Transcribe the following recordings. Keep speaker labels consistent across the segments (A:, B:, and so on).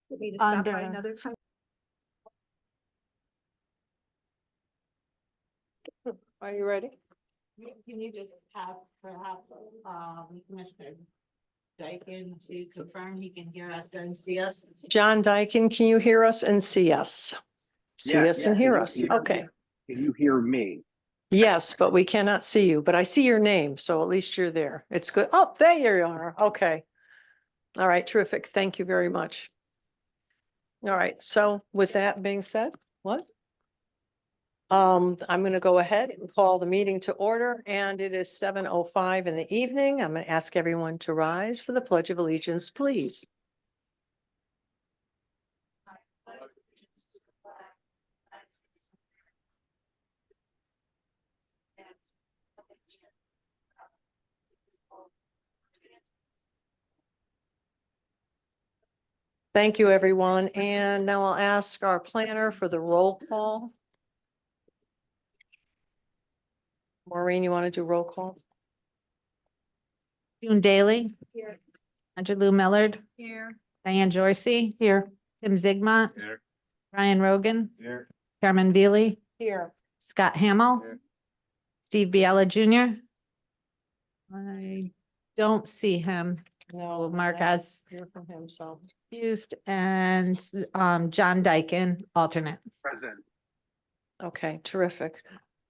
A: We need to stop by
B: Under-
A: another time.
C: Are you ready?
B: Can you just ask perhaps, Commissioner Dyken to confirm he can hear us and see us?
C: John Dyken, can you hear us and see us? See
D: Yeah,
C: us
D: yeah,
C: and hear
D: can you
C: us.
D: hear
C: Okay.
D: me? Can you hear me?
C: Yes, but we cannot see you, but I see your name, so at least you're there. It's good. Oh, there you are. Okay. All right, terrific. Thank you very much. All right, so with that being said, what? I'm going to go ahead and call the meeting to order, and it is 7:05 in the evening. I'm going to ask everyone to rise for the Pledge of Allegiance, please. Thank you, everyone. And now I'll ask our planner for the roll call. Maureen, you want to do roll call?
B: June Daly.
A: Here.
B: Andrew Lou Millard.
A: Here.
B: Diane Joycey. Here. Tim Zigmont.
D: Here.
B: Ryan Rogan.
D: Here.
B: Carmen Veely.
C: Here.
B: Scott Hamel.
D: Here.
B: Steve Biella Jr. I don't see him.
C: No.
B: We'll mark as
C: Hear from him, so.
B: used, and John Dyken, alternate.
D: Present.
C: Okay, terrific.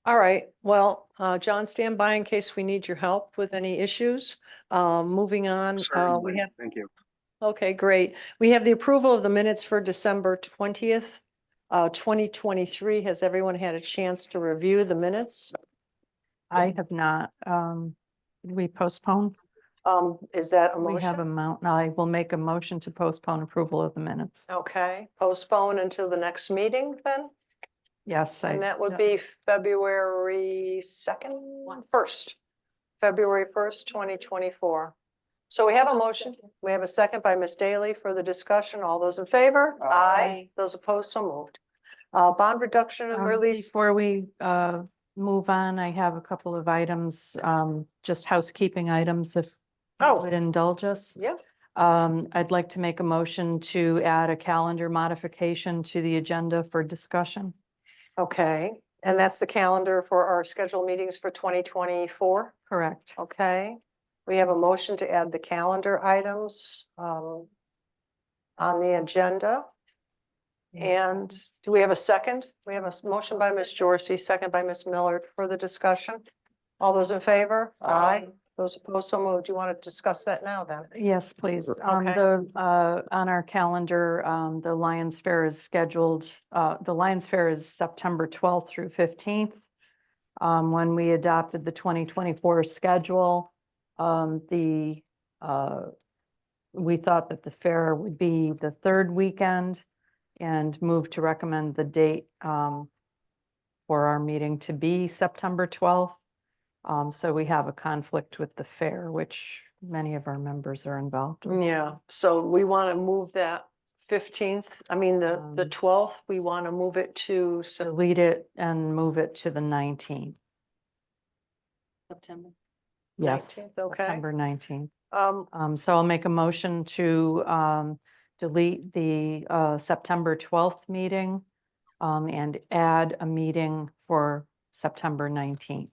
C: All right, well, John, stand by in case we need your help with any issues. Moving on,
D: Certainly.
C: we have,
D: Thank you.
C: okay, great. We have the approval of the minutes for December 20th, 2023. Has everyone had a chance to review the minutes?
E: I have not, we postpone,
C: Is that a
E: we have a
C: motion?
E: I will make a motion to postpone approval of the minutes.
C: Okay, postpone until the next meeting then?
E: Yes,
C: And that would be February 2nd, 1st, February 1st, 2024. So we have a motion. We have a second by Ms. Daly for the discussion. All those in favor?
D: Aye.
C: Those opposed, so moved. Bond reduction and release.
E: Before we move on, I have a couple of items, just housekeeping items, if you
C: Oh,
E: would indulge us.
C: yeah.
E: I'd like to make a motion to add a calendar modification to the agenda for discussion.
C: Okay, and that's the calendar for our scheduled meetings for 2024.
E: Correct.
C: Okay, we have a motion to add the calendar items on the agenda. And do we have a second? We have a motion by Ms. Jorsey, second by Ms. Millard for the discussion. All those in favor? Aye. Those opposed, so moved. Do you want to discuss that now then?
E: Yes, please.
C: Okay.
E: On our calendar, the Lions Fair is scheduled, the Lions Fair is September 12th through 15th. When we adopted the 2024 schedule, we thought that the fair would be the third weekend and moved to recommend the date for our meeting to be September 12th. So we have a conflict with the fair, which many of our members are involved with.
C: Yeah, so we want to move that 15th, I mean, the 12th, we want to move it to
E: Delete it and move it to the 19th.
C: September.
E: Yes,
C: 19th, okay.
E: September 19th.
C: Um,
E: So I'll make a motion to delete the September 12th meeting and add a meeting for September 19th.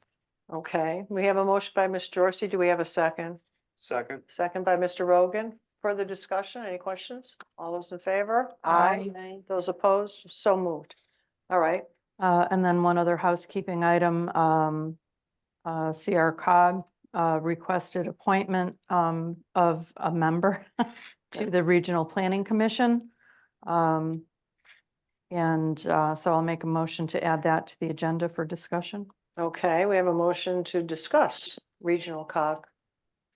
C: okay, we have a motion by Ms. Jorsey. Do we have a second?
D: Second.
C: Second by Mr. Rogan. Further discussion? Any questions? All those in favor?
B: Aye.
C: Those opposed? So moved. All right.
E: And then one other housekeeping item, CR Cog requested appointment of a member to the Regional Planning Commission. So I'll make a motion to add that to the agenda for discussion.
C: Okay, we have a motion to discuss regional cog.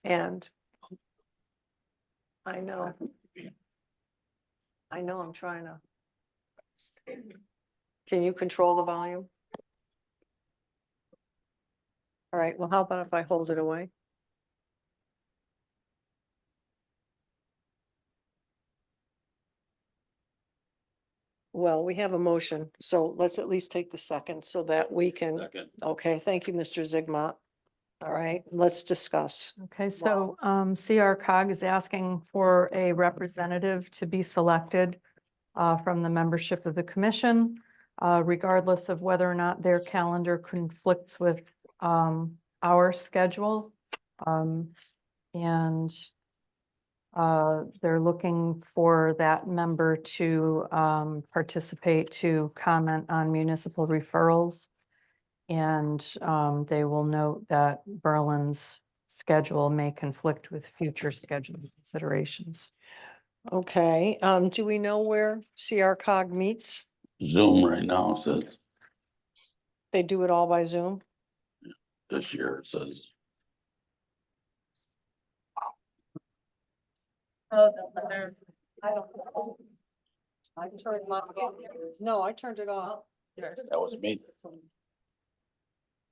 C: And I know. I'm trying to. Can you control the volume? All right, well, how about if I hold it away? Well, we have a motion, so let's at least take the second so that we can.
D: Second.
C: Okay, thank you, Mr. Zigmont. All right, let's discuss.
E: Okay, so CR cog is asking for a representative to be selected from the membership of the commission, regardless of whether or not their calendar conflicts with our schedule. And they're looking for that member to participate, to comment on municipal referrals. And they will note that Berlin's schedule may conflict with future scheduling considerations.
C: Okay, do we know where CR cog meets?
A: Zoom right now says,
C: They do it all by Zoom?
A: this year it says,
B: Oh, the letter.
C: I don't know. I turned mine off. No, I turned it off.
A: that was me.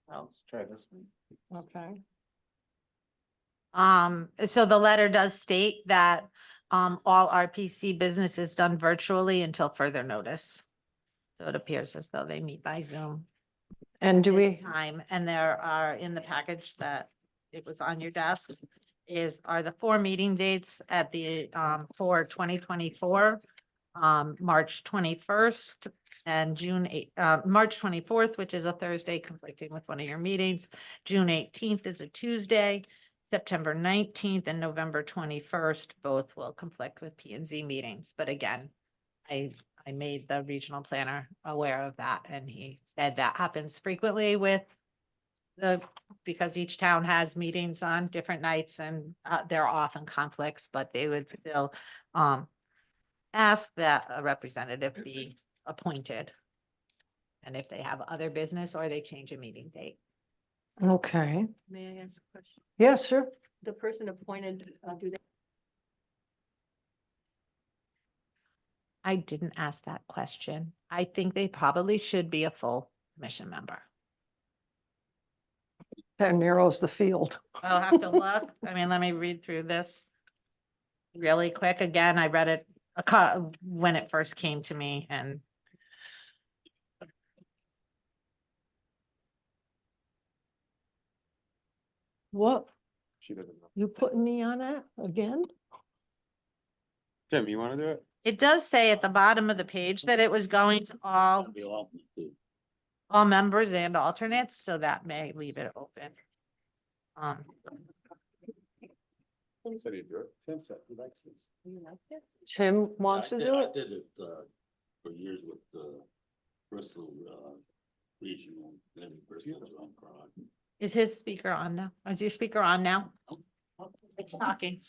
D: Let's try this one.
C: Okay.
B: So the letter does state that, all RPC business is done virtually until further notice. So it appears as though they meet by Zoom.
C: And do
B: this
C: we,
B: Time, and there are in the package that it was on your desks are the 4 meeting dates at the, for 2024. March 21st and March 24th, which is a Thursday conflicting with one of your meetings. June 18th is a Tuesday, September 19th and November 21st, both will conflict with P and Z meetings. But again, I made the regional planner aware of that, and he said that happens frequently with because each town has meetings on different nights, and there are often conflicts, but they would still ask that a representative be appointed. And if they have other business or they change a meeting date.
C: okay,
F: May I ask a question?
C: yes, sure.
F: The person appointed, do they?
B: I didn't ask that question. I think they probably should be a full commission member.
C: That narrows the field.
B: I'll have to look. I mean, let me read through this really quick. Again, I read it when it first came to me, and
C: What,
D: She doesn't know.
C: you putting me on that again?
D: Tim, you want to do it?
B: it does say at the bottom of the page that it was going to
A: That'd be awesome, too.
B: all members and alternates, so that may leave it open.
D: Tim said he'd do it. Tim said he likes this.
F: You like this?
C: Tim wants
A: I
C: to
A: did-
C: do
A: I
C: it?
A: did it for years with Bristol Regional, then Bristol John Crog.
B: Is his speaker on now? Is your speaker on now? It's talking.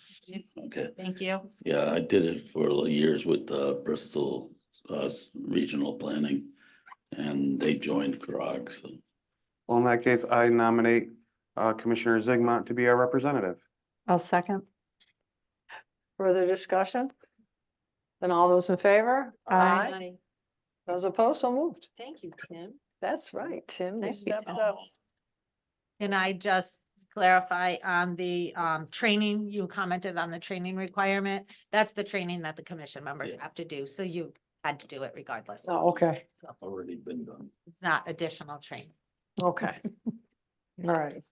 A: Okay,
B: Thank you.
A: yeah, I did it for years with Bristol Regional Planning, and they joined Crog, so.
D: Well, in that case, I nominate Commissioner Zigmont to be our representative.
E: I'll second.
C: Further discussion? Then all those in favor?
E: Aye.
C: Those opposed, so moved.
F: Thank you, Tim.
C: That's right, Tim, you
E: Thank you,
C: stepped
E: Tim.
C: up.
B: Can I just clarify on the training? You commented on the training requirement. That's the training that the commission members
A: Yeah.
B: have to do, so you had to do it regardless.
C: Oh, okay,
B: So
A: Already been done.
B: it's not additional training.
C: okay. All right.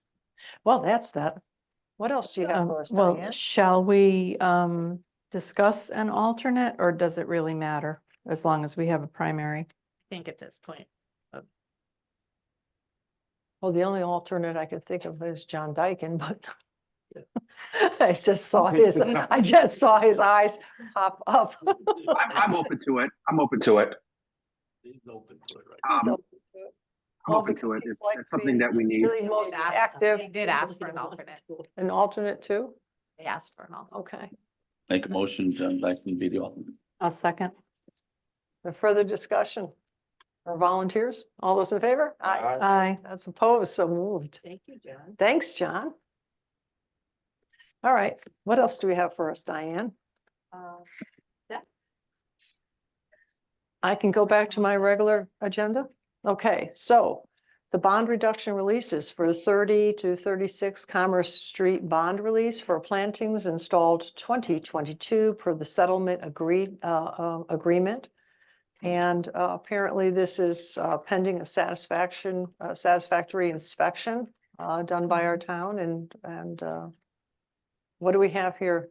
C: Well, that's that. What else do you have for us,
E: Well,
C: Diane?
E: shall we discuss an alternate, or does it really matter as long as we have a primary?
B: I think at this point.
C: Well, the only alternate I can think of is John Dyken, but I just saw his eyes pop up.
D: I'm open to it. I'm open to it.
A: He's open to it, right?
C: He's
D: Um,
C: open to it.
D: I'm
C: Well,
D: open to
C: because
D: it.
C: he's
D: It's
C: like
D: it's something
C: the
D: that we need.
C: Really most
B: They asked-
C: active,
B: They did ask for an alternate.
C: an alternate too?
B: They asked for an alternate.
C: Okay.
A: Make a motion, John Dyken be the alternate.
E: I'll second.
C: The further discussion or volunteers? All those in favor?
D: Aye.
E: Aye.
C: That's opposed, so moved.
F: Thank you, John.
C: Thanks, John. All right, what else do we have for us, Diane? I can go back to my regular agenda? Okay, so the bond reduction releases for 30 to 36 Commerce Street bond release for plantings installed 2022 per the settlement agreement. And apparently this is pending a satisfactory inspection done by our town and what do we have here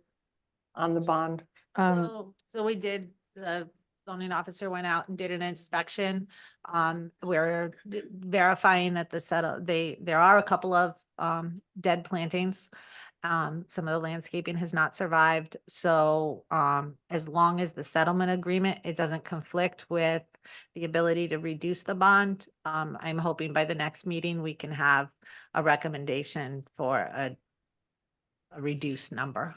C: on the bond?
B: So we did, the zoning officer went out and did an inspection. We're verifying that there are a couple of dead plantings. Some of the landscaping has not survived. So as long as the settlement agreement, it doesn't conflict with the ability to reduce the bond, I'm hoping by the next meeting, we can have a recommendation for a reduced number.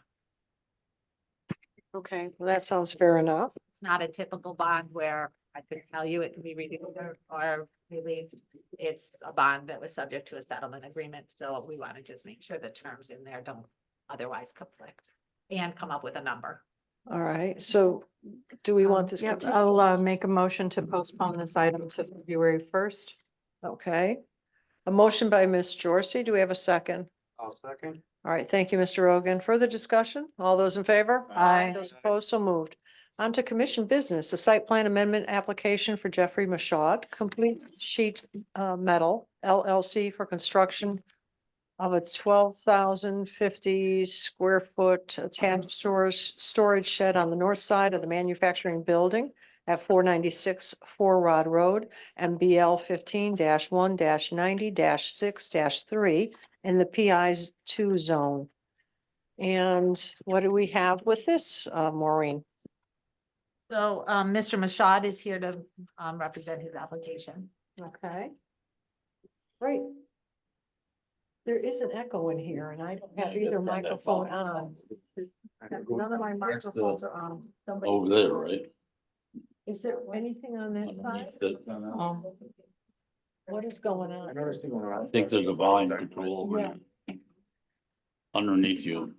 C: Okay, well, that sounds fair enough.
B: It's not a typical bond where I could tell you it can be reduced or released. It's a bond that was subject to a settlement agreement, so we want to just make sure the terms in there don't otherwise conflict and come up with a number.
C: All right, so do we want this?
E: Yep,
C: continued?
E: I'll make a motion to postpone this item to February 1st.
C: Okay. A motion by Ms. Jorsey. Do we have a second?
D: I'll second.
C: All right, thank you, Mr. Rogan. Further discussion? All those in favor?
E: Aye.
C: Those opposed, so moved. On to commission business, a site plan amendment application for Jeffrey Mashaud, Complete Sheet Metal LLC for construction of a 12,050 square foot attached storage shed on the north side of the manufacturing building at 496 Four Rod Road, MBL 15-1-90-6-3 in the PI's 2 zone. And what do we have with this, Maureen?
B: So Mr. Mashad is here to represent his application.
C: Okay. Great. There is an echo in here and I don't have either microphone on. None of my microphones are on. Somebody-
A: Over there, right?
C: Is there anything on that side?
A: Underneath it.
C: What is going on?
A: I think there's a volume control over
C: Yeah.
A: there. Underneath you.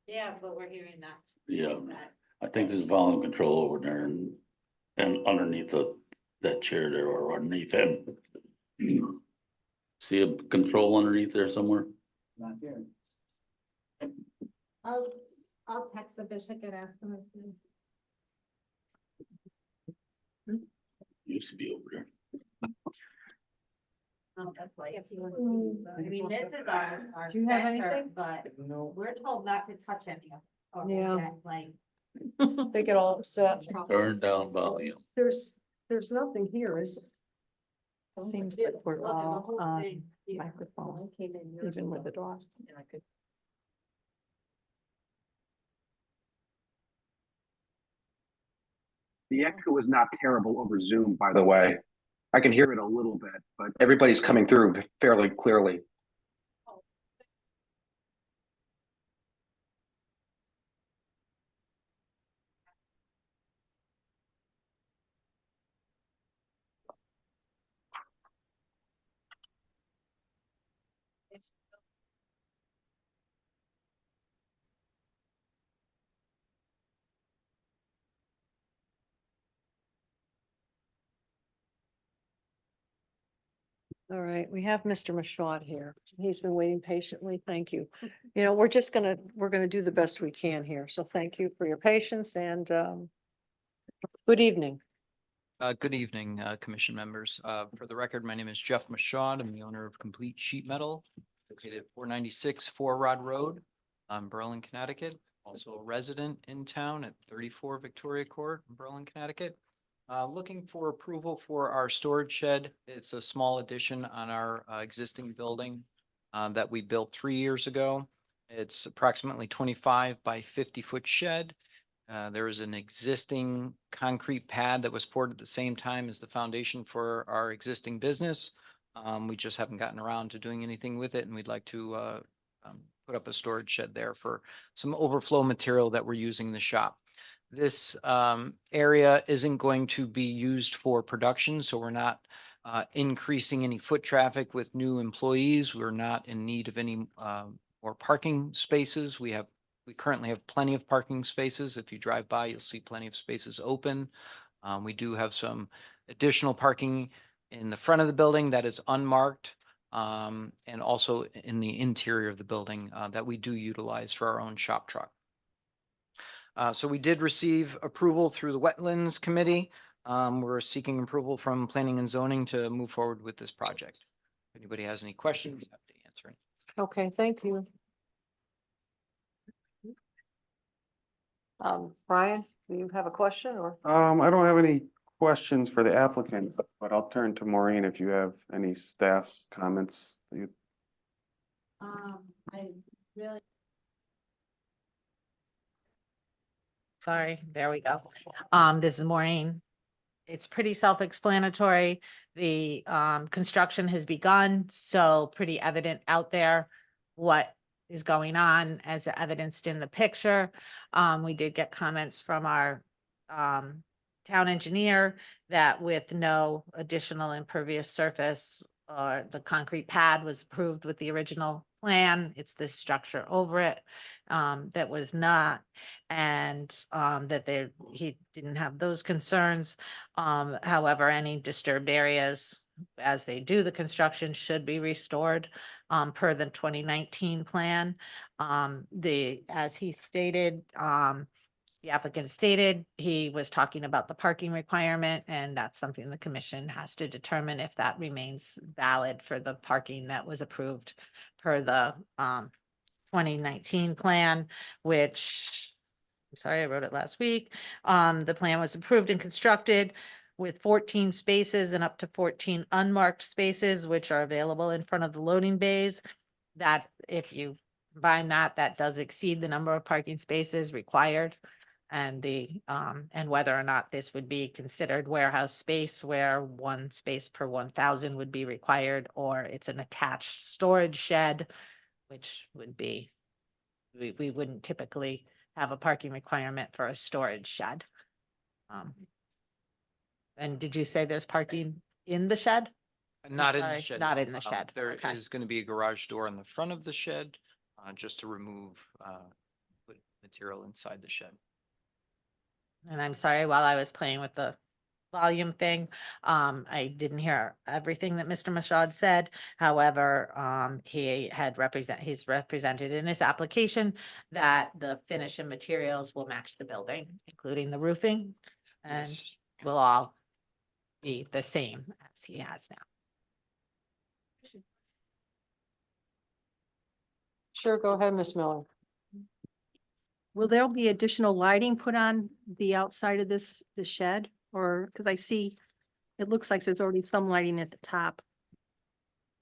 B: Yeah, but we're hearing that.
A: Yeah, I think there's volume control over there and underneath that chair there or underneath him. See a control underneath there somewhere?
B: I'll text the bishop and ask him.
A: Used to be over there.
B: That's like, if you want to, I mean, this is our
C: Do you have
B: center,
C: anything?
B: but we're told not to touch any of
C: Yeah.
B: that, like.
C: They get all upset.
A: Turn down volume.
C: There's nothing here, is there?
E: Seems like we're all on microphone, even with the door. And I could.
G: The echo is not terrible over Zoom, by the way. I can hear it a little bit, but everybody's coming through fairly clearly.
C: All right, we have Mr. Mashaud here. He's been waiting patiently. Thank you. You know, we're gonna do the best we can here. So thank you for your patience and good evening.
H: Good evening, commission members. For the record, my name is Jeff Mashaud. I'm the owner of Complete Sheet Metal, located at 496 Four Rod Road, Berlin, Connecticut. Also a resident in town at 34 Victoria Court, Berlin, Connecticut. Looking for approval for our storage shed. It's a small addition on our existing building that we built 3 years ago. It's approximately 25 by 50-foot shed. There is an existing concrete pad that was poured at the same time as the foundation for our existing business. We just haven't gotten around to doing anything with it, and we'd like to put up a storage shed there for some overflow material that we're using in the shop. This area isn't going to be used for production, so we're not increasing any foot traffic with new employees. We're not in need of any more parking spaces. We currently have plenty of parking spaces. If you drive by, you'll see plenty of spaces open. We do have some additional parking in the front of the building that is unmarked, and also in the interior of the building that we do utilize for our own shop truck. So we did receive approval through the Wetlands Committee We're seeking approval from planning and zoning to move forward with this project. If anybody has any questions, happy to answer any.
C: Okay, thank you. Brian, do you have a question or?
D: I don't have any questions for the applicant, but I'll turn to Maureen if you have any staff comments. that you-
B: I really. Sorry, there we go. This is Maureen. It's pretty self-explanatory. The, construction has begun, so pretty evident out there what is going on as evidenced in the picture. We did get comments from our, town engineer that with no additional impervious surface, or the concrete pad was approved with the original plan, it's this structure over it, that was not, and, that he didn't have those concerns. However, any disturbed areas as they do the construction should be restored, per the 2019 plan. As he stated, the applicant stated, he was talking about the parking requirement, and that's something the commission has to determine if that remains valid for the parking that was approved per the, 2019 plan, which, I'm sorry, I wrote it last week. The plan was approved and constructed with 14 spaces and up to 14 unmarked spaces, which are available in front of the loading bays. That if you combine that, that does exceed the number of parking spaces required. And and whether or not this would be considered warehouse space where 1 space per 1,000 would be required, or it's an attached storage shed, which would be, we wouldn't typically have a parking requirement for a storage shed. And did you say there's parking in the shed?
H: Not in the
B: sorry,
H: shed.
B: not
H: no.
B: in the shed,
H: There
B: okay.
H: is going to be a garage door in the front of the shed, just to remove, put material inside the shed.
B: And I'm sorry, while I was playing with the volume thing, I didn't hear everything that Mr. Mashad said. However, he's represented in his application that the finish and materials will match the building, including the roofing, and
H: Yes.
B: will all be the same as he has now.
C: Sure, go ahead, Ms. Miller.
F: Will there be additional lighting put on the outside of the shed? Or, because I see, it looks like there's already some lighting at the top.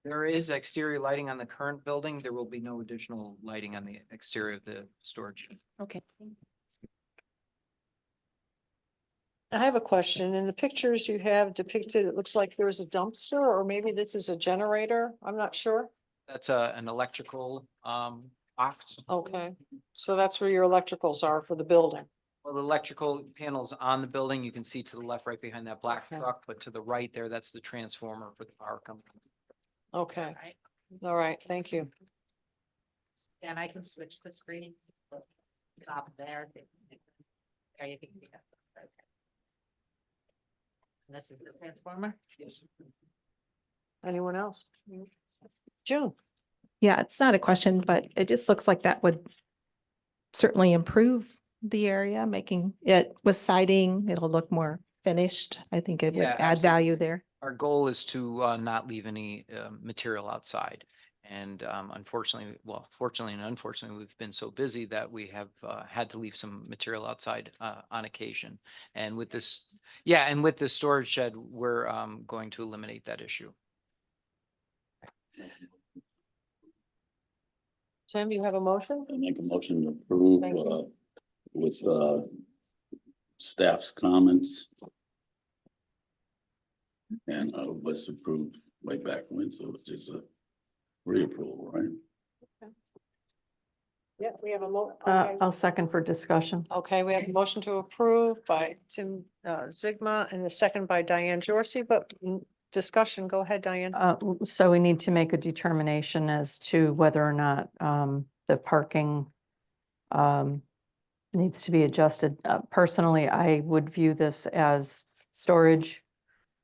H: There is exterior lighting on the current building. There will be no additional lighting on the exterior of the storage shed.
F: Okay.
C: I have a question. In the pictures you have depicted, it looks like there's a dumpster, or maybe this is a generator. I'm not sure.
H: That's an electrical, box.
C: Okay, so that's where your electricals are for the building.
H: Well, the electrical panels on the building, you can see to the left, right behind that black
C: Okay.
H: truck, but to the right there, that's the transformer for the power company.
C: Okay,
B: Right,
C: all right, thank you.
B: and I can switch the screen. Top there. There you can see that. Okay. And this is the transformer?
H: Yes.
C: Anyone else? June?
I: Yeah, it's not a question, but it just looks like that would certainly improve the area, making it with siding, it'll look more finished. I think it would
H: Yeah,
I: add value
H: absolutely.
I: there.
H: Our goal is to not leave any material outside. And unfortunately, well, fortunately and unfortunately, we've been so busy that we have had to leave some material outside on occasion. And with this, yeah, and with this storage shed, we're going to eliminate that issue.
C: Tim, you have a motion?
A: I make a motion to approve,
C: Thank you.
A: with, staff's comments. And, was approved way back when, so it's just a reapproval, right?
C: Yeah, we have a
E: I'll second for discussion.
C: Okay, we have a motion to approve by Tim Zigma and the second by Diane Jorsey, but discussion, go ahead, Diane.
E: So we need to make a determination as to whether or not the parking needs to be adjusted. Personally, I would view this as storage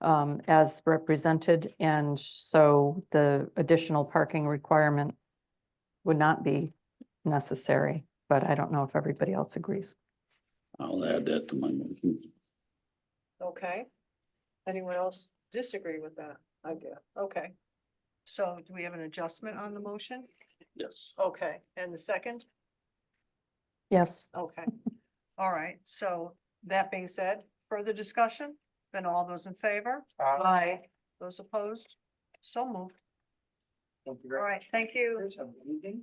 E: as represented, and so the additional parking requirement would not be necessary, but I don't know if everybody else agrees.
A: I'll add that to my motion.
C: Okay. Anyone else disagree with that idea? Okay. So do we have an adjustment on the motion?
A: Yes.
C: Okay, and the second?
E: Yes.
C: Okay. All right, so that being said, further discussion? Then all those in favor? Aye. Those opposed? So moved. All right, thank you.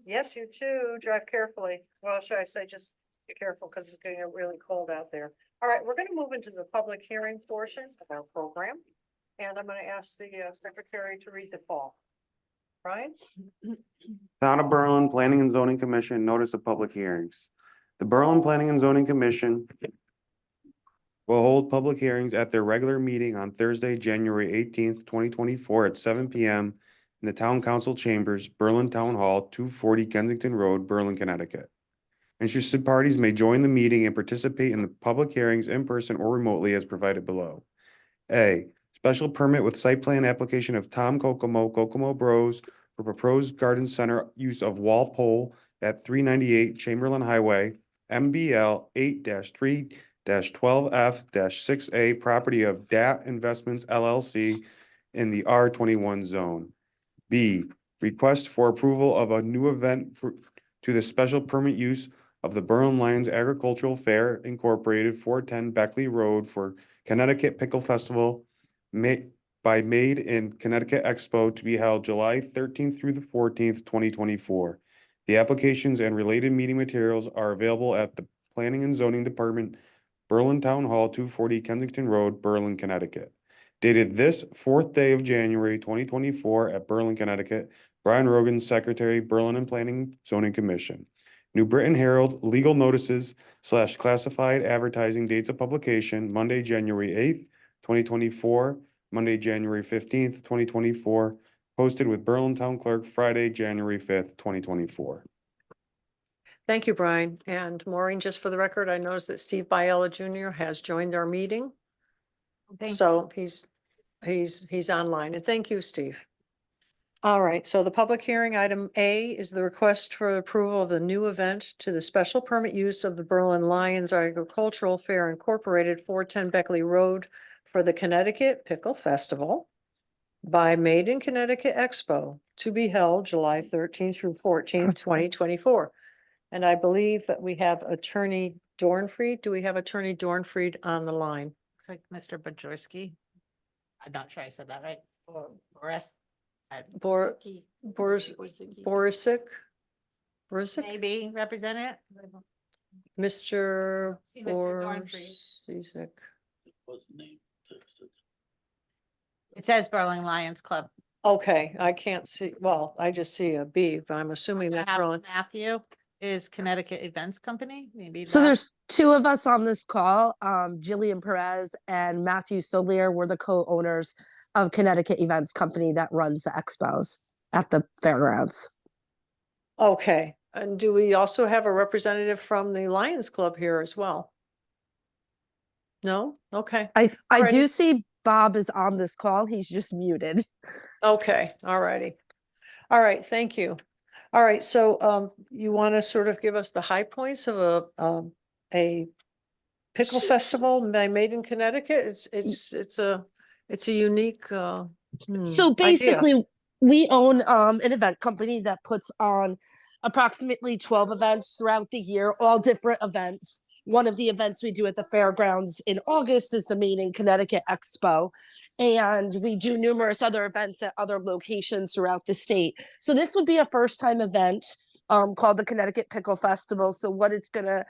C: Yes, you too. Drive carefully. Well, should I say just be careful because it's getting really cold out there. All right, we're going to move into the public hearing portion of our program. And I'm going to ask the secretary to read the call. Brian?
D: Town of Berlin Planning and Zoning Commission, notice of public hearings. The Berlin Planning and Zoning Commission will hold public hearings at their regular meeting on Thursday, January 18th, 2024 at 7 PM in the Town Council Chambers, Berlin Town Hall, 240 Kensington Road, Berlin, Connecticut. Interested parties may join the meeting and participate in the public hearings in person or remotely as provided below. A, special permit with site plan application of Tom Kokomo Bros for proposed garden center use of wall pole at 398 Chamberlain Highway, MBL 8-3-12F-6A, property of DAT Investments LLC in the R21 zone. B, request for approval of a new event to the special permit use of the Berlin Lions Agricultural Fair Incorporated, 410 Beckley Road for Connecticut Pickle Festival Made in Connecticut Expo to be held July 13th through the 14th, 2024. The applications and related meeting materials are available at the Planning and Zoning Department, Berlin Town Hall, 240 Kensington Road, Berlin, Connecticut. Dated this 4th day of January, 2024 at Berlin, Connecticut. Brian Rogan, Secretary, Berlin and Planning Zoning Commission. New Britain Herald, legal notices / classified advertising, dates of publication, Monday, January 8th, 2024, Monday, January 15th, 2024, posted with Berlin Town Clerk, Friday, January 5th, 2024.
C: Thank you, Brian. And Maureen, just for the record, I noticed that Steve Biella Jr. has joined our meeting.
B: Thank
C: So he's online, and thank you, Steve. All right, so the public hearing item A is the request for approval of the new event to the special permit use of the Berlin Lions Agricultural Fair Incorporated, 410 Beckley Road for the Connecticut Pickle Festival by Made in Connecticut Expo to be held July 13th through 14th, 2024. And I believe that we have Attorney Dornfried. Do we have Attorney Dornfried on the line?
B: Looks like Mr. Bajorski. I'm not sure I said that right. Or Boris.
C: Borisic?
B: Maybe represent it.
C: Mr.
B: See Mr. Dornfried.
C: Borisic.
A: What's the name?
B: It says Berlin Lions Club.
C: Okay, I can't see, well, I just see a B, but I'm assuming that's
B: Perhaps
C: Berlin.
B: Matthew is Connecticut Events Company, maybe.
J: So
B: that.
J: there's two of us on this call. Jillian Perez and Matthew Solier were the co-owners of Connecticut Events Company that runs the expos at the fairgrounds.
C: Okay, and do we also have a representative from the Lions Club here as well? No? Okay,
J: I
C: Alrighty.
J: do see Bob is on this call. He's just muted.
C: okay, all righty. All right, thank you. All right, so you want to sort of give us the high points of a pickle festival made in Connecticut? It's a unique
J: So
C: idea.
J: basically, we own an event company that puts on approximately 12 events throughout the year, all different events. One of the events we do at the fairgrounds in August is the Made in Connecticut Expo. And we do numerous other events at other locations throughout the state. So this would be a first-time event called the Connecticut Pickle Festival. So what it's going to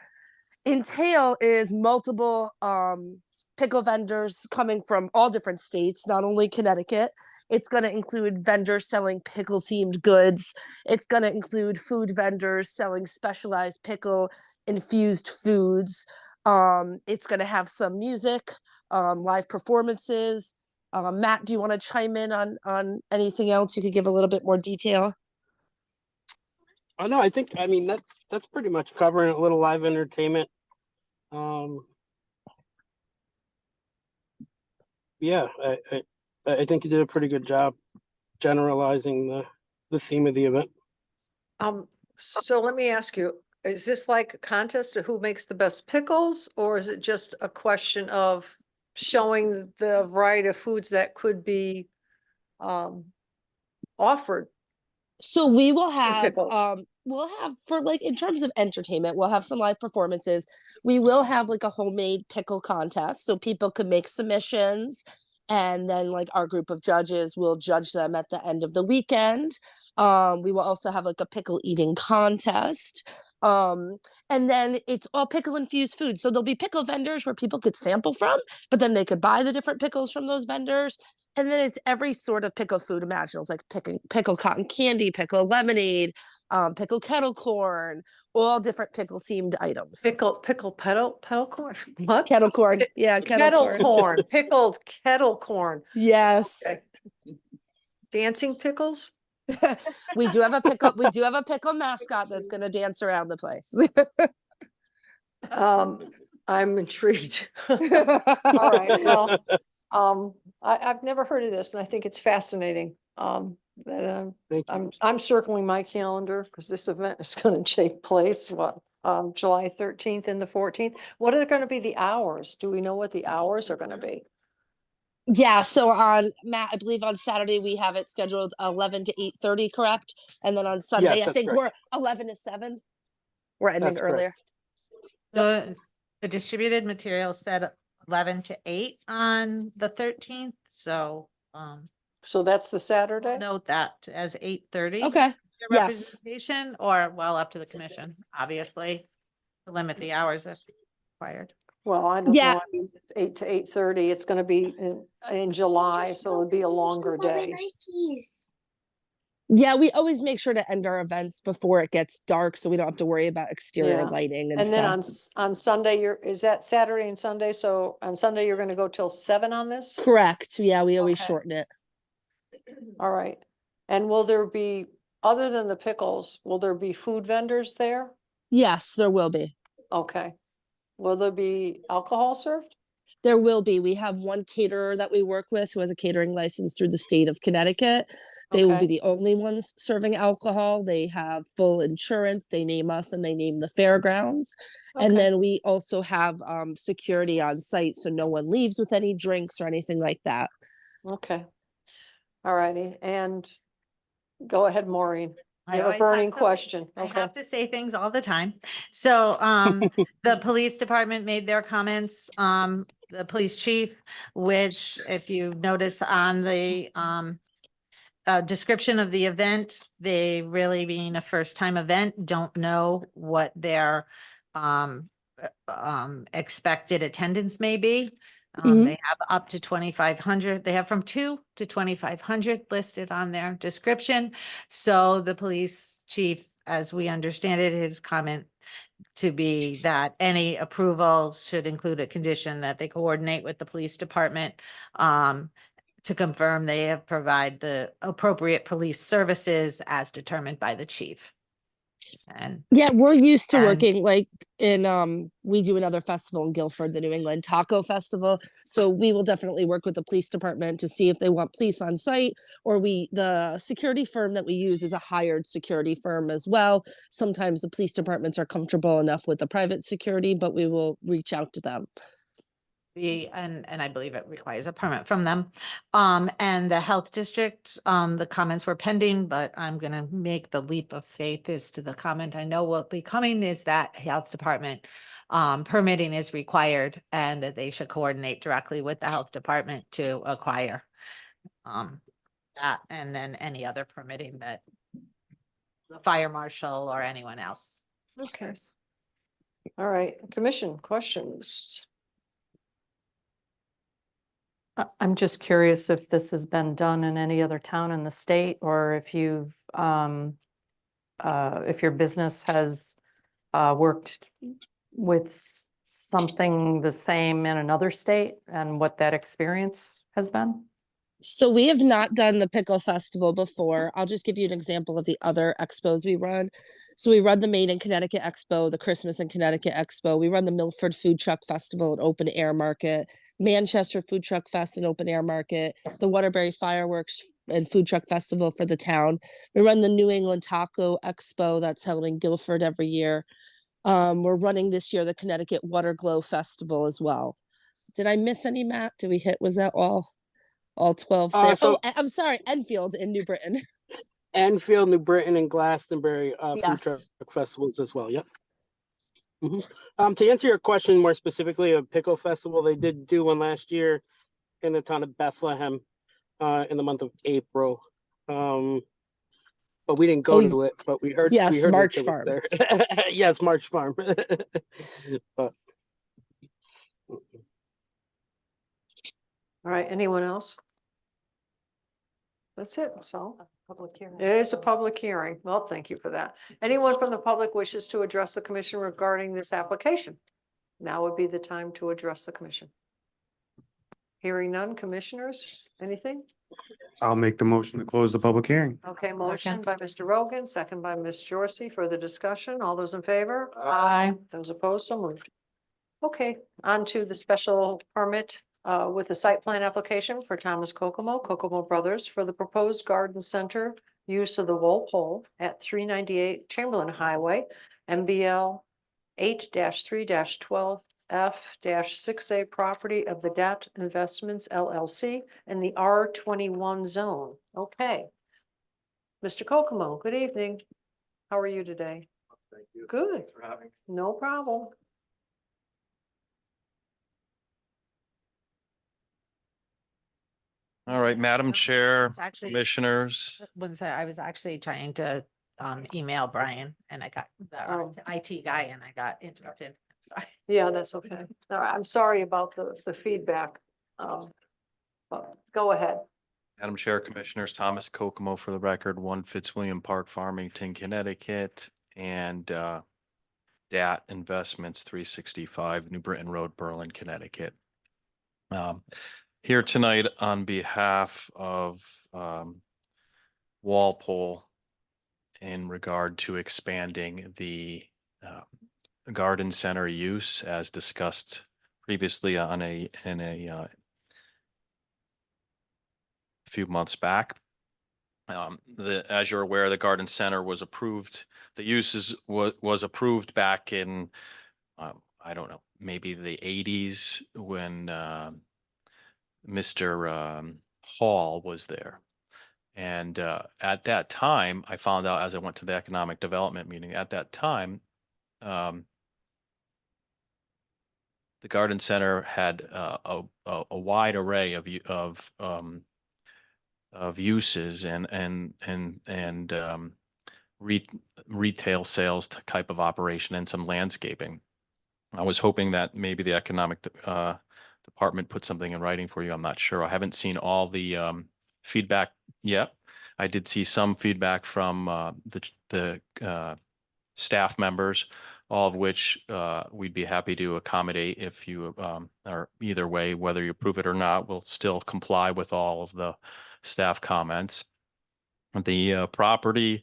J: entail is multiple pickle vendors coming from all different states, not only Connecticut. It's going to include vendors selling pickle themed goods. It's going to include food vendors selling specialized pickle infused foods. It's going to have some music, live performances. Matt, do you want to chime in on anything else? You could give a little bit more detail.
K: Oh no, I mean that's pretty much covering a little live entertainment. Yeah, I think you did a pretty good job generalizing the theme of the event.
C: So let me ask you, is this like a contest of who makes the best pickles, or is it just a question of showing the variety of foods that could be offered.
J: So we will have,
C: pickles.
J: we'll have for like in terms of entertainment, we'll have some live performances. We will have like a homemade pickle contest, so people could make submissions, and then like our group of judges will judge them at the end of the weekend. We will also have like a pickle eating contest. And then it's all pickle infused food. So there'll be pickle vendors where people could sample from, but then they could buy the different pickles from those vendors. And then it's every sort of pickle food imaginable, like pickle cotton candy, pickle lemonade, pickle kettle corn, all different pickle themed items.
C: Pickle pedal corn? What?
J: Kettle corn. Yeah,
C: Kettle corn, pickled kettle corn.
J: Yes.
C: Okay. Dancing pickles?
J: We do have a pickle mascot that's gonna dance around the place.
C: I'm intrigued. All right, well, I've never heard of this and I think it's fascinating.
K: Thank you.
C: I'm circling my calendar because this event is going to take place, July 13th and the 14th. What are going to be the hours? Do we know what the hours are going to be?
J: Yeah, so on Matt, I believe on Saturday we have it scheduled 11 to 8:30, correct? And then on Sunday, I
K: that's
J: think
K: correct.
J: we're 11 to 7. We're ending
K: That's correct.
J: earlier.
B: The distributed material said 11 to 8 on the 13th, so
C: So that's the Saturday?
B: note that as 8:30.
J: Okay.
B: Your
J: Yes.
B: Representation, or well, up to the commission, obviously, to limit the hours if required.
C: Well, I don't
J: Yeah.
C: know. I mean, 8 to 8:30, it's going to be in July, so it'll be a longer day.
J: Yeah, we always make sure to end our events before it gets dark, so we don't have to worry about exterior
C: Yeah.
J: lighting and
C: And then
J: stuff.
C: on Sunday, is that Saturday and Sunday? So on Sunday, you're going to go till 7 on this?
J: Correct. Yeah, we always
C: Okay.
J: shorten it.
C: All right. And will there be, other than the pickles, will there be food vendors there?
J: Yes, there will be.
C: Okay. Will there be alcohol served?
J: There will be. We have one caterer that we work with who has a catering license through the state of Connecticut. They will be
C: Okay.
J: the only ones serving alcohol. They have full insurance. They name us and they name the fairgrounds. And
C: Okay.
J: then we also have security on site, so no one leaves with any drinks or anything like that.
C: Okay. All righty. And go ahead, Maureen.
B: I
C: You have a
B: always
C: burning
B: to-
C: question.
B: I
C: Okay.
B: have to say things all the time. So, the police department made their comments, the police chief, which if you notice on the, description of the event, they really being a first-time event, don't know what their, expected attendance may be.
J: Mhm.
B: They have up to 2,500. They have from 2 to 2,500 listed on their description. So the police chief, as we understand it, his comment to be that any approval should include a condition that they coordinate with the police department to confirm they have provide the appropriate police services as determined by the chief. And
J: Yeah, we're used to
B: And-
J: working like in we do another festival in Guilford, the New England Taco Festival. So we will definitely work with the police department to see if they want police on site, or the security firm that we use is a hired security firm as well. Sometimes the police departments are comfortable enough with the private security, but we will reach out to them.
B: and I believe it requires a permit from them. And the health district, the comments were pending, but I'm gonna make the leap of faith as to the comment I know will be coming is that health department permitting is required and that they should coordinate directly with the health department to acquire that, and then any other permitting that the fire marshal or anyone else.
C: Okay. All right. Commission questions?
E: I'm just curious if this has been done in any other town in the state, or if you've, if your business has worked with something the same in another state and what that experience has been?
J: So we have not done the pickle festival before. I'll just give you an example of the other expos we run. So we run the Made in Connecticut Expo, the Christmas in Connecticut Expo. We run the Milford Food Truck Festival and Open Air Market, Manchester Food Truck Fest and Open Air Market, the Waterbury Fireworks and Food Truck Festival for the town. We run the New England Taco Expo that's held in Guilford every year. We're running this year the Connecticut Water Glow Festival as well. Did I miss any, Matt? Did we hit, was that all 12 there?
K: So-
J: I'm sorry, Enfield in New Britain.
K: Enfield, New Britain, and Glastonbury food truck
J: Yes.
K: festivals as well. Yep. To answer your question more specifically, a pickle festival, they did do one last year in the town of Bethlehem in the month of April. But we didn't go
J: Oh,
K: to it, but we heard
J: yes,
K: that
J: March
K: it was
J: Farm.
K: there. Yes, March Farm. But
C: All right, anyone else? That's it, so.
B: Public hearing.
C: It is a public hearing. Well, thank you for that. Anyone from the public wishes to address the commission regarding this application? Now would be the time to address the commission. Hearing none, commissioners, anything?
D: I'll make the motion to close the public hearing.
C: Okay, motion by Mr. Rogan, second by Ms. Jorsey. Further discussion. All those in favor? Those opposed, so moved. Okay, on to the special permit with the site plan application for Thomas Kokomo Brothers for the proposed garden center use of the Walpole at 398 Chamberlain Highway, MBL 8-3-12F-6A property of the DAT Investments LLC in the R21 zone. Okay. Mr. Kokomo, good evening. How are you today?
L: Thank you.
C: Good.
L: Thanks for having me.
C: No problem.
L: All right, Madam Chair,
B: Actually,
L: Commissioners.
B: I was actually trying to email Brian and I got
C: Oh.
B: the IT guy and I got interrupted. Sorry.
C: Yeah, that's okay. All right, I'm sorry about the feedback. But go ahead.
L: Madam Chair, Commissioners, Thomas Kokomo for the record, 1 Fitzwilliam Park, Farmington, Connecticut, and DAT Investments, 365 New Britain Road, Berlin, Connecticut. Here tonight on behalf of Walpole in regard to expanding the garden center use as discussed previously in a few months back. As you're aware, the garden center was approved. The uses was approved back in I don't know, maybe the 80s when Mr. Hall was there. And at that time, I found out as I went to the economic development meeting, at that time, the garden center had a wide array of uses and retail sales type of operation and some landscaping. I was hoping that maybe the economic department put something in writing for you. I'm not sure. I haven't seen all the feedback yet. I did see some feedback from the staff members, all of which we'd be happy to accommodate if you are either way, whether you approve it or not, we'll still comply with all of the staff comments. The property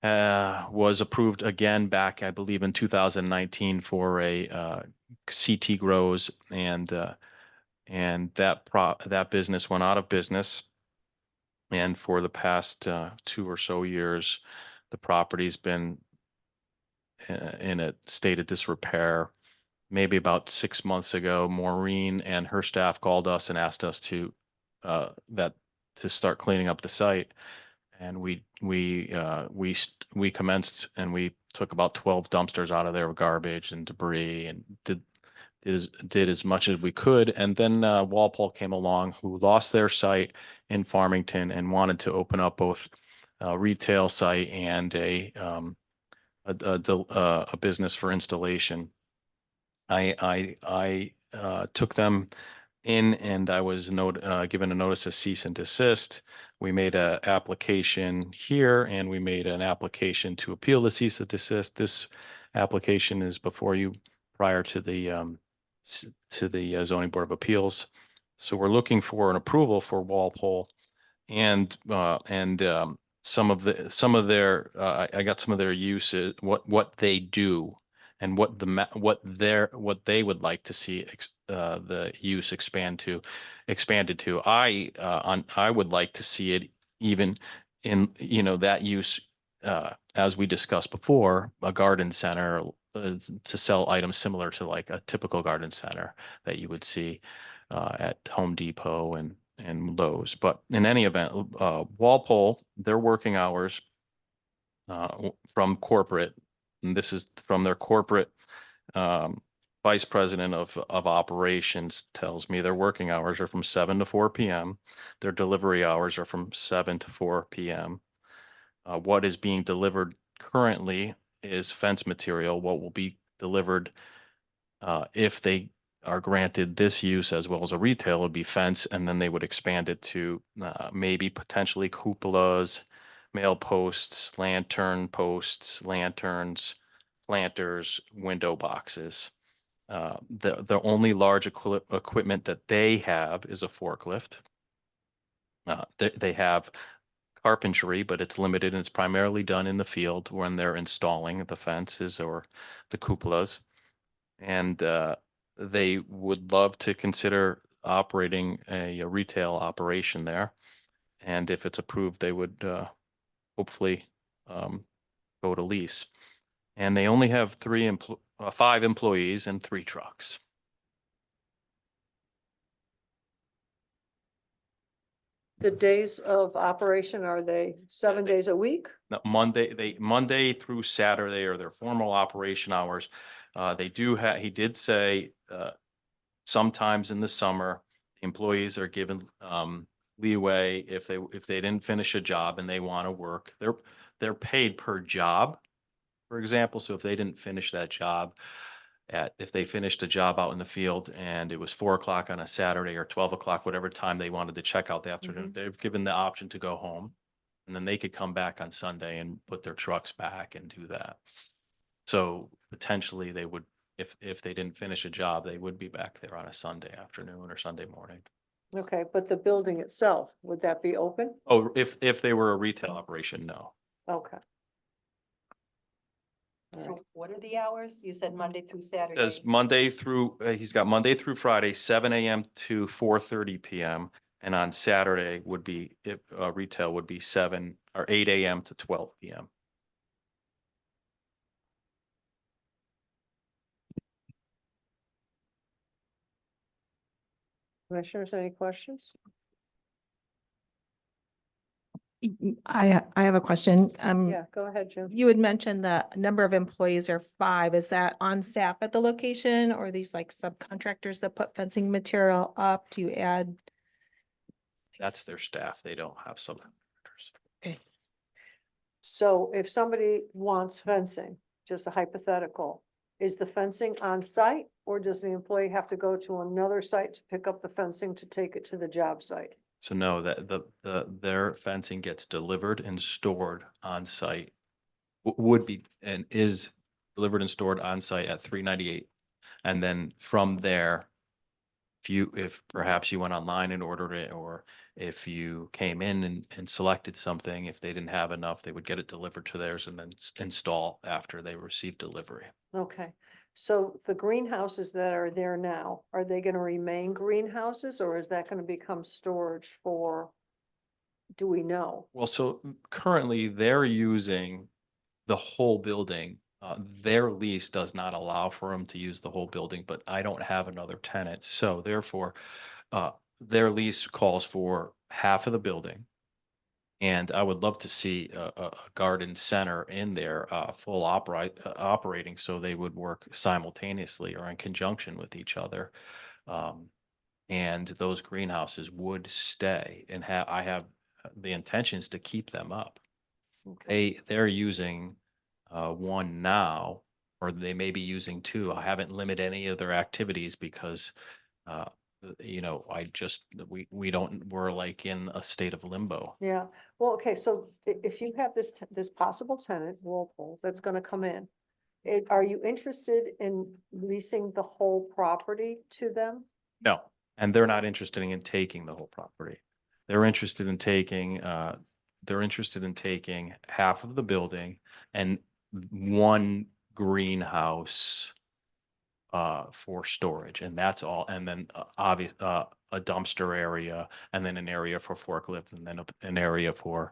L: was approved again back, I believe, in 2019 for a CT Grows, and that business went out of business. And for the past 2 or so years, the property's been in a state of disrepair. Maybe about 6 months ago, Maureen and her staff called us and asked us to start cleaning up the site. And we commenced, and we took about 12 dumpsters out of there with garbage and debris, and did as much as we could. And then Walpole came along, who lost their site in Farmington and wanted to open up both a retail site and a business for installation. I took them in, and I was given a notice of cease and desist. We made an application here, and we made an application to appeal the cease and desist. This application is before you prior to the Zoning Board of Appeals. So we're looking for an approval for Walpole, and some of their I got some of their uses, what they do, and what they would like to see the use expanded to. I would like to see it even in that use, as we discussed before, a garden center to sell items similar to like a typical garden center that you would see at Home Depot and Lowe's. But in any event, Walpole, their working hours from corporate, and this is from their corporate vice president of operations tells me their working hours are from 7 to 4 p.m. Their delivery hours are from 7 to 4 p.m. What is being delivered currently is fence material. What will be delivered if they are granted this use as well as a retail would be fence, and then they would expand it to maybe potentially cupolas, mail posts, lantern posts, lanterns, planters, window boxes. The only large equipment that they have is a forklift. They have carpentry, but it's limited and it's primarily done in the field when they're installing the fences or the cupolas. And they would love to consider operating a retail operation there. And if it's approved, they would hopefully go to lease. And they only have 5 employees and 3 trucks.
C: The days of operation, are they 7 days a week?
L: No, Monday through Saturday are their formal operation hours. They do have, he did say, sometimes in the summer, employees are given leeway if they didn't finish a job and they want to work. They're paid per job, for example. So if they didn't finish that job if they finished a job out in the field and it was 4 o'clock on a Saturday or 12 o'clock, whatever time they wanted to check out the afternoon, they've given the option to go home. And then they could come back on Sunday and put their trucks back and do that. So potentially they would, if they didn't finish a job, they would be back there on a Sunday afternoon or Sunday morning.
C: Okay, but the building itself, would that be open?
L: Oh, if they were a retail operation, no.
C: Okay.
E: So what are the hours? You said Monday through Saturday.
L: Says Monday through, he's got Monday through Friday, 7 a.m. to 4:30 p.m. And on Saturday would be, if retail would be 7 or 8 a.m. to 12 p.m.
C: Commissioners, any questions?
I: I have a question.
C: Yeah, go ahead, Jim.
I: You had mentioned the number of employees are 5. Is that on staff at the location, or are these like subcontractors that put fencing material up? Do you add?
L: That's their staff. They don't have subcontractors.
I: Okay.
C: So if somebody wants fencing, just a hypothetical, is the fencing on site, or does the employee have to go to another site to pick up the fencing to take it to the job site?
L: So no, that their fencing gets delivered and stored on site. Would be and is delivered and stored on site at 398. And then from there, if perhaps you went online and ordered it, or if you came in and selected something, if they didn't have enough, they would get it delivered to theirs and then install after they receive delivery.
C: Okay, so the greenhouses that are there now, are they gonna remain greenhouses, or is that gonna become storage for, do we know?
L: Well, so currently they're using the whole building. Their lease does not allow for them to use the whole building, but I don't have another tenant. So therefore, their lease calls for half of the building. And I would love to see a garden center in there, full operating, so they would work simultaneously or in conjunction with each other. And those greenhouses would stay, and I have the intentions to keep them up.
C: Okay.
L: They're using one now, or they may be using 2. I haven't limited any of their activities because we're like in a state of limbo.
C: Yeah, well, okay, so if you have this possible tenant, Whirlpool, that's gonna come in, are you interested in leasing the whole property to them?
L: No, and they're not interested in taking the whole property. They're interested in taking half of the building and one greenhouse for storage, and that's all. And then a dumpster area, and then an area for forklift, and then an area for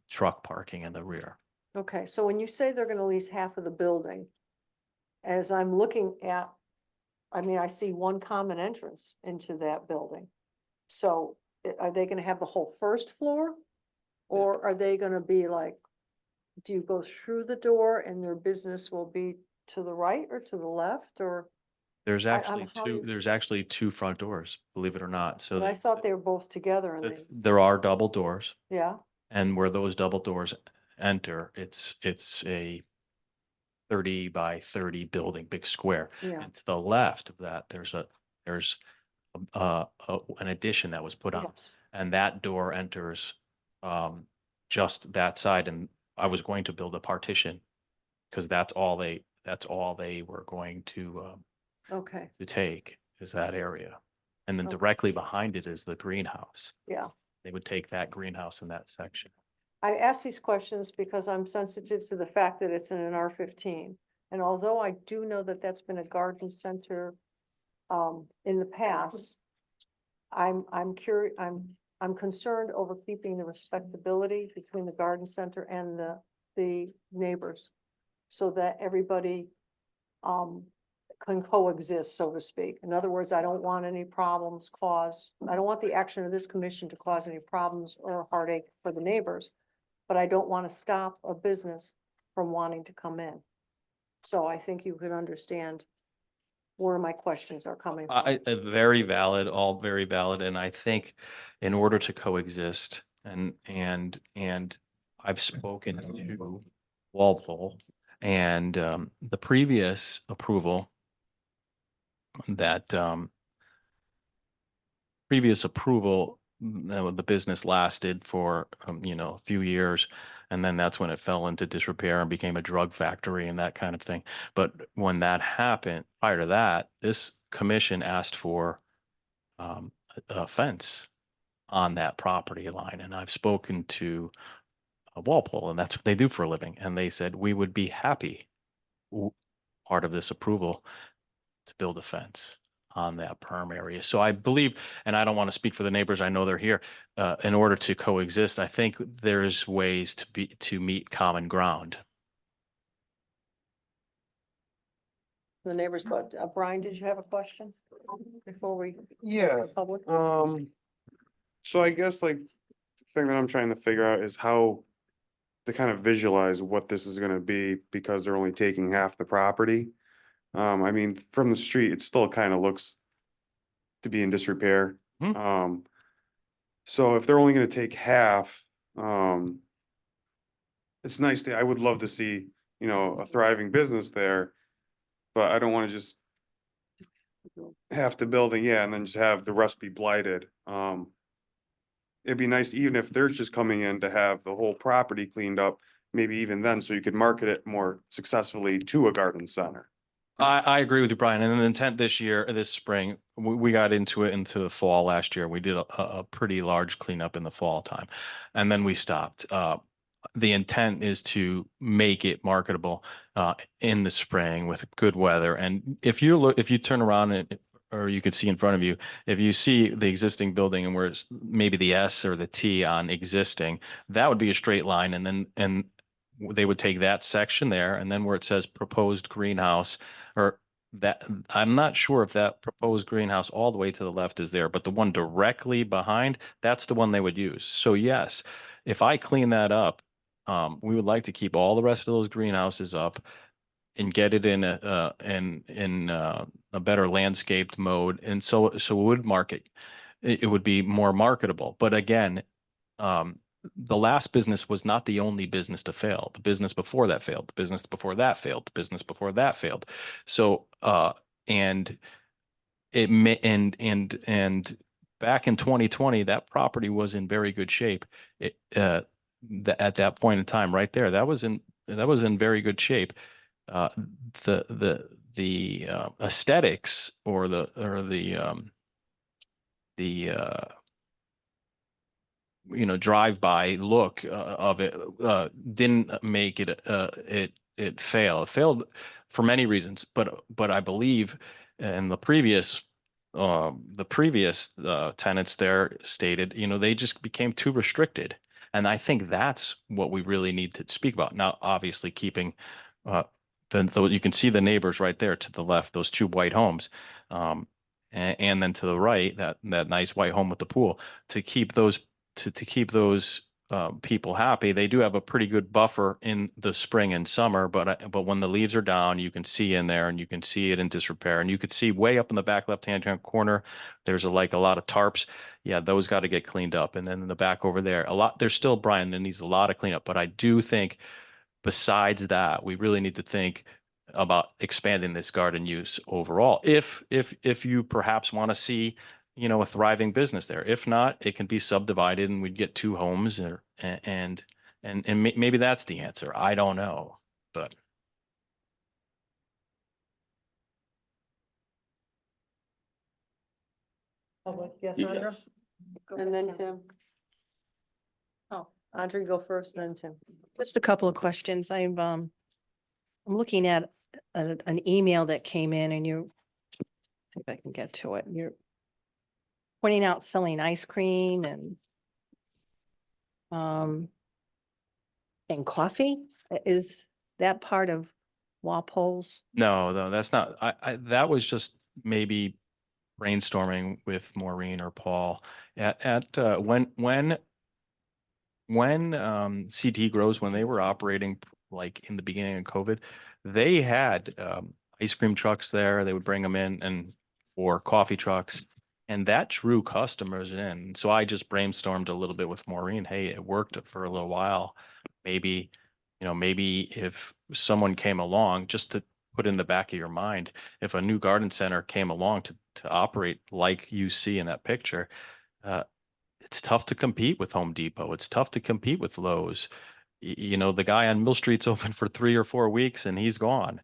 L: truck parking in the rear.
C: Okay, so when you say they're gonna lease half of the building, as I'm looking at, I mean, I see one common entrance into that building. So are they gonna have the whole first floor? Or are they gonna be like, do you go through the door and their business will be to the right or to the left or?
L: There's
C: I'm
L: actually
C: how
L: two,
C: you-
L: there's actually two front doors, believe it or not. So
C: But I thought they were both together and they,
L: there are double doors.
C: yeah,
L: And where those double doors enter, it's a 30 by 30 building, big square.
C: yeah,
L: And to the left of that, there's an addition that was put on.
C: yes.
L: And that door enters just that side. And I was going to build a partition because that's all they were going
C: Okay,
L: to take is that area. And then
C: Okay.
L: directly behind it is the greenhouse.
C: yeah.
L: They would take that greenhouse in that section.
C: I ask these questions because I'm sensitive to the fact that it's in an R15. And although I do know that that's been a garden center in the past, I'm curious, I'm concerned over keeping the respectability between the garden center and the neighbors. So that everybody can coexist, so to speak. In other words, I don't want any problems caused. I don't want the action of this commission to cause any problems or heartache for the neighbors. But I don't want to stop a business from wanting to come in. So I think you could understand where my questions are coming from.
L: Very valid, all very valid. And I think in order to coexist and I've spoken to Walpole and the previous approval that the business lasted for a few years, and then that's when it fell into disrepair and became a drug factory and that kind of thing. But when that happened, prior to that, this commission asked for a fence on that property line, and I've spoken to Walpole, and that's what they do for a living, and they said we would be happy, part of this approval, to build a fence on that perm area. So I believe, and I don't want to speak for the neighbors, I know they're here, in order to coexist, I think there's ways to meet common ground.
C: The neighbors, but Brian, did you have a question before we?
D: Yeah,
C: Public?
D: So I guess like the thing that I'm trying to figure out is how to kind of visualize what this is gonna be because they're only taking half the property. I mean, from the street, it still kind of looks to be in disrepair.
L: Hmm.
D: So if they're only gonna take half, it's nice I would love to see, a thriving business there. But I don't wanna just half the building, yeah, and then just have the rest be blighted. It'd be nice, even if they're just coming in to have the whole property cleaned up, maybe even then, so you could market it more successfully to a garden center.
L: I agree with you, Brian. And the intent this spring, we got into the fall last year. We did a pretty large cleanup in the fall time, and then we stopped. The intent is to make it marketable in the spring with good weather. And if you turn around or you could see in front of you, if you see the existing building and where it's maybe the S or the T on existing, that would be a straight line, and they would take that section there, and then where it says proposed greenhouse, or that, I'm not sure if that proposed greenhouse all the way to the left is there, but the one directly behind, that's the one they would use. So yes, if I clean that up, we would like to keep all the rest of those greenhouses up and get it in a better landscaped mode, and so it would it would be more marketable. But again, the last business was not the only business to fail. The business before that failed. The business before that failed. The business before that failed. So, and it may, and back in 2020, that property was in very good shape. At that point in time, right there, that was in very good shape. The aesthetics or the drive-by look of it didn't make it it fail. It failed for many reasons, but I believe in the previous tenants there stated, they just became too restricted, and I think that's what we really need to speak about. Now, obviously, keeping then you can see the neighbors right there to the left, those two white homes. And then to the right, that nice white home with the pool. To keep those, to keep those people happy, they do have a pretty good buffer in the spring and summer, but when the leaves are down, you can see in there and you can see it in disrepair. And you could see way up in the back left-hand corner, there's a lot of tarps. Yeah, those got to get cleaned up. And then in the back over there, there's still, Brian, that needs a lot of cleanup. But I do think besides that, we really need to think about expanding this garden use overall. If you perhaps want to see, a thriving business there. If not, it can be subdivided and we'd get two homes and maybe that's the answer. I don't know, but.
C: Yes, Andra?
A: Yes.
C: And then Tim.
F: Oh.
C: Audrey, go first, then Tim.
F: Just a couple of questions. I'm looking at an email that came in and see if I can get to it. You're pointing out selling ice cream and coffee. Is that part of Walpole's?
L: No, that's not. That was just maybe brainstorming with Maureen or Paul when CT Grows, when they were operating like in the beginning of COVID, they had ice cream trucks there. They would bring them in or coffee trucks, and that drew customers in. So I just brainstormed a little bit with Maureen. Hey, it worked for a little while. Maybe if someone came along, just to put in the back of your mind, if a new garden center came along to operate like you see in that picture, it's tough to compete with Home Depot. It's tough to compete with Lowe's. The guy on Mill Street's open for 3 or 4 weeks and he's gone.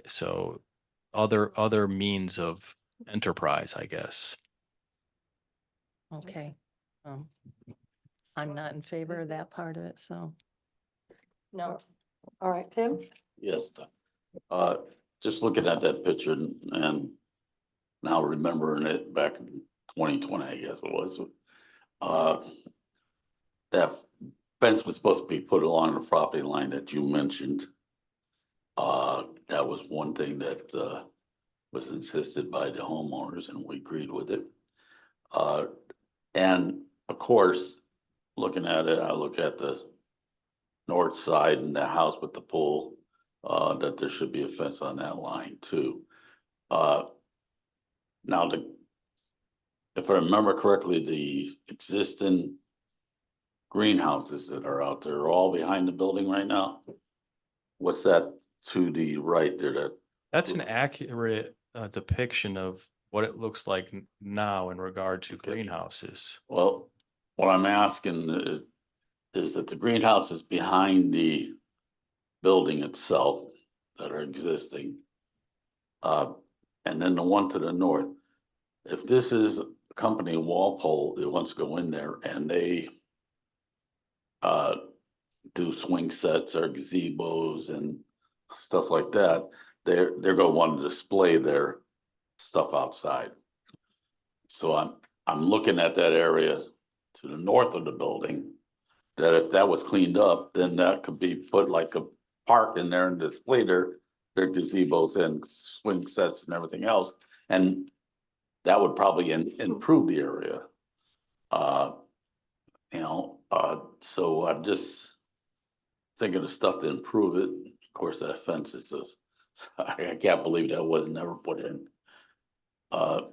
L: So other means of enterprise, I guess.
F: Okay. I'm not in favor of that part of it, so. No.
C: All right, Tim?
A: Yes. Just looking at that picture and now remembering it back in 2020, I guess it was. That fence was supposed to be put along the property line that you mentioned. That was one thing that was insisted by the homeowners and we agreed with it. And of course, looking at it, I look at the north side and the house with the pool, that there should be a fence on that line too. Now, if I remember correctly, the existing greenhouses that are out there are all behind the building right now. What's that to the right there?
L: That's an accurate depiction of what it looks like now in regard to greenhouses.
A: Well, what I'm asking is that the greenhouses behind the building itself that are existing, and then the one to the north, if this is a company Walpole that wants to go in there and they do swing sets or gazebos and stuff like that, they're gonna want to display their stuff outside. So I'm looking at that area to the north of the building, that if that was cleaned up, then that could be put like a park in there and display their gazebos and swing sets and everything else. And that would probably improve the area. So I'm just thinking of stuff to improve it. Of course, that fence is I can't believe that was never put in. But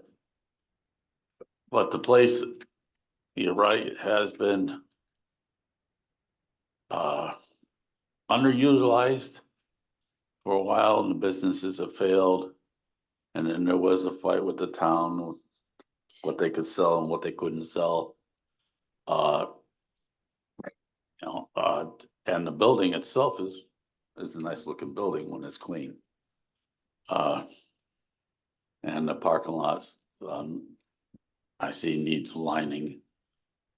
A: the place, you're right, has been underutilized for a while, and the businesses have failed. And then there was a fight with the town, what they could sell and what they couldn't sell. And the building itself is a nice looking building when it's clean. And the parking lots, I see needs lining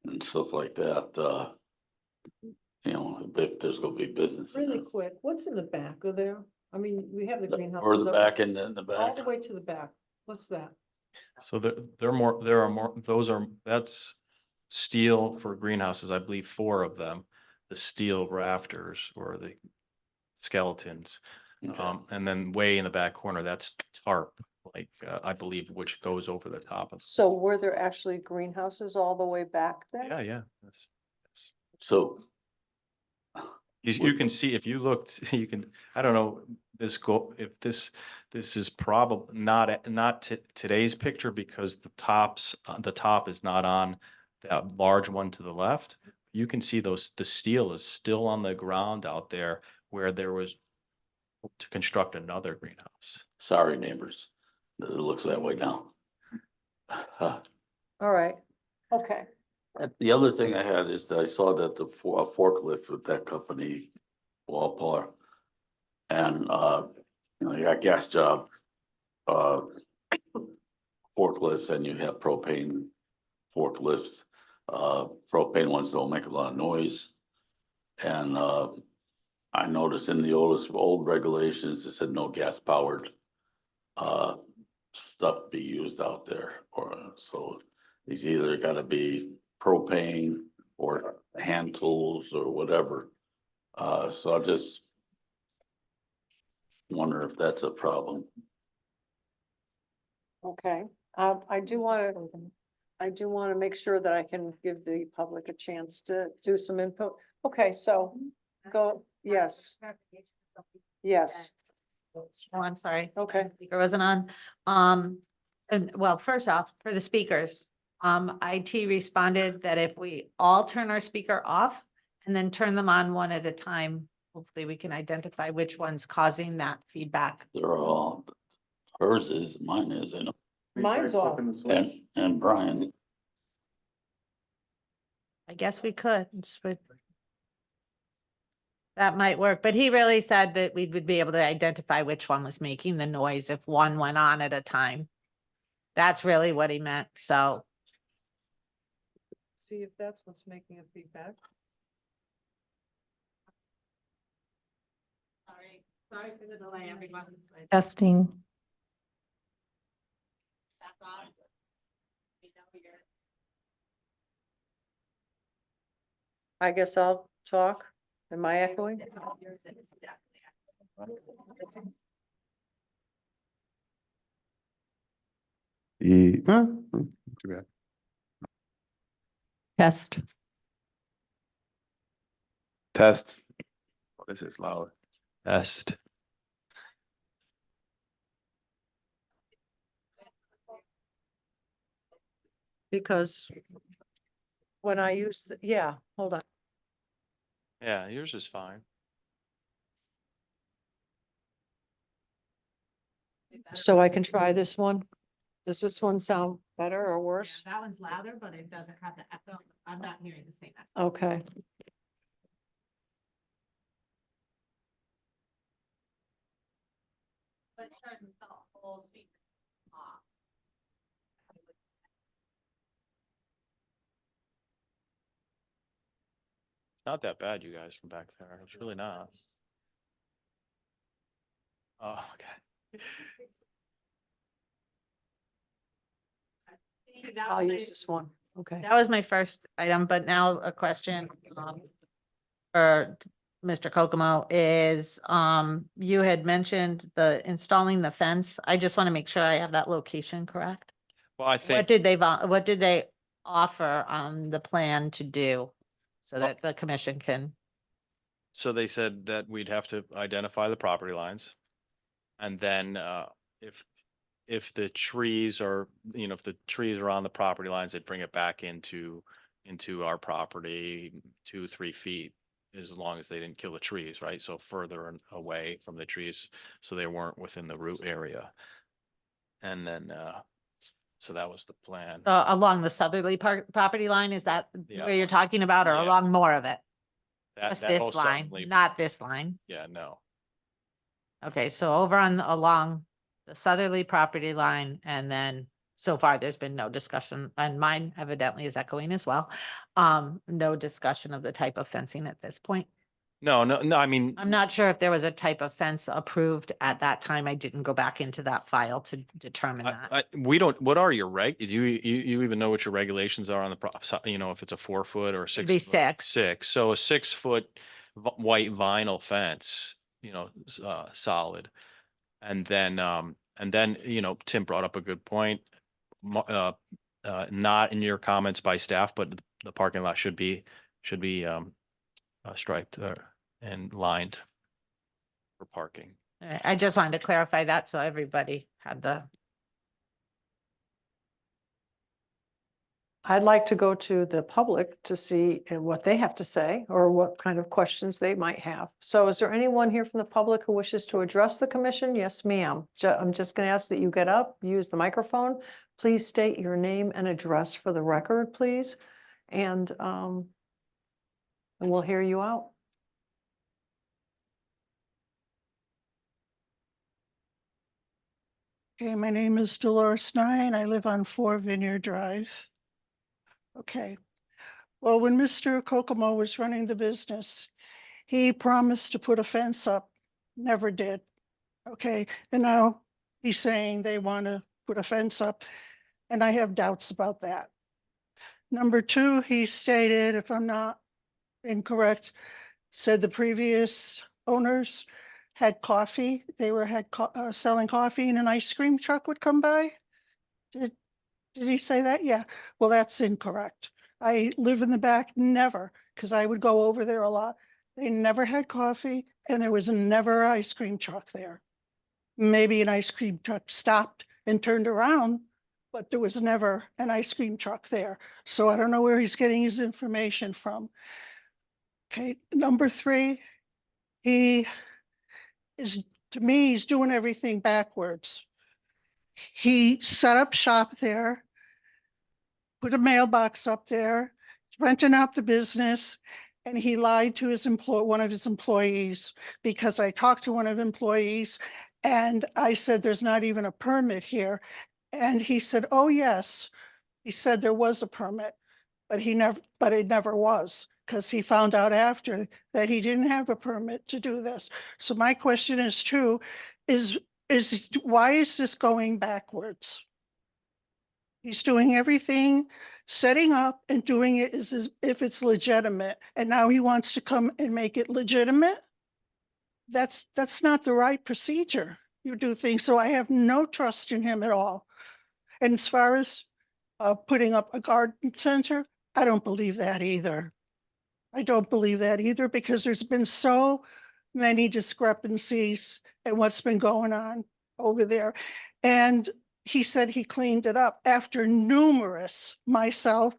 A: and stuff like that. If there's gonna be business. in
C: Really
A: there.
C: quick, what's in the back of there? I mean, we have the greenhouse.
A: Or the back and then the
C: All
A: back.
C: the way to the back. What's that?
L: So that's steel for greenhouses, I believe 4 of them. The steel rafters or the skeletons.
A: Okay.
L: And then way in the back corner, that's tarp, like, I believe, which goes over the top of.
C: So were there actually greenhouses all the way back there?
L: Yeah, yeah.
A: So,
L: You can see, if you looked, you can, I don't know, if this is probably not today's picture because the top is not on that large one to the left. You can see the steel is still on the ground out there where there was to construct another greenhouse.
A: sorry, neighbors, it looks that way now.
C: All right, okay.
A: The other thing I had is that I saw that the forklift with that company, Walpole. And, you know, you got gas job, forklifts, and you have propane forklifts. Propane ones don't make a lot of noise. And, I noticed in the old regulations, it said no gas powered, stuff be used out there, or, so it's either gotta be propane or hand tools or whatever. So I just wonder if that's a problem.
C: Okay, I do want to make sure that I can give the public a chance to do some input. Okay, so go, yes, yes,
B: Oh, I'm sorry.
C: okay.
B: Speaker wasn't on. And well, first off, for the speakers, IT responded that if we all turn our speaker off and then turn them on one at a time, hopefully we can identify which one's causing that feedback.
A: They're all, hers is, mine is, and,
C: Mine's off.
A: and Brian.
B: I guess we could. That might work, but he really said that we would be able to identify which one was making the noise if one went on at a time. That's really what he meant, so.
C: See if that's what's making a feedback.
B: Sorry for the delay, everyone.
I: Testing.
C: I guess I'll talk. Am I echoing?
D: Too bad.
E: Test.
D: Test. Oh, this is loud.
L: Best.
C: Because when I use, yeah, hold on.
L: Yeah, yours is fine.
C: So I can try this one. Does this one sound better or worse?
B: That one's louder, but it doesn't have the echo. I'm not hearing the same echo.
C: Okay.
B: Let's turn the whole speaker off.
L: It's not that bad, you guys, from back there. It's really not. Oh, okay.
C: I'll use this one. Okay.
B: That was my first item, but now a question, for Mr. Kokomo is, you had mentioned installing the fence. I just want to make sure I have that location correct.
L: Well, I
B: What
L: think,
B: did what did they offer on the plan to do? So that the commission can,
L: so they said that we'd have to identify the property lines. And then, if the trees are, if the trees are on the property lines, they'd bring it back into our property 2-3 feet, as long as they didn't kill the trees, right? So further away from the trees, so they weren't within the root area. And then, so that was the plan.
B: along the southerly property line, is that
L: Yeah.
B: where you're talking about, or
L: Yeah.
B: along more of it?
L: That
B: Just
L: whole
B: this line,
L: southerly-
B: not this line.
L: Yeah, no.
B: Okay, so over along the southerly property line, and then so far there's been no discussion, and mine evidently is echoing as well. No discussion of the type of fencing at this point.
L: No, I mean,
B: I'm not sure if there was a type of fence approved at that time. I didn't go back into that file to determine that.
L: we don't, what are your do you even know what your regulations are on the, if it's a 4 foot or 6?
B: Be
L: foot?
B: 6.
L: 6, so a 6 foot white vinyl fence solid. And then, Tim brought up a good point. Not in your comments by staff, but the parking lot should be striped and lined for parking.
B: I just wanted to clarify that so everybody had the,
C: I'd like to go to the public to see what they have to say or what kind of questions they might have. So is there anyone here from the public who wishes to address the commission? Yes, ma'am. I'm just going to ask that you get up, use the microphone. Please state your name and address for the record, please. And we'll hear you out.
M: Okay, my name is Dolores Nye. I live on 4 Vineyard Drive. Okay. Well, when Mr. Kokomo was running the business, he promised to put a fence up, never did. Okay, and now he's saying they want to put a fence up, and I have doubts about that. Number 2, he stated, if I'm not incorrect, said the previous owners had coffee. They were selling coffee, and an ice cream truck would come by. Did he say that? Yeah. Well, that's incorrect. I live in the back, never, because I would go over there a lot. They never had coffee, and there was never an ice cream truck there. Maybe an ice cream truck stopped and turned around, but there was never an ice cream truck there. So I don't know where he's getting his information from. Okay, number 3, he is, to me, he's doing everything backwards. He set up shop there, put a mailbox up there, renting out the business, and he lied to one of his employees, because I talked to one of the employees and I said, there's not even a permit here. And he said, oh, yes. He said there was a permit, but it never was, because he found out after that he didn't have a permit to do this. So my question is too, is why is this going backwards? He's doing everything, setting up and doing it as if it's legitimate. And now he wants to come and make it legitimate. That's not the right procedure. You do things. So I have no trust in him at all. And as far as putting up a garden center, I don't believe that either. I don't believe that either, because there's been so many discrepancies in what's been going on over there. And he said he cleaned it up after myself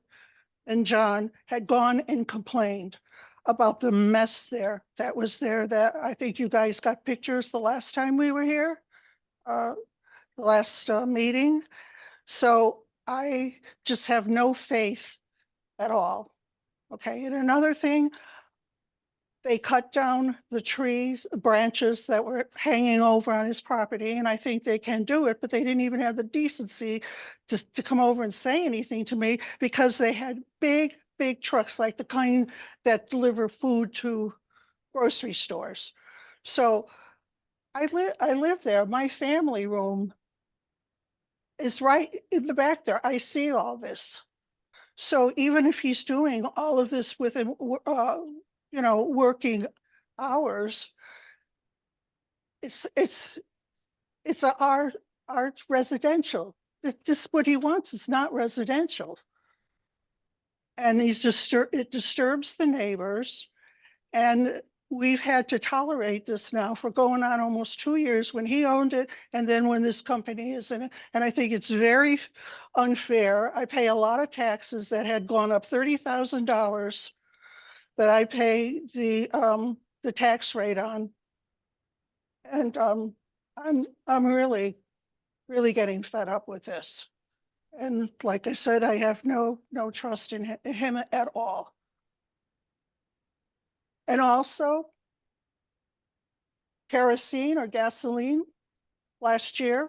M: and John had gone and complained about the mess that was there, that I think you guys got pictures the last time we were here, the last meeting. So I just have no faith at all. Okay, and another thing, they cut down the branches that were hanging over on his property, and I think they can do it, but they didn't even have the decency to come over and say anything to me, because they had big trucks like the kind that deliver food to grocery stores. So I live there. My family room is right in the back there. I see all this. So even if he's doing all of this within, working hours, it's a art residential. This what he wants is not residential. And it disturbs the neighbors. And we've had to tolerate this now for going on almost 2 years, when he owned it and then when this company is in it. And I think it's very unfair. I pay a lot of taxes that had gone up $30,000 that I pay the tax rate on. And I'm really getting fed up with this. And like I said, I have no trust in him at all. And also, kerosene or gasoline last year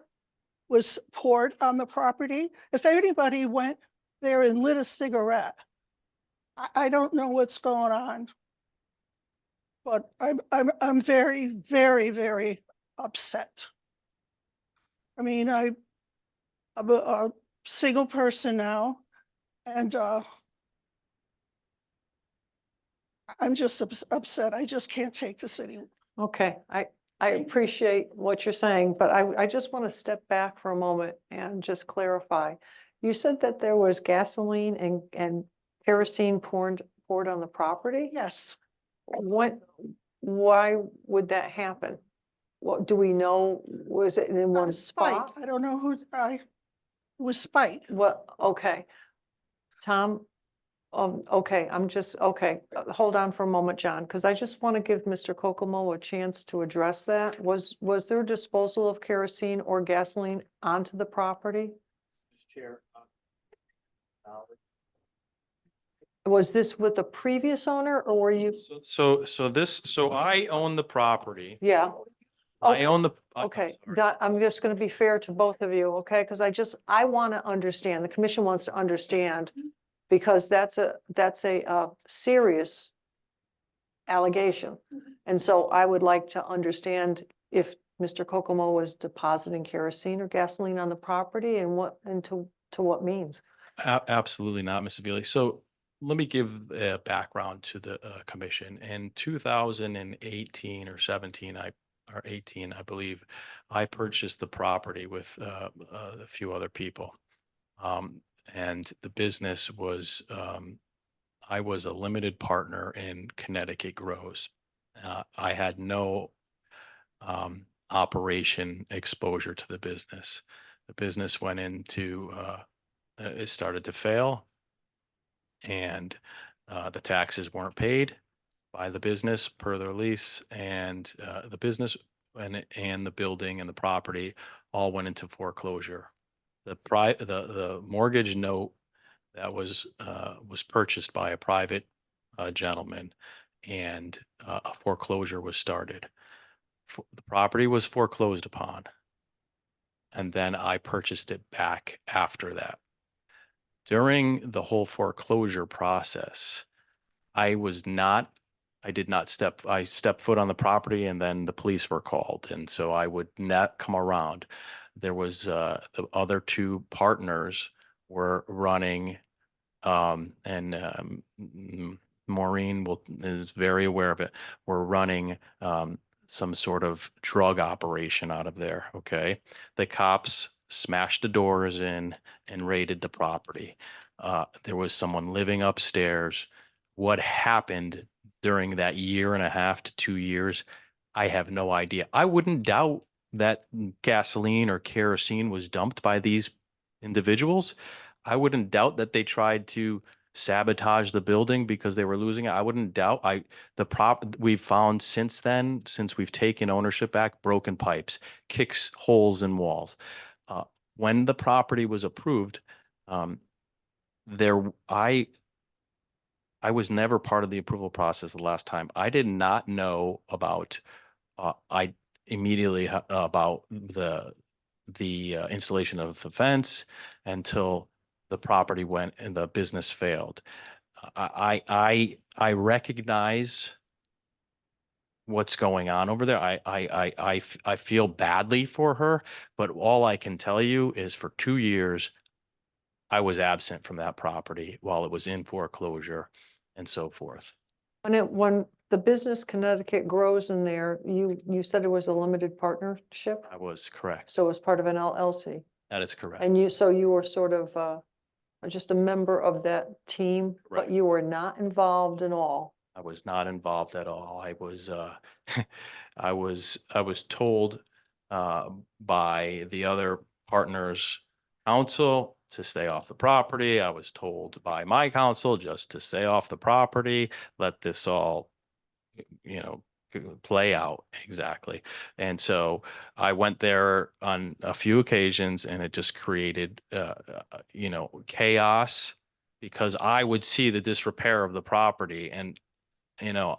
M: was poured on the property. If anybody went there and lit a cigarette, I don't know what's going on. But I'm very, very, very upset. I mean, I'm a single person now, and I'm just upset. I just can't take this anymore.
C: Okay, I appreciate what you're saying, but I just want to step back for a moment and just clarify. You said that there was gasoline and kerosene poured on the property?
M: Yes,
C: What, why would that happen? What, do we know, was it in one
M: spite.
C: spot?
M: I don't know who, it was spite.
C: What, okay. Tom, okay, okay, hold on for a moment, John, because I just want to give Mr. Kokomo a chance to address that. Was there disposal of kerosene or gasoline onto the property?
L: Chair.
C: Was this with the previous owner or were you?
L: So I own the property.
C: Yeah.
L: I
C: Oh,
L: own the.
C: okay, I'm just going to be fair to both of you, okay? Because I want to understand, the commission wants to understand, because that's a serious allegation. And so I would like to understand if Mr. Kokomo was depositing kerosene or gasoline on the property and to what means.
L: Absolutely not, Mr. Veely. So let me give a background to the commission. In 2018 or 17, or 18, I believe, I purchased the property with a few other people. And the business was, I was a limited partner in Connecticut Grows. I had no operation exposure to the business. The business went into, it started to fail, and the taxes weren't paid by the business per their lease, and the business and the building and the property all went into foreclosure. The mortgage note that was purchased by a private gentleman, and a foreclosure was started. The property was foreclosed upon, and then I purchased it back after that. During the whole foreclosure process, I stepped foot on the property, and then the police were called. And so I would not come around. There was, the other two partners were running, Maureen is very aware of it. We're running, some sort of drug operation out of there. Okay. The cops smashed the doors in and raided the property. There was someone living upstairs. What happened during that year and a half to 2 years, I have no idea. I wouldn't doubt that gasoline or kerosene was dumped by these individuals. I wouldn't doubt that they tried to sabotage the building because they were losing it. I wouldn't doubt we've found since then, since we've taken ownership back, broken pipes, kicks holes in walls. When the property was approved, there I was never part of the approval process the last time. I did not know about, I immediately about the installation of the fence until the property went and the business failed. I recognize what's going on over there. I feel badly for her, but all I can tell you is for 2 years, I was absent from that property while it was in foreclosure and so forth.
C: When the business Connecticut Grows in there, you said it was a limited partnership?
L: I was correct.
C: So it was part of an LLC?
L: That is correct.
C: And so you were sort of just a member of that team, but
L: Correct.
C: you were not involved at all?
L: I was not involved at all. I was, I was told by the other partners' counsel to stay off the property. I was told by my counsel just to stay off the property, let this all, you know, play out exactly. And so I went there on a few occasions, and it just created, chaos, because I would see the disrepair of the property, and you know,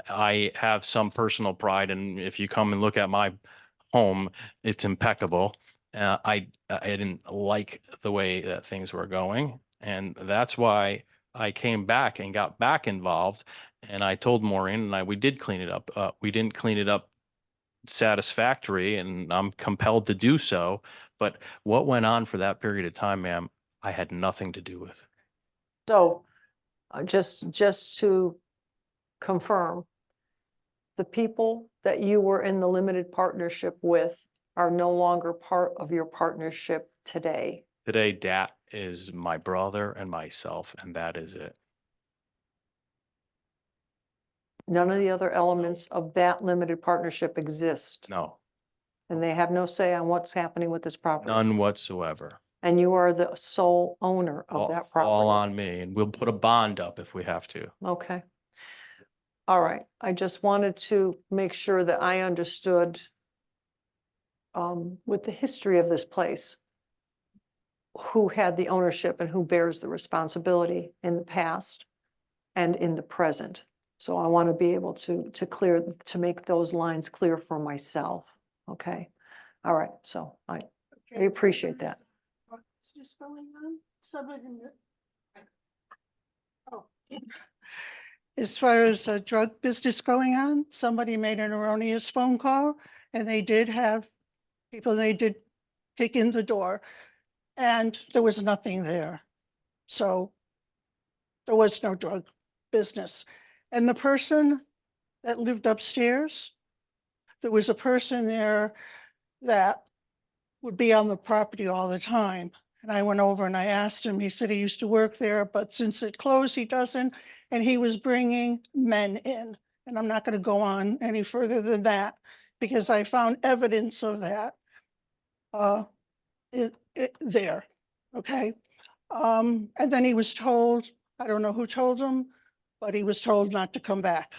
L: I have some personal pride, and if you come and look at my home, it's impeccable. I didn't like the way that things were going, and that's why I came back and got back involved. And I told Maureen and we did clean it up. We didn't clean it up satisfactory, and I'm compelled to do so. But what went on for that period of time, ma'am, I had nothing to do with.
C: So just to confirm, the people that you were in the limited partnership with are no longer part of your partnership today?
L: Today, Dat is my brother and myself, and that is it.
C: None of the other elements of that limited partnership exist,
L: No,
C: and they have no say on what's happening with this property.
L: none whatsoever.
C: And you are the sole owner of
L: All
C: that
L: all
C: property.
L: on me, and we'll put a bond up if we have to.
C: Okay. All right, I just wanted to make sure that I understood with the history of this place, who had the ownership and who bears the responsibility in the past and in the present. So I want to be able to make those lines clear for myself. Okay, all right, so I appreciate that.
M: What's just going on? Somebody. Oh. As far as a drug business going on, somebody made an erroneous phone call and they did have people, they did kick in the door and there was nothing there. So there was no drug business. And the person that lived upstairs, there was a person there that would be on the property all the time. And I went over and I asked him, he said he used to work there, but since it closed, he doesn't. And he was bringing men in. And I'm not going to go on any further than that because I found evidence of that there. Okay. And then he was told, I don't know who told him, but he was told not to come back.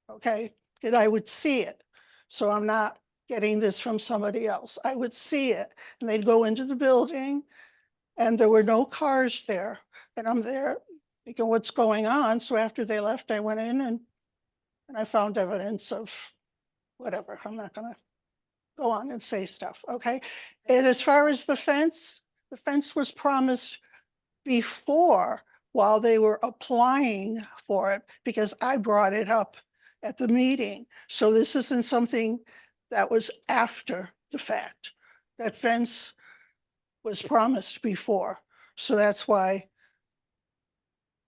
M: Okay. And I would see it. So I'm not getting this from somebody else. I would see it and they'd go into the building and there were no cars there. And I'm there thinking, what's going on? So after they left, I went in and I found evidence of whatever. I'm not gonna go on and say stuff, okay? And as far as the fence was promised before, while they were applying for it, because I brought it up at the meeting. So this isn't something that was after the fact. That fence was promised before. So that's why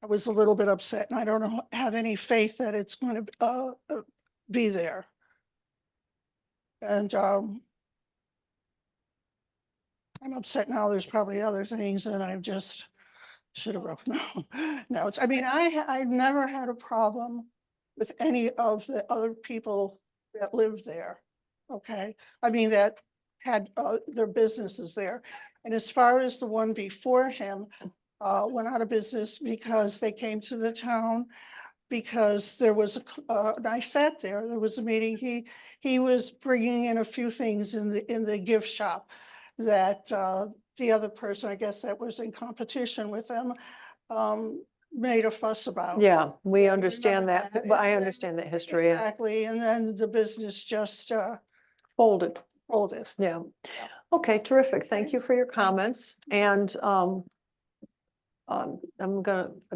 M: I was a little bit upset and I don't have any faith that it's going to be there. And I'm upset now. There's probably other things that I just should have wrote. No, I mean, I've never had a problem with any of the other people that lived there. Okay, I mean, that had their businesses there. And as far as the one before him, went out of business because they came to the town because there was and I sat there, there was a meeting, he was bringing in a few things in the gift shop that the other person, I guess that was in competition with them, made a fuss about.
C: Yeah, we
M: Yeah,
C: understand
M: remember
C: that,
M: that.
C: but I
M: And
C: understand that history, yeah.
M: Exactly, and then the business just
C: Folded,
M: folded.
C: yeah. Okay, terrific. Thank you for your comments. And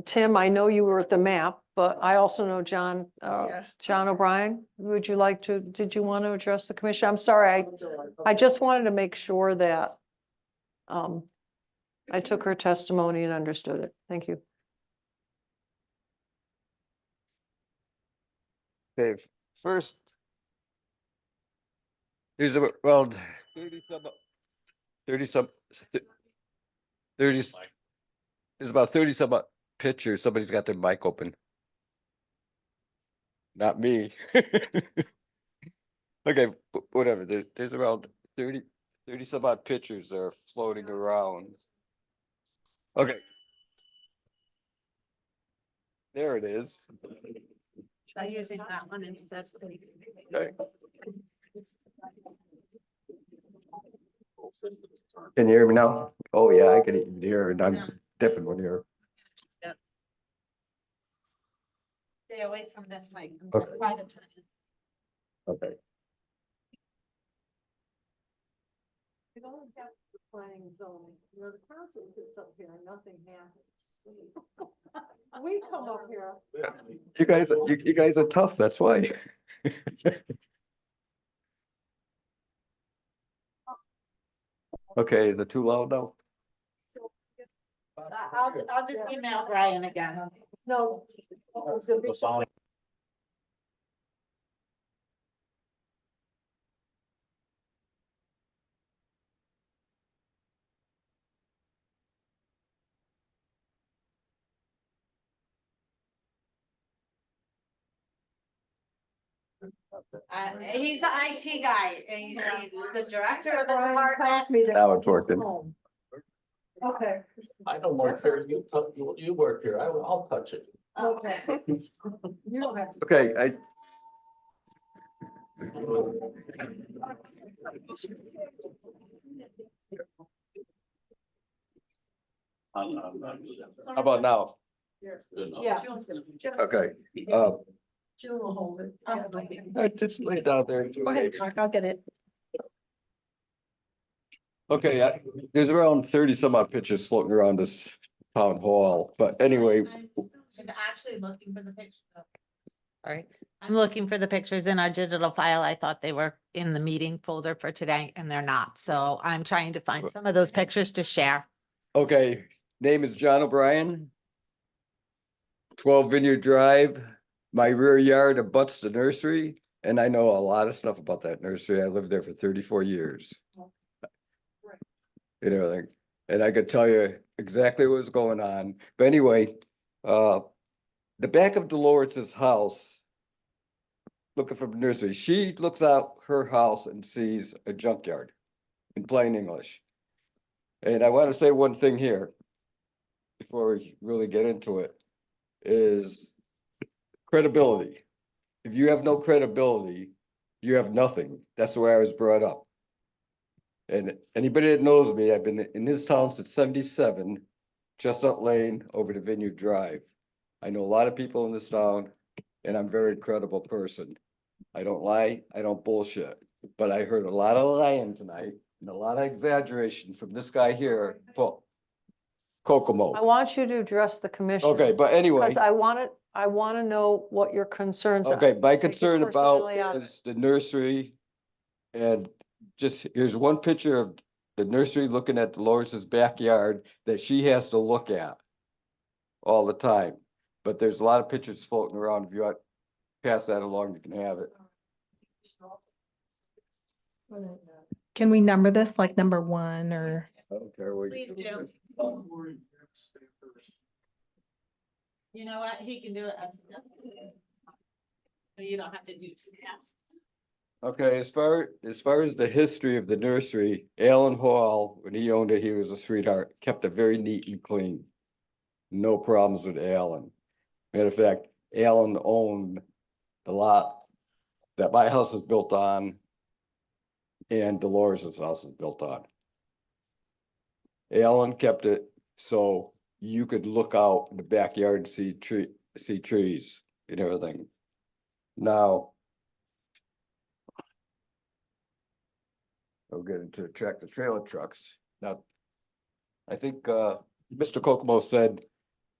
C: Tim, I know you were at the map, but I also know John,
M: Yeah.
C: John O'Brien. Did you want to address the commission? I'm sorry, I just wanted to make sure that I took her testimony and understood it. Thank you.
N: Okay, first, there's around 30 some, 30, there's about 30 some pictures. Somebody's got their mic open. Not me. Okay, whatever. There's around 30 some odd pictures that are floating around. Okay. There it is.
B: Try using that one instead.
N: Okay. Can you hear me now? Oh, yeah, I can even hear it. I'm definitely here.
B: Stay away from this mic.
N: Okay.
B: Try to turn it.
N: Okay.
C: We don't have the planning zoning, the council sits up here and nothing happens. We come up here.
N: You guys are tough, that's why. Okay, is it too loud now?
B: I'll just email Brian again.
C: No.
B: He's the IT guy and he's the director of the
C: Brian
B: department.
C: tells me that.
N: Now it's working.
C: Home. Okay,
A: I don't work here, you work here, I'll touch it.
C: okay. You don't have to.
N: Okay, I, how about now?
C: Yeah.
N: Okay,
C: June will hold it.
N: I just laid down there.
I: Go ahead, talk, I'll get it.
N: Okay, there's around 30 some odd pictures floating around this town hall, but anyway,
B: I'm actually looking for the pictures. Sorry, I'm looking for the pictures in our digital file. I thought they were in the meeting folder for today and they're not. So I'm trying to find some of those pictures to share.
N: okay, name is John O'Brien. 12 Vineyard Drive, my rear yard abuts the nursery, and I know a lot of stuff about that nursery. I lived there for 34 years. And everything, and I could tell you exactly what was going on, but anyway, the back of Dolores's house, looking from the nursery, she looks out her house and sees a junkyard in plain English. And I want to say one thing here before we really get into it, is credibility. If you have no credibility, you have nothing. That's the way I was brought up. And anybody that knows me, I've been in this town since '77, Chestnut Lane over to Vineyard Drive. I know a lot of people in this town, and I'm a very credible person. I don't lie, I don't bullshit, but I heard a lot of lying tonight and a lot of exaggeration from this guy here, Paul Kokomo.
C: I want you to address the commission.
N: Okay, but anyway.
C: Because I want to know what your concerns are.
N: Okay, my
C: Take your
N: concern about
C: personality out of
N: is the nursery. And just, here's one picture of the nursery looking at Dolores's backyard that she has to look at all the time. But there's a lot of pictures floating around. If you want to pass that along, you can have it.
I: Can we number this like number 1 or?
N: I don't care what
B: Please
N: you
B: do. You know what? He can do it. So you don't have to do two tasks.
N: Okay, as far as the history of the nursery, Alan Hall, when he owned it, he was a sweetheart, kept it very neat and clean. No problems with Alan. Matter of fact, Alan owned the lot that my house is built on and Dolores's house is built on. Alan kept it so you could look out in the backyard and see trees and everything. Now, we'll get into tractor trailer trucks. Now, I think Mr. Kokomo said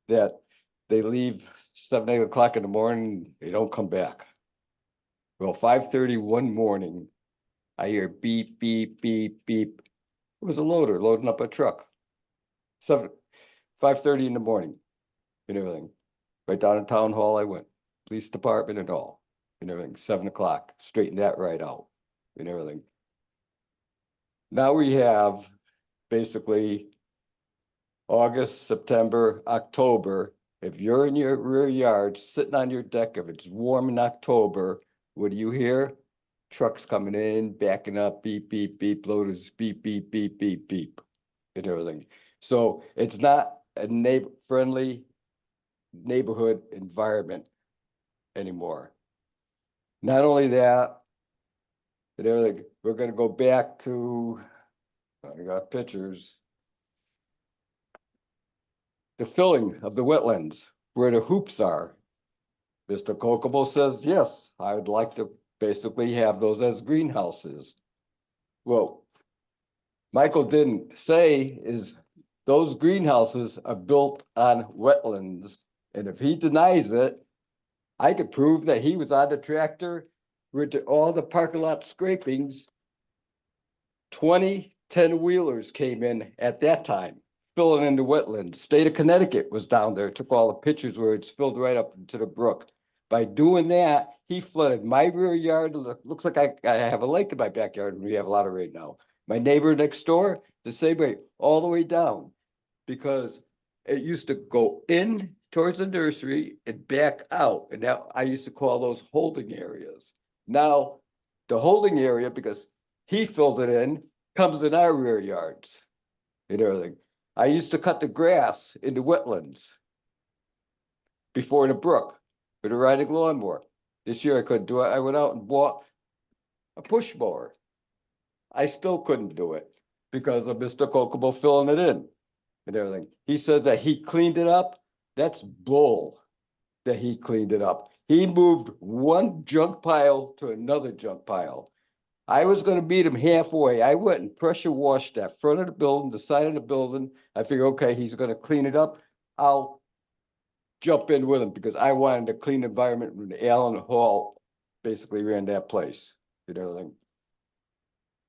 N: that they leave 7, 8 o'clock in the morning, they don't come back. Well, 5:30 one morning, I hear beep, beep, beep, beep. It was a loader loading up a truck. 5:30 in the morning and everything. Right down to town hall I went, police department and all, and everything, 7 o'clock, straighten that right out and everything. Now we have basically August, September, October. If you're in your rear yard, sitting on your deck, if it's warm in October, what do you hear? Trucks coming in, backing up, beep, beep, beep, loaders, beep, beep, beep, beep, beep, and everything. So it's not a friendly neighborhood environment anymore. Not only that, but everything, we're gonna go back to, I got pictures. The filling of the wetlands, where the hoops are. Mr. Kokomo says, yes, I would like to basically have those as greenhouses. Well, Michael didn't say is those greenhouses are built on wetlands. And if he denies it, I could prove that he was on the tractor with all the parking lot scrapings. 20 10-wheelers came in at that time, filling into wetlands. State of Connecticut was down there, took all the pictures where it's filled right up into the brook. By doing that, he flooded my rear yard. Looks like I have a lake in my backyard and we have a lot of rain now. My neighbor next door, the same way, all the way down. Because it used to go in towards the nursery and back out. And now I used to call those holding areas. Now, the holding area, because he filled it in, comes in our rear yards and everything. I used to cut the grass in the wetlands before the brook with a riding lawnmower. This year I couldn't do it. I went out and bought a push mower. I still couldn't do it because of Mr. Kokomo filling it in and everything. He says that he cleaned it up. That's bull that he cleaned it up. He moved one junk pile to another junk pile. I was gonna meet him halfway. I went and pressure washed that front of the building, the side of the building. I figured, okay, he's gonna clean it up. I'll jump in with him because I wanted a clean environment when Allen Hall basically ran that place, you know, like,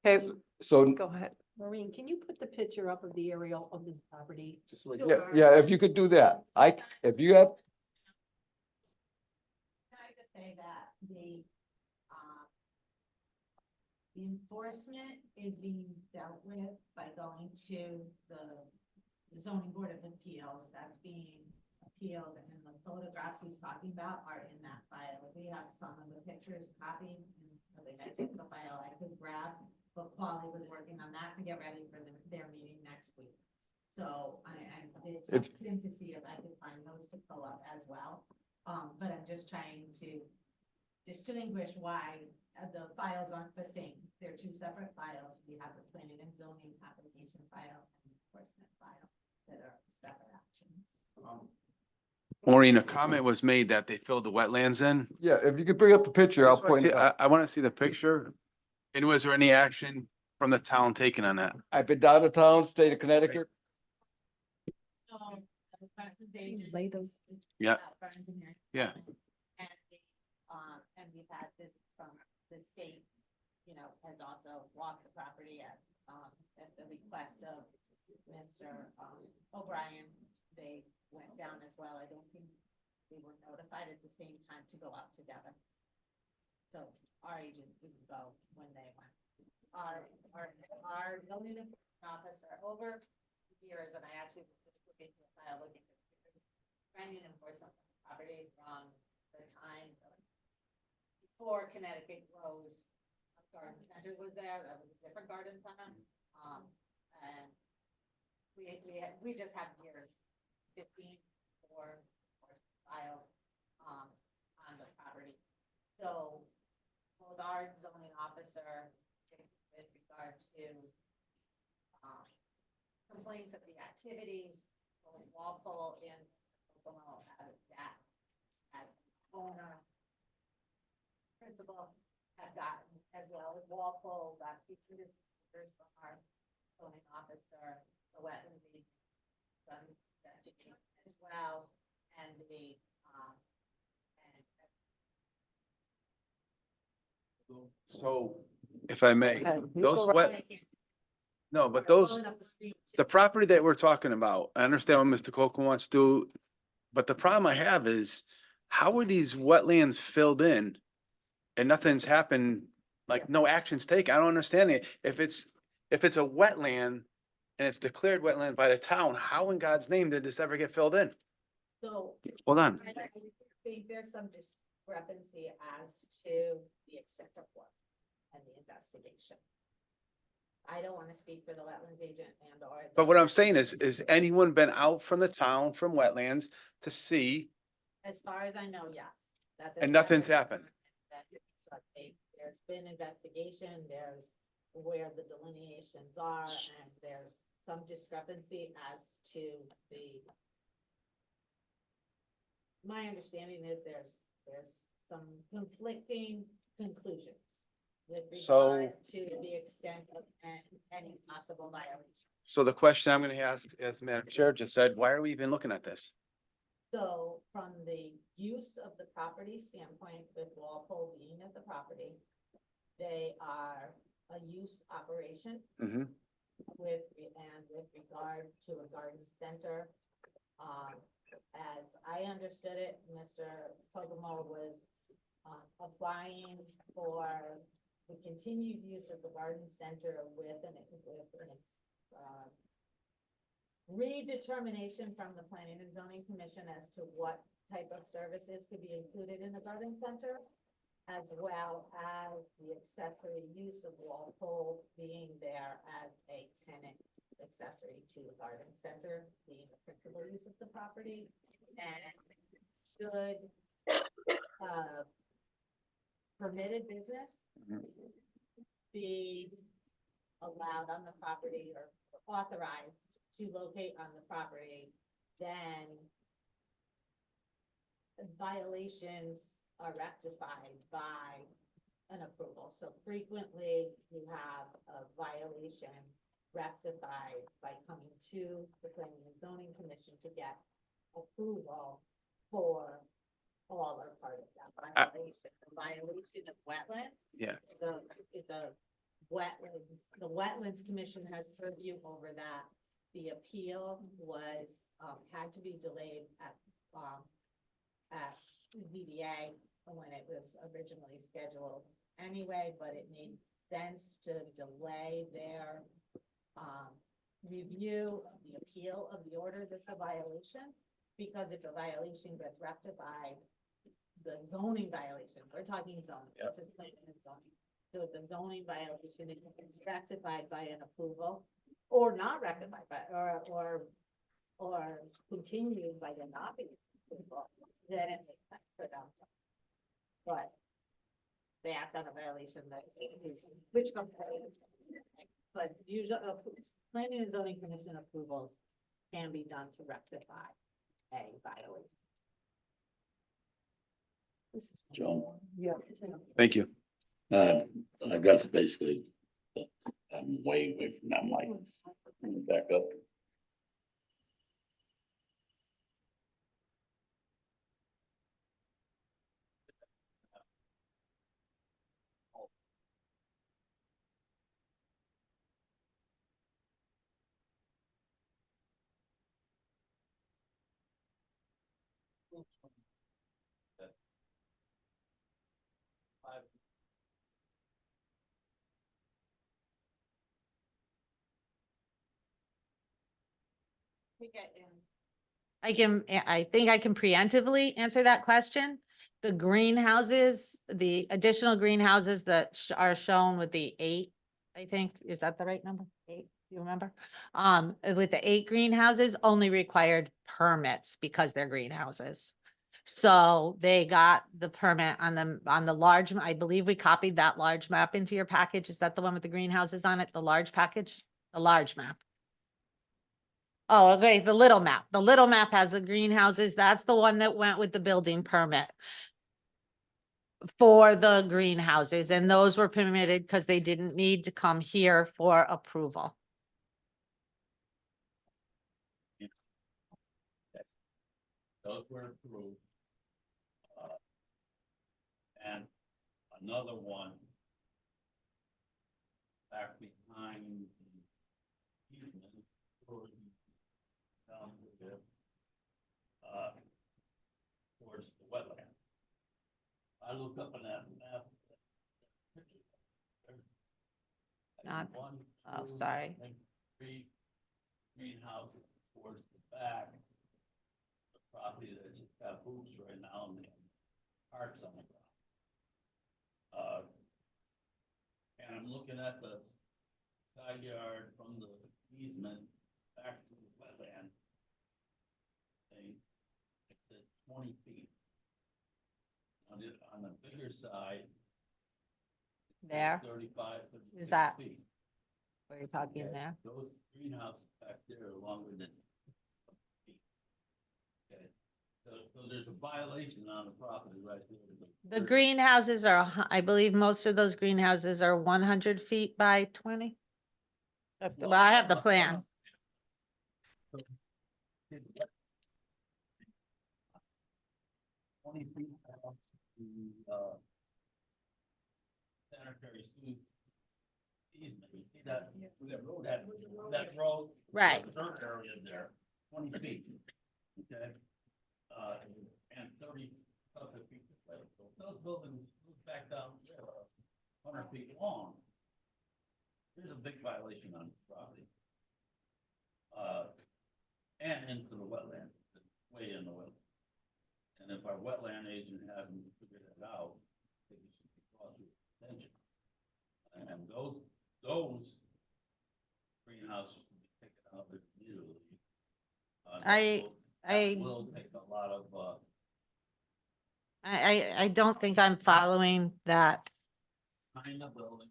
C: Okay,
N: so,
C: go ahead.
F: Maureen, can you put the picture up of the aerial of the property?
N: yeah, if you could do that. If you have,
B: Can I just say that the enforcement is being dealt with by going to the zoning board of appeals, that's being appealed, and the photographs he's talking about are in that file. We have some of the pictures copied, and I think I took the file I could grab, but Polly was working on that to get ready for their meeting next week. So I did text him to see if I could find those to pull up as well. But I'm just trying to distinguish why the files aren't the same. They're two separate files. We have the planning and zoning application file and the enforcement file that are separate actions.
O: Maureen, a comment was made that they filled the wetlands in.
N: yeah, if you could bring up the picture, I'll point it out.
O: I want to see the picture. And was there any action from the town taken on that?
N: I've been down to town, state of Connecticut.
I: Lay those.
O: Yeah. Yeah.
B: And we've had this from the state, you know, has also walked the property at the request of Mr. O'Brien. They went down as well. I don't think they were notified at the same time to go out together. So our agent didn't go when they went. Our zoning enforcement officer over the years, and I actually was just looking through the file, looking at planning enforcement on the property from the time before Connecticut Rose Garden Center was there. That was a different garden center. And we just have years, 15 for files on the property. So both our zoning officer with regard to complaints of the activities, both Walpole and Kokomo have that as owner principal have gotten, as well as Walpole, got secret orders from our zoning officer, the wetland agent, done investigation as well, and the
O: So if I may,
C: Okay, you
O: those
C: go right
O: no, but those, the property that we're talking about, I understand what Mr. Coco wants to do. But the problem I have is, how are these wetlands filled in and nothing's happened, like no actions taken? I don't understand it. If it's a wetland and it's declared wetland by the town, how in God's name did this ever get filled in?
B: So
O: Hold on.
B: I think there's some discrepancy as to the extent of work and the investigation. I don't want to speak for the wetlands agent and or.
O: But what I'm saying is anyone been out from the town, from wetlands to see,
B: As far as I know, yes. That's
O: and nothing's
B: exactly-
O: happened?
B: There's been investigation, there's where the delineations are, and there's some discrepancy as to the. My understanding is there's some conflicting conclusions with
O: So-
B: regard to the extent of any possible violation.
O: So the question I'm gonna ask, as Madam Chair just said, why are we even looking at this?
B: So from the use of the property standpoint, with Walpole being at the property, they are a use operation
O: Mm-hmm.
B: with regard to a garden center. As I understood it, Mr. Kokomo was applying for the continued use of the garden center with an redetermination from the Planning and Zoning Commission as to what type of services could be included in the garden center. as well as the accessory use of Walpole being there as a tenant accessory to the garden center, being the principal use of the property. And should permitted business be allowed on the property or authorized to locate on the property, then violations are rectified by an approval. So frequently you have a violation rectified by coming to the Planning and Zoning Commission to get approval for all or part of that violation. The violation of wetlands.
O: Yeah.
B: Is a wetlands, the Wetlands Commission has purview over that. The appeal was, had to be delayed at ZBA when it was originally scheduled anyway, but it made sense to delay their review of the appeal of the order that's a violation, because if the violation gets rectified, the zoning violation, we're talking zoning,
O: Yep.
B: this is planning and zoning. So the zoning violation is rectified by an approval, or not rectified by, or continued by the not being approval, then it makes sense for them. But they act on a violation that, which comes, but usually, planning and zoning commission approvals can be done to rectify a violation.
A: Joan,
C: Yeah.
O: Thank you.
A: I guess basically, I'm way away from that mic. Back up.
B: I think I can preemptively answer that question. The greenhouses, the additional greenhouses that are shown with the 8, I think, is that the right number? 8, you remember? With the 8 greenhouses only required permits because they're greenhouses. So they got the permit on the large, I believe we copied that large map into your package. Is that the one with the greenhouses on it? The large package? The large map. Oh, okay, the little map. The little map has the greenhouses. That's the one that went with the building permit for the greenhouses, and those were permitted because they didn't need to come here for approval.
A: Those were approved. And another one back behind the easement, down to the, towards the wetland. I looked up on that map.
B: Not-
A: One,
B: oh,
A: two,
B: sorry.
A: I think 3 greenhouses towards the back. The property that's just got hoops right now and the parks on the ground. And I'm looking at the side yard from the easement back to the wetland. It says 20 feet. On the bigger side. it says
B: There?
A: 35, 36
B: that-
A: feet.
B: What are you talking
A: Okay,
B: there?
A: Those greenhouses back there are longer than. Okay, so there's a violation on the property right there.
B: The greenhouses are, I believe most of those greenhouses are 100 feet by 20. Well, I have the plan.
A: 20 feet off the, sanitary sewer easement. You see that, that road?
B: Right.
A: Dirt area there, 20 feet. Okay? And 30 other feet. So those buildings move back down there, 100 feet long. There's a big violation on the property. And into the wetland, way in the wetland. And if our wetland agent hasn't figured it out, they
B: I
A: Will take a lot of,
B: I don't think I'm following that.
A: behind the building.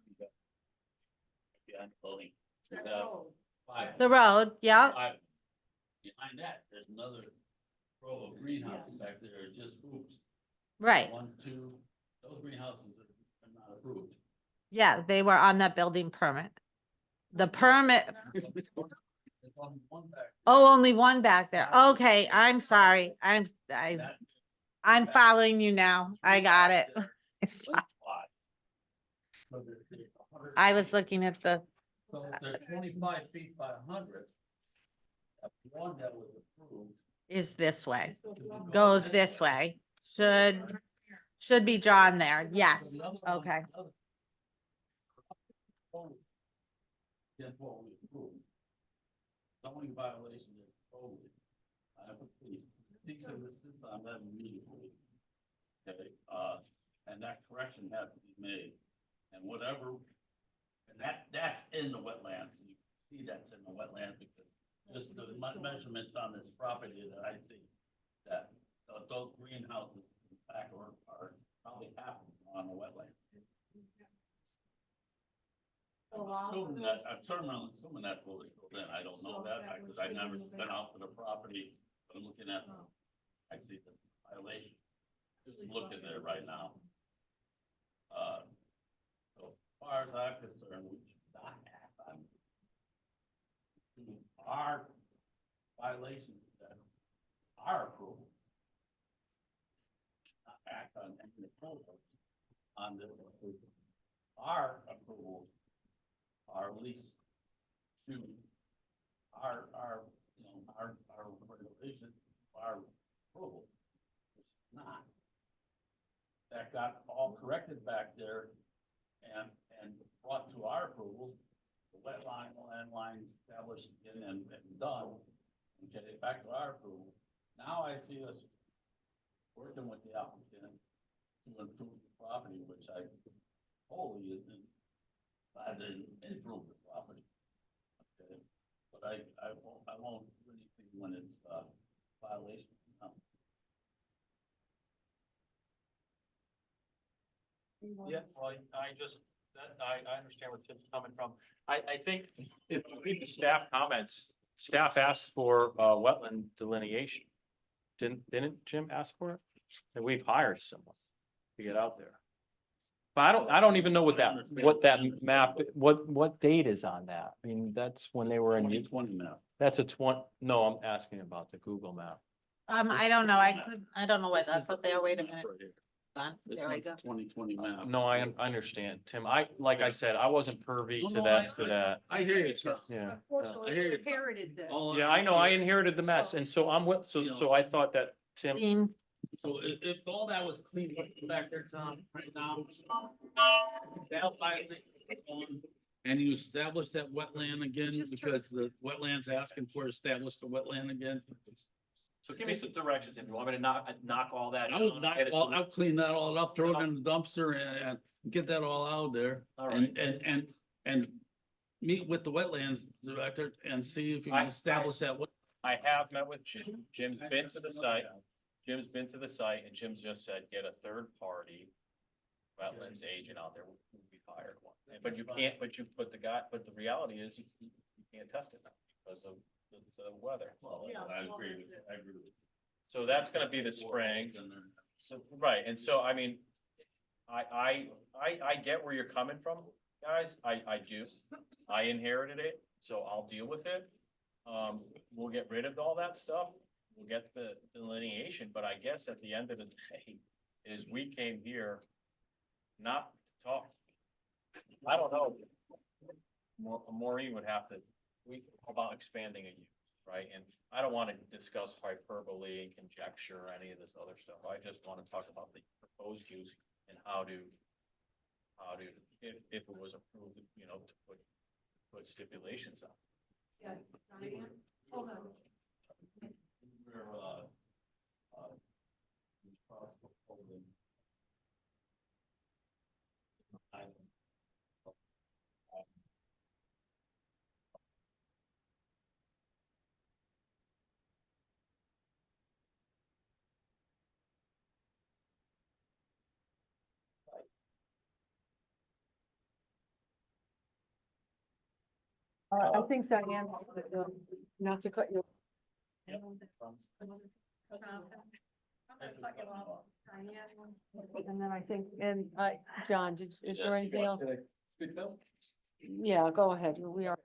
A: Behind the building. So that five-
B: The road, yeah,
A: five- Behind that, there's another row of greenhouses back there, just roofs.
B: right.
A: 1, 2, those greenhouses are not approved.
B: Yeah, they were on that building permit. The permit,
A: There's one back
B: oh, only one back there. Okay, I'm sorry.
A: that-
B: I'm following you now. I got it.
A: lot. So there's 100
B: I was looking at the,
A: So if they're 25 feet by 100. That's one that was approved.
B: is this way, goes this way, should be drawn there. Yes,
A: The other one-
B: okay.
A: That's what we approved. Zoning violation is totally. I put these are the system on that immediately. Okay, and that correction has to be made, and whatever, and that's in the wetlands, you see that's in the wetlands, because just the measurements on this property that I see, that those greenhouses in fact are probably half of them on the wetland. I'm assuming that road is filled in, I don't know that, because I never been out to the property, but I'm looking at, I see the violation. Just looking there right now. So as far as I'm concerned, we should not act on our violations that are approval. Not act on any approval on this. Our approvals are at least to our, you know, our regulations, our approval. It's not. That got all corrected back there and brought to our approval, the land line established and done, and get it back to our approval. Now I see us working with the applicant to improve the property, which I wholly isn't, I didn't improve the property. Okay, but I won't do anything when it's violation. No.
L: Yeah, well, I understand where Tim's coming from. I think if you read the staff comments, staff asked for wetland delineation. Didn't Jim ask for it? And we've hired someone to get out there. But I don't even know what that map, what date is on that? I mean, that's when they were in,
A: 2020 now.
L: that's no, I'm asking about the Google map.
B: I don't know, I don't know what that's up there. Wait a minute. Done.
A: This
B: There we
A: one's
B: go.
A: 2020 map.
L: No, I understand, Tim. Like I said, I wasn't privy
A: No,
L: to
A: no,
L: that.
A: I hear you, Chuck.
L: Yeah.
A: I hear you.
B: Inherited this.
A: All
L: Yeah, I know, I inherited the mess, and so so I thought that Tim,
A: So if all that was cleaned up back there, Tom, right now. That violation, and you establish that wetland again, because the wetland's asking for establish the wetland again.
L: so give me some directions, if you want me to knock all that.
A: I would knock, I'll clean that all up, throw it in the dumpster and get that all out there.
L: All right.
A: And meet with the wetlands director and see if you can establish that.
L: I have met with Jim. Jim's been to the site. Jim's been to the site and Jim's just said, get a third party wetlands agent out there. We hired one. But you can't, but the reality is you can't test it now because of the weather.
A: Well, I agree with you.
L: So that's gonna be the spring. So, right, and so, I mean, I get where you're coming from, guys. I do. I inherited it, so I'll deal with it. We'll get rid of all that stuff. We'll get the delineation, but I guess at the end of the day, is we came here not to talk. I don't know. Maureen would have to, about expanding a use, right? And I don't want to discuss hyperbole and conjecture or any of this other stuff. I just want to talk about the proposed use and how to, if it was approved, you know, to put stipulations on.
B: Yeah, hold on.
A: We're,
C: I think Diane, not to cut you. And then I think, John, is there anything else? Yeah, go ahead. We are.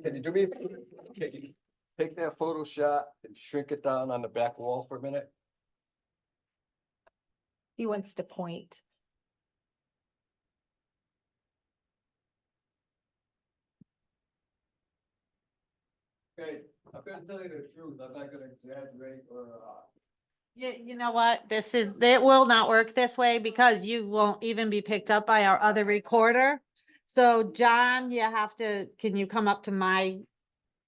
N: Can you do me, a favor? Can you take that photo shot and shrink it down on the back wall for a minute?
I: He wants to point.
N: Okay, I'm gonna tell you the truth, I'm not gonna exaggerate or,
B: You know what? It will not work this way because you won't even be picked up by our other recorder. So John, can you come up to my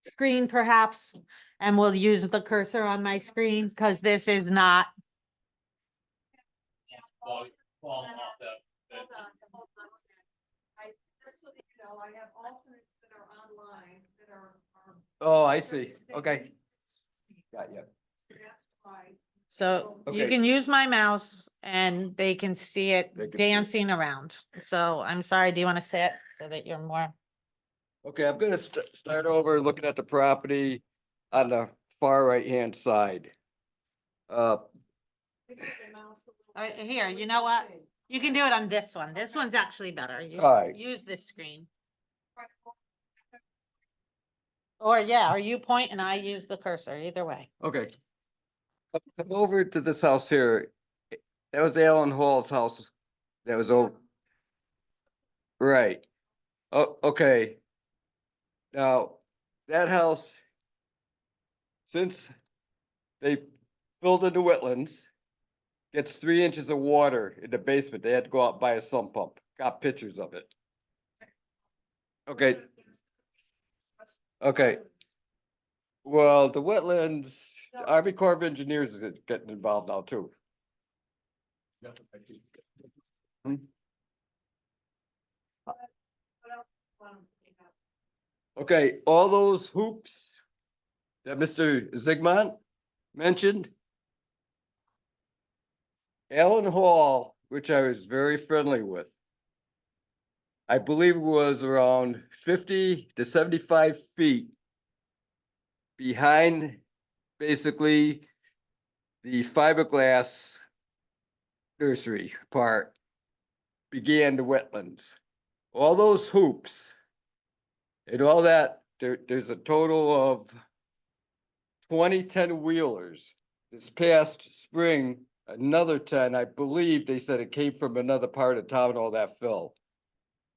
B: screen perhaps? And we'll use the cursor on my screen because this is not.
N: Oh, I see, okay. Got you.
B: So you
N: Okay.
B: can use my mouse and they can see it
N: They can see it.
B: dancing around. So I'm sorry, do you want to sit so that you're more?
N: Okay, I'm gonna start over looking at the property on the far right-hand side.
B: Here, you know what? You can do it on this one. This one's actually better. You
N: Alright.
B: use this screen. Or yeah, or you point and I use the cursor, either way.
N: Okay. Come over to this house here. That was Alan Hall's house. That was over. Right. Oh, okay. Now, that house, since they filled in the wetlands, gets 3 inches of water in the basement. They had to go out and buy a sump pump. Got pictures of it. Okay. Okay. Well, the wetlands, the Army Corps of Engineers is getting involved now too. Hmm? Okay, all those hoops that Mr. Zigmont mentioned. Alan Hall, which I was very friendly with, I believe it was around 50 to 75 feet behind basically the fiberglass nursery part began the wetlands. All those hoops and all that, there's a total of 20 10-wheelers. This past spring, another 10, I believe they said it came from another part of town, all that fell.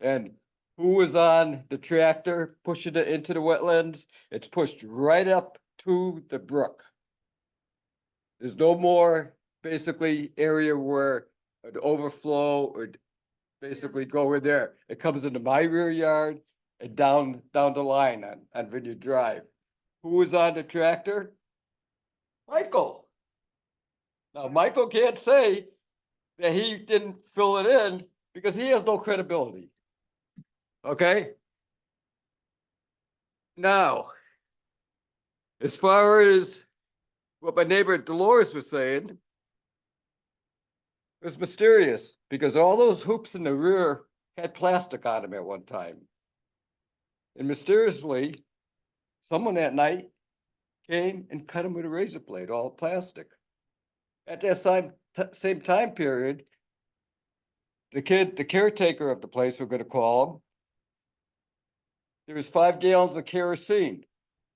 N: And who was on the tractor pushing it into the wetlands? It's pushed right up to the brook. There's no more basically area where an overflow or basically go in there. It comes into my rear yard and down the line on Vineyard Drive. Who was on the tractor? Michael. Now, Michael can't say that he didn't fill it in because he has no credibility. Okay? Now, as far as what my neighbor Dolores was saying, it was mysterious because all those hoops in the rear had plastic on them at one time. And mysteriously, someone that night came and cut them with a razor blade, all plastic. At that same time period, the caretaker of the place, we're gonna call him, there was 5 gallons of kerosene.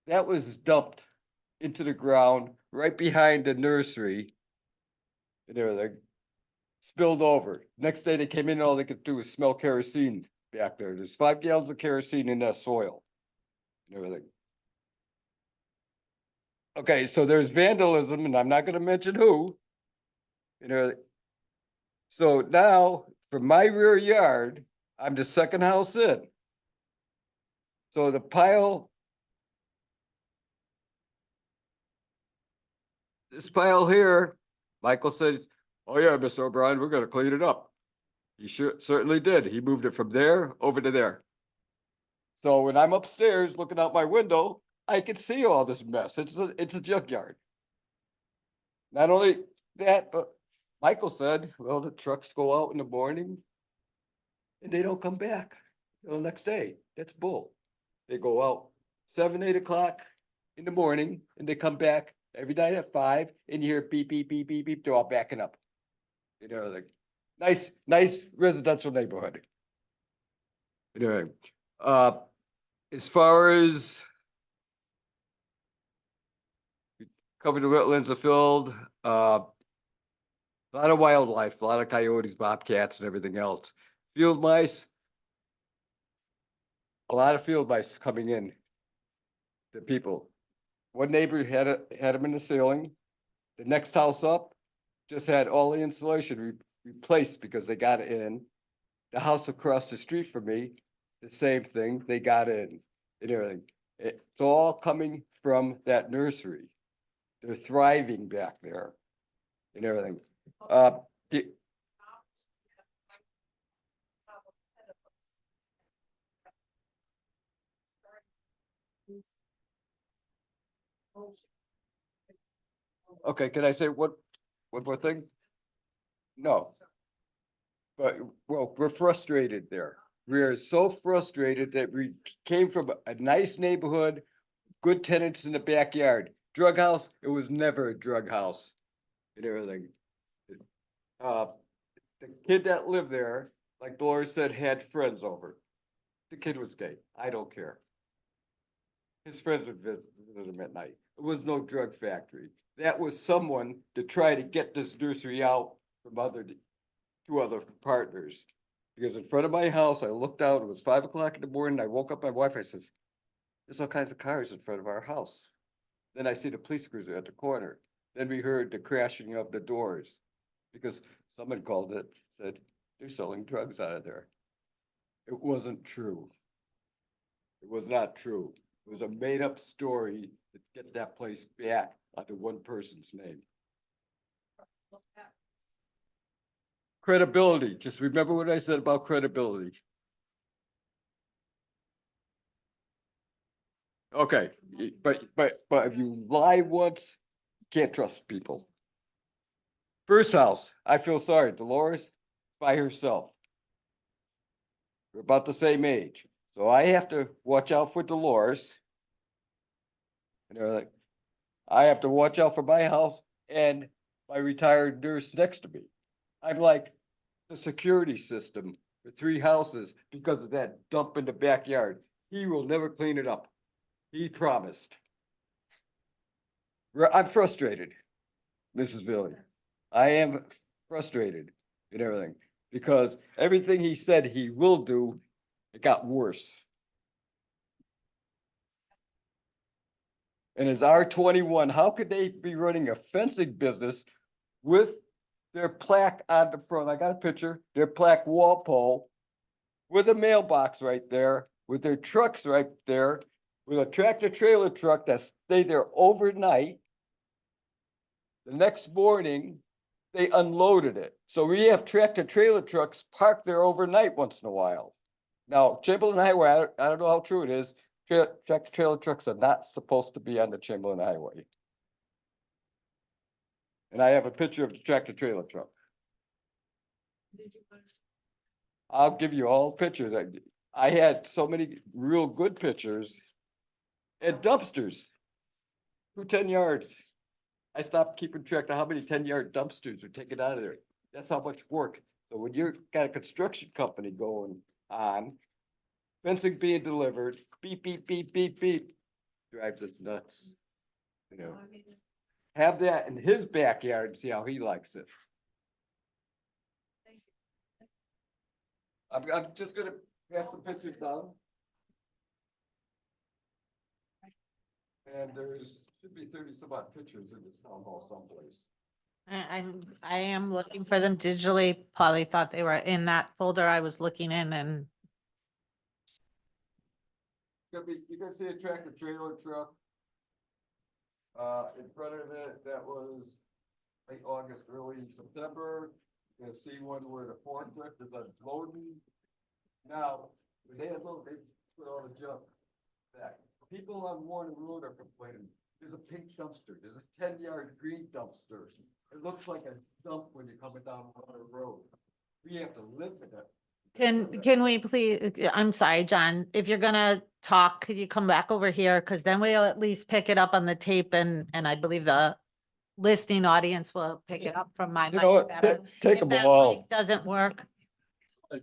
N: That was dumped into the ground right behind the nursery. And everything spilled over. Next day they came in, all they could do was smell kerosene back there. There's 5 gallons of kerosene in that soil and everything. Okay, so there's vandalism, and I'm not gonna mention who. You know, so now from my rear yard, I'm the second house in. So the pile, this pile here, Michael said, "Oh yeah, Mr. O'Brien, we're gonna clean it up." He certainly did. He moved it from there over to there. So when I'm upstairs looking out my window, I can see all this mess. It's a junkyard. Not only that, but Michael said, well, the trucks go out in the morning and they don't come back till the next day. That's bull. They go out 7, 8 o'clock in the morning, and they come back every night at 5, and you hear beep, beep, beep, beep, beep, they're all backing up. You know, like, nice residential neighborhood. You know, as far as covered the wetlands are filled, a lot of wildlife, a lot of coyotes, bobcats, and everything else. Field mice, a lot of field mice coming in to people. One neighbor had them in the ceiling. The next house up just had all the insulation replaced because they got in. The house across the street from me, the same thing, they got in and everything. It's all coming from that nursery. They're thriving back there and everything. The- Okay, can I say one more thing? No. But, well, we're frustrated there. We are so frustrated that we came from a nice neighborhood, good tenants in the backyard. Drug house, it was never a drug house and everything. The kid that lived there, like Dolores said, had friends over. The kid was gay. I don't care. His friends would visit him at night. It was no drug factory. That was someone to try to get this nursery out from two other partners. Because in front of my house, I looked out, it was 5 o'clock in the morning. I woke up my wife, I says, there's all kinds of cars in front of our house. Then I see the police cruiser at the corner. Then we heard the crashing of the doors. Because someone called it, said, they're selling drugs out of there. It wasn't true. It was not true. It was a made-up story to get that place back onto one person's name. Credibility, just remember what I said about credibility. Okay, but if you lie once, you can't trust people. First house, I feel sorry, Dolores, by herself. We're about the same age, so I have to watch out for Dolores. And they're like, I have to watch out for my house and my retired nurse next to me. I'm like the security system for 3 houses because of that dump in the backyard. He will never clean it up. He promised. I'm frustrated, Mrs. Billy. I am frustrated and everything because everything he said he will do, it got worse. And as R21, how could they be running a fencing business with their plaque on the front? I got a picture, their plaque wall pole with a mailbox right there, with their trucks right there, with a tractor trailer truck that stayed there overnight. The next morning, they unloaded it. So we have tractor trailer trucks parked there overnight once in a while. Now, Chamberlain Highway, I don't know how true it is. Tractor trailer trucks are not supposed to be on the Chamberlain Highway. And I have a picture of the tractor trailer truck. I'll give you all pictures. I had so many real good pictures. And dumpsters, 10 yards. I stopped keeping track of how many 10-yard dumpsters were taken out of there. That's how much work. So when you've got a construction company going on, fencing being delivered, beep, beep, beep, beep, beep, drives us nuts. You know, have that in his backyard and see how he likes it. I'm just gonna pass the pictures down. And should be 30 some odd pictures in this town hall someplace.
B: I am looking for them digitally. Probably thought they were in that folder I was looking in and
N: You can see a tractor trailer truck. In front of it, that was late August, early September. You can see one where the forklift is unloading. Now, when they unload, they put all the junk back. People on Warren Road are complaining. There's a pink dumpster. There's a 10-yard green dumpster. It looks like a dump when you're coming down Warren Road. We have to live in it.
B: Can we please, I'm sorry, John, if you're gonna talk, could you come back over here? Because then we'll at least pick it up on the tape and I believe the listening audience will pick it up from my
N: You know
B: mic
N: what?
B: better.
N: Take
B: If
N: them
B: that
N: all.
B: mic doesn't work,
N: Take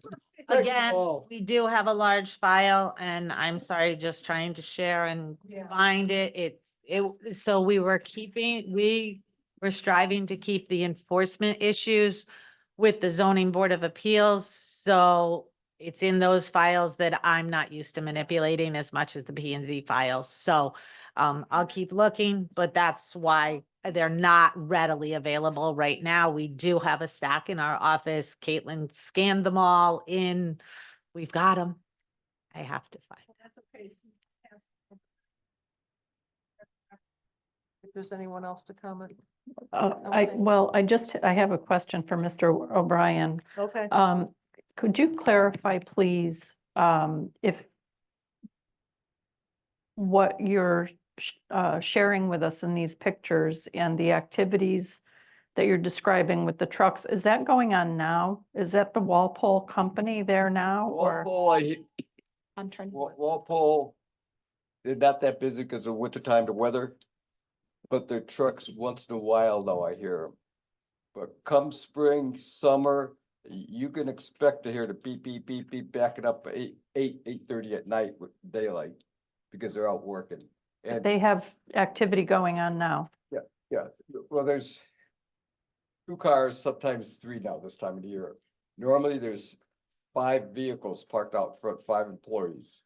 N: 'em
B: again,
N: all.
B: we do have a large file and I'm sorry, just trying to share and find it. So we were striving to keep the enforcement issues with the zoning board of appeals. So it's in those files that I'm not used to manipulating as much as the P and Z files. So I'll keep looking, but that's why they're not readily available right now. We do have a stack in our office. Caitlin scanned them all in. We've got them. I have to find.
C: That's okay. If there's anyone else to comment. Okay.
E: I have a question for Mr. O'Brien.
C: Okay.
E: Could you clarify, please, if what you're sharing with us in these pictures and the activities that you're describing with the trucks, is that going on now? Is that the Walpole company there now or?
I: I'm trying.
N: Walpole, they're not that busy because of wintertime, the weather. But their trucks once in a while though, I hear them. But come spring, summer, you can expect to hear the beep, beep, beep, beep, backing up 8:30 at night with daylight. Because they're out working. And
E: They have activity going on now.
N: yeah, well, there's 2 cars, sometimes 3 now this time of the year. Normally, there's 5 vehicles parked out front, 5 employees.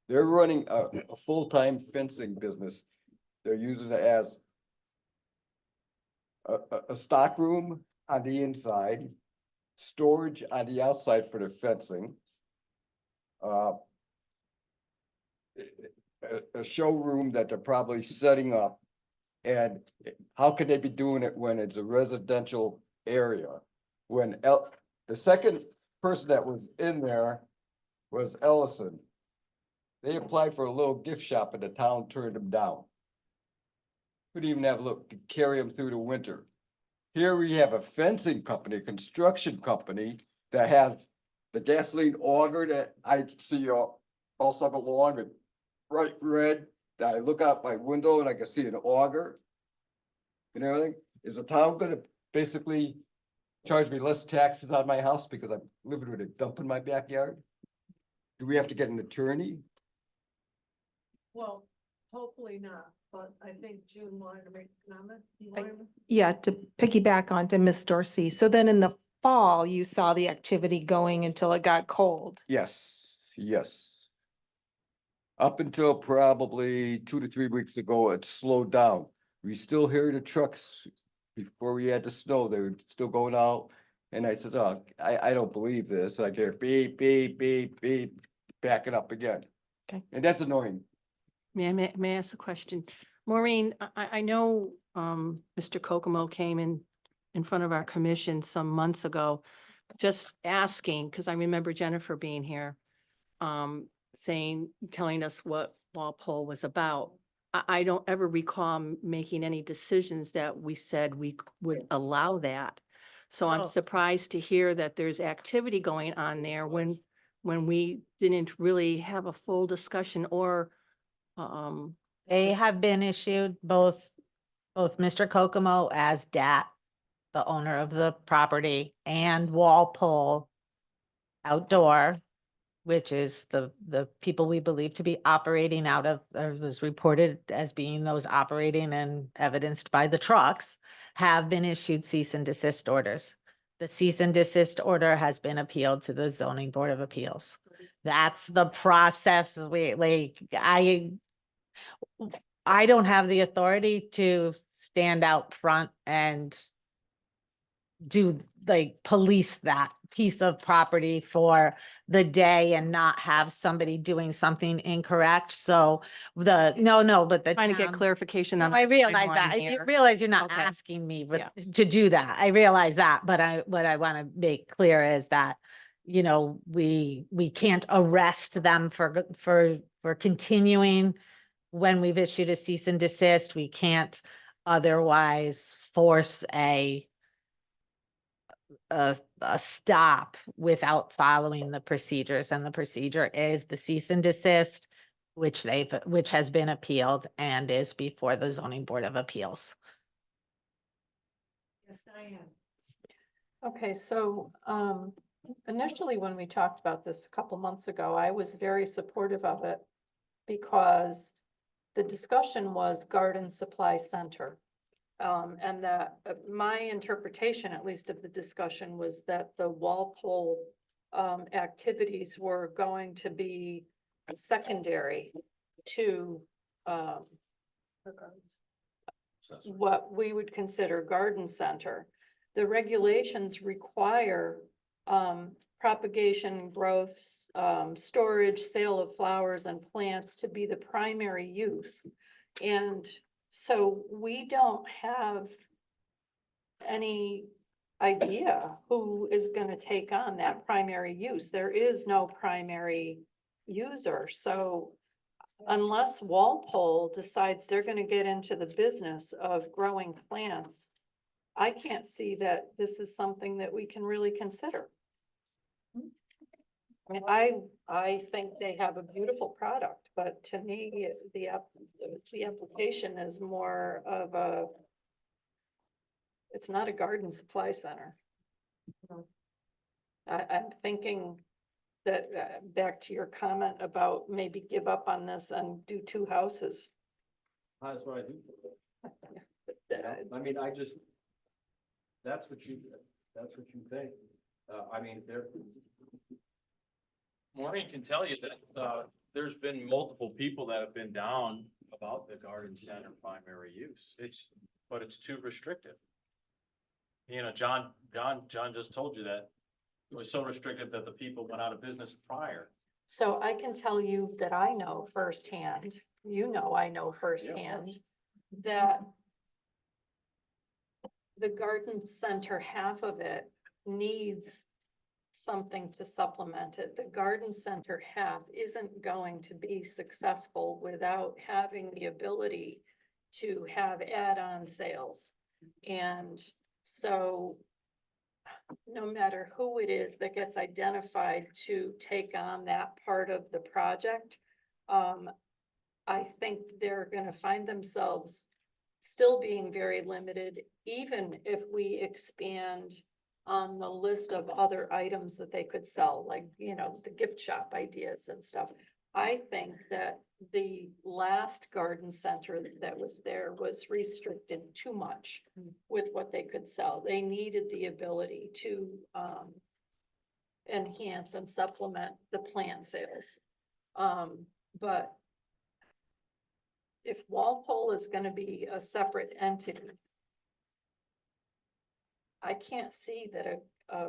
N: They're running a full-time fencing business. They're using it as a stock room on the inside, storage on the outside for their fencing. A showroom that they're probably setting up. And how could they be doing it when it's a residential area? When the second person that was in there was Ellison. They applied for a little gift shop and the town turned them down. Couldn't even have a look to carry them through the winter. Here we have a fencing company, a construction company that has the gasoline auger that I see all summer long and bright red, that I look out my window and I can see an auger and everything. Is the town gonna basically charge me less taxes on my house because I'm living with a dump in my backyard? Do we have to get an attorney?
C: Well, hopefully not, but I think June wanted to make a comment.
I: Yeah, to piggyback onto Miss Dorsey. So then in the fall, you saw the activity going until it got cold.
N: Yes, yes. Up until probably 2 to 3 weeks ago, it slowed down. We still hear the trucks before we had the snow, they were still going out. And I said, oh, I don't believe this. I hear beep, beep, beep, beep, backing up again.
I: Okay.
N: And that's annoying.
F: May I ask a question? Maureen, I know, Mr. Kokomo came in front of our commission some months ago, just asking, because I remember Jennifer being here, telling us what Walpole was about. I don't ever recall making any decisions that we said we would allow that. So I'm
B: Oh.
F: surprised to hear that there's activity going on there when we didn't really have a full discussion or,
B: They have been issued both Mr. Kokomo as DAT, the owner of the property, and Walpole Outdoor, which is the people we believe to be operating out of, or was reported as being those operating and evidenced by the trucks, have been issued cease and desist orders. The cease and desist order has been appealed to the zoning board of appeals. That's the process. I don't have the authority to stand out front and police that piece of property for the day and not have somebody doing something incorrect. So but the
F: trying to get
B: town-
F: clarification on.
B: No, I realize
F: timeline
B: that. I
F: here.
B: realize you're not
F: Okay.
B: asking me
F: Yeah.
B: to do that. I realize that, but what I want to make clear is that, we can't arrest them for continuing when we've issued a cease and desist. We can't otherwise force a stop without following the procedures, and the procedure is the cease and desist, which has been appealed and is before the zoning board of appeals.
E: Yes, I am.
C: Okay, so initially, when we talked about this a couple months ago, I was very supportive of it because the discussion was garden supply center. And that my interpretation, at least of the discussion, was that the Walpole activities were going to be secondary to what we would consider garden center. The regulations require propagation, growth, storage, sale of flowers and plants to be the primary use. And so we don't have any idea who is going to take on that primary use. There is no primary user. So unless Walpole decides they're going to get into the business of growing plants, I can't see that this is something that we can really consider. I mean, I think they have a beautiful product, but to me, the application is more of a, it's not a garden supply center. I'm thinking that, back to your comment about maybe give up on this and do 2 houses.
L: That's what I do.
C: Uh,
L: I mean, that's what you think. I mean, Maureen can tell you that, there's been multiple people that have been down about the garden center primary use. But it's too restrictive. You know, John just told you that it was so restrictive that the people went out of business prior.
C: So I can tell you that I know firsthand, I know firsthand, that the garden center, half of it needs something to supplement it. The garden center half isn't going to be successful without having the ability to have add-on sales. And so no matter who it is that gets identified to take on that part of the project, I think they're going to find themselves still being very limited, even if we expand on the list of other items that they could sell, like, the gift shop ideas and stuff. I think that the last garden center that was there was restricted too much with what they could sell. They needed the ability to enhance and supplement the plant sales. But if Walpole is going to be a separate entity, I can't see that a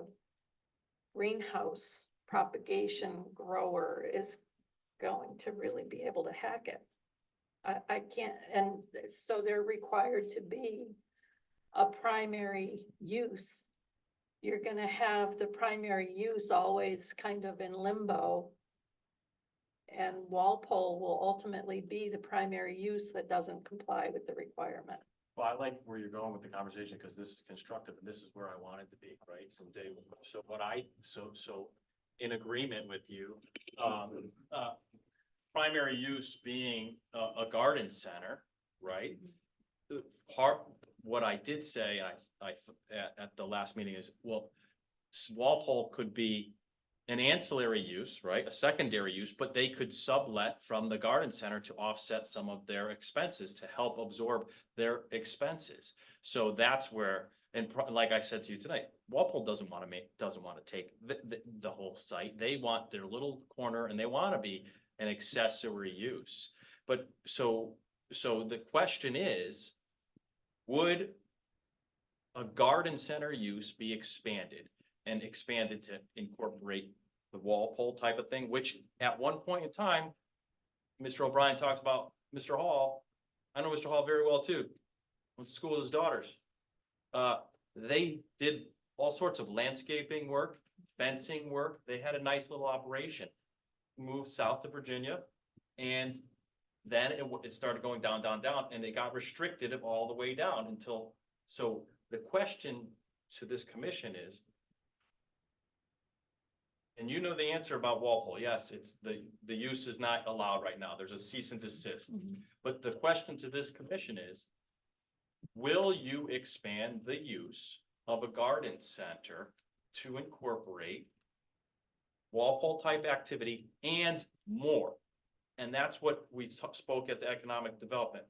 C: greenhouse propagation grower is going to really be able to hack it. I can't, and so they're required to be a primary use. You're gonna have the primary use always kind of in limbo. And Walpole will ultimately be the primary use that doesn't comply with the requirement.
L: Well, I like where you're going with the conversation because this is constructive and this is where I wanted to be, right? From day one. So in agreement with you, primary use being a garden center, right? What I did say, at the last meeting is, well, Walpole could be an ancillary use, right? A secondary use, but they could sublet from the garden center to offset some of their expenses to help absorb their expenses. So that's where, and like I said to you tonight, Walpole doesn't want to take the whole site. They want their little corner and they want to be an accessory use. But so the question is, would a garden center use be expanded to incorporate the Walpole type of thing, which at one point in time, Mr. O'Brien talks about Mr. Hall. I know Mr. Hall very well too. Went to school with his daughters. They did all sorts of landscaping work, fencing work. They had a nice little operation. Moved south to Virginia, and then it started going down, and it got restricted all the way down until. So the question to this commission is, And you know the answer about Walpole. Yes, it's the use is not allowed right now. There's a cease and desist. But the question to this commission is, will you expand the use of a garden center to incorporate Walpole type activity and more? And that's what we spoke at the Economic Development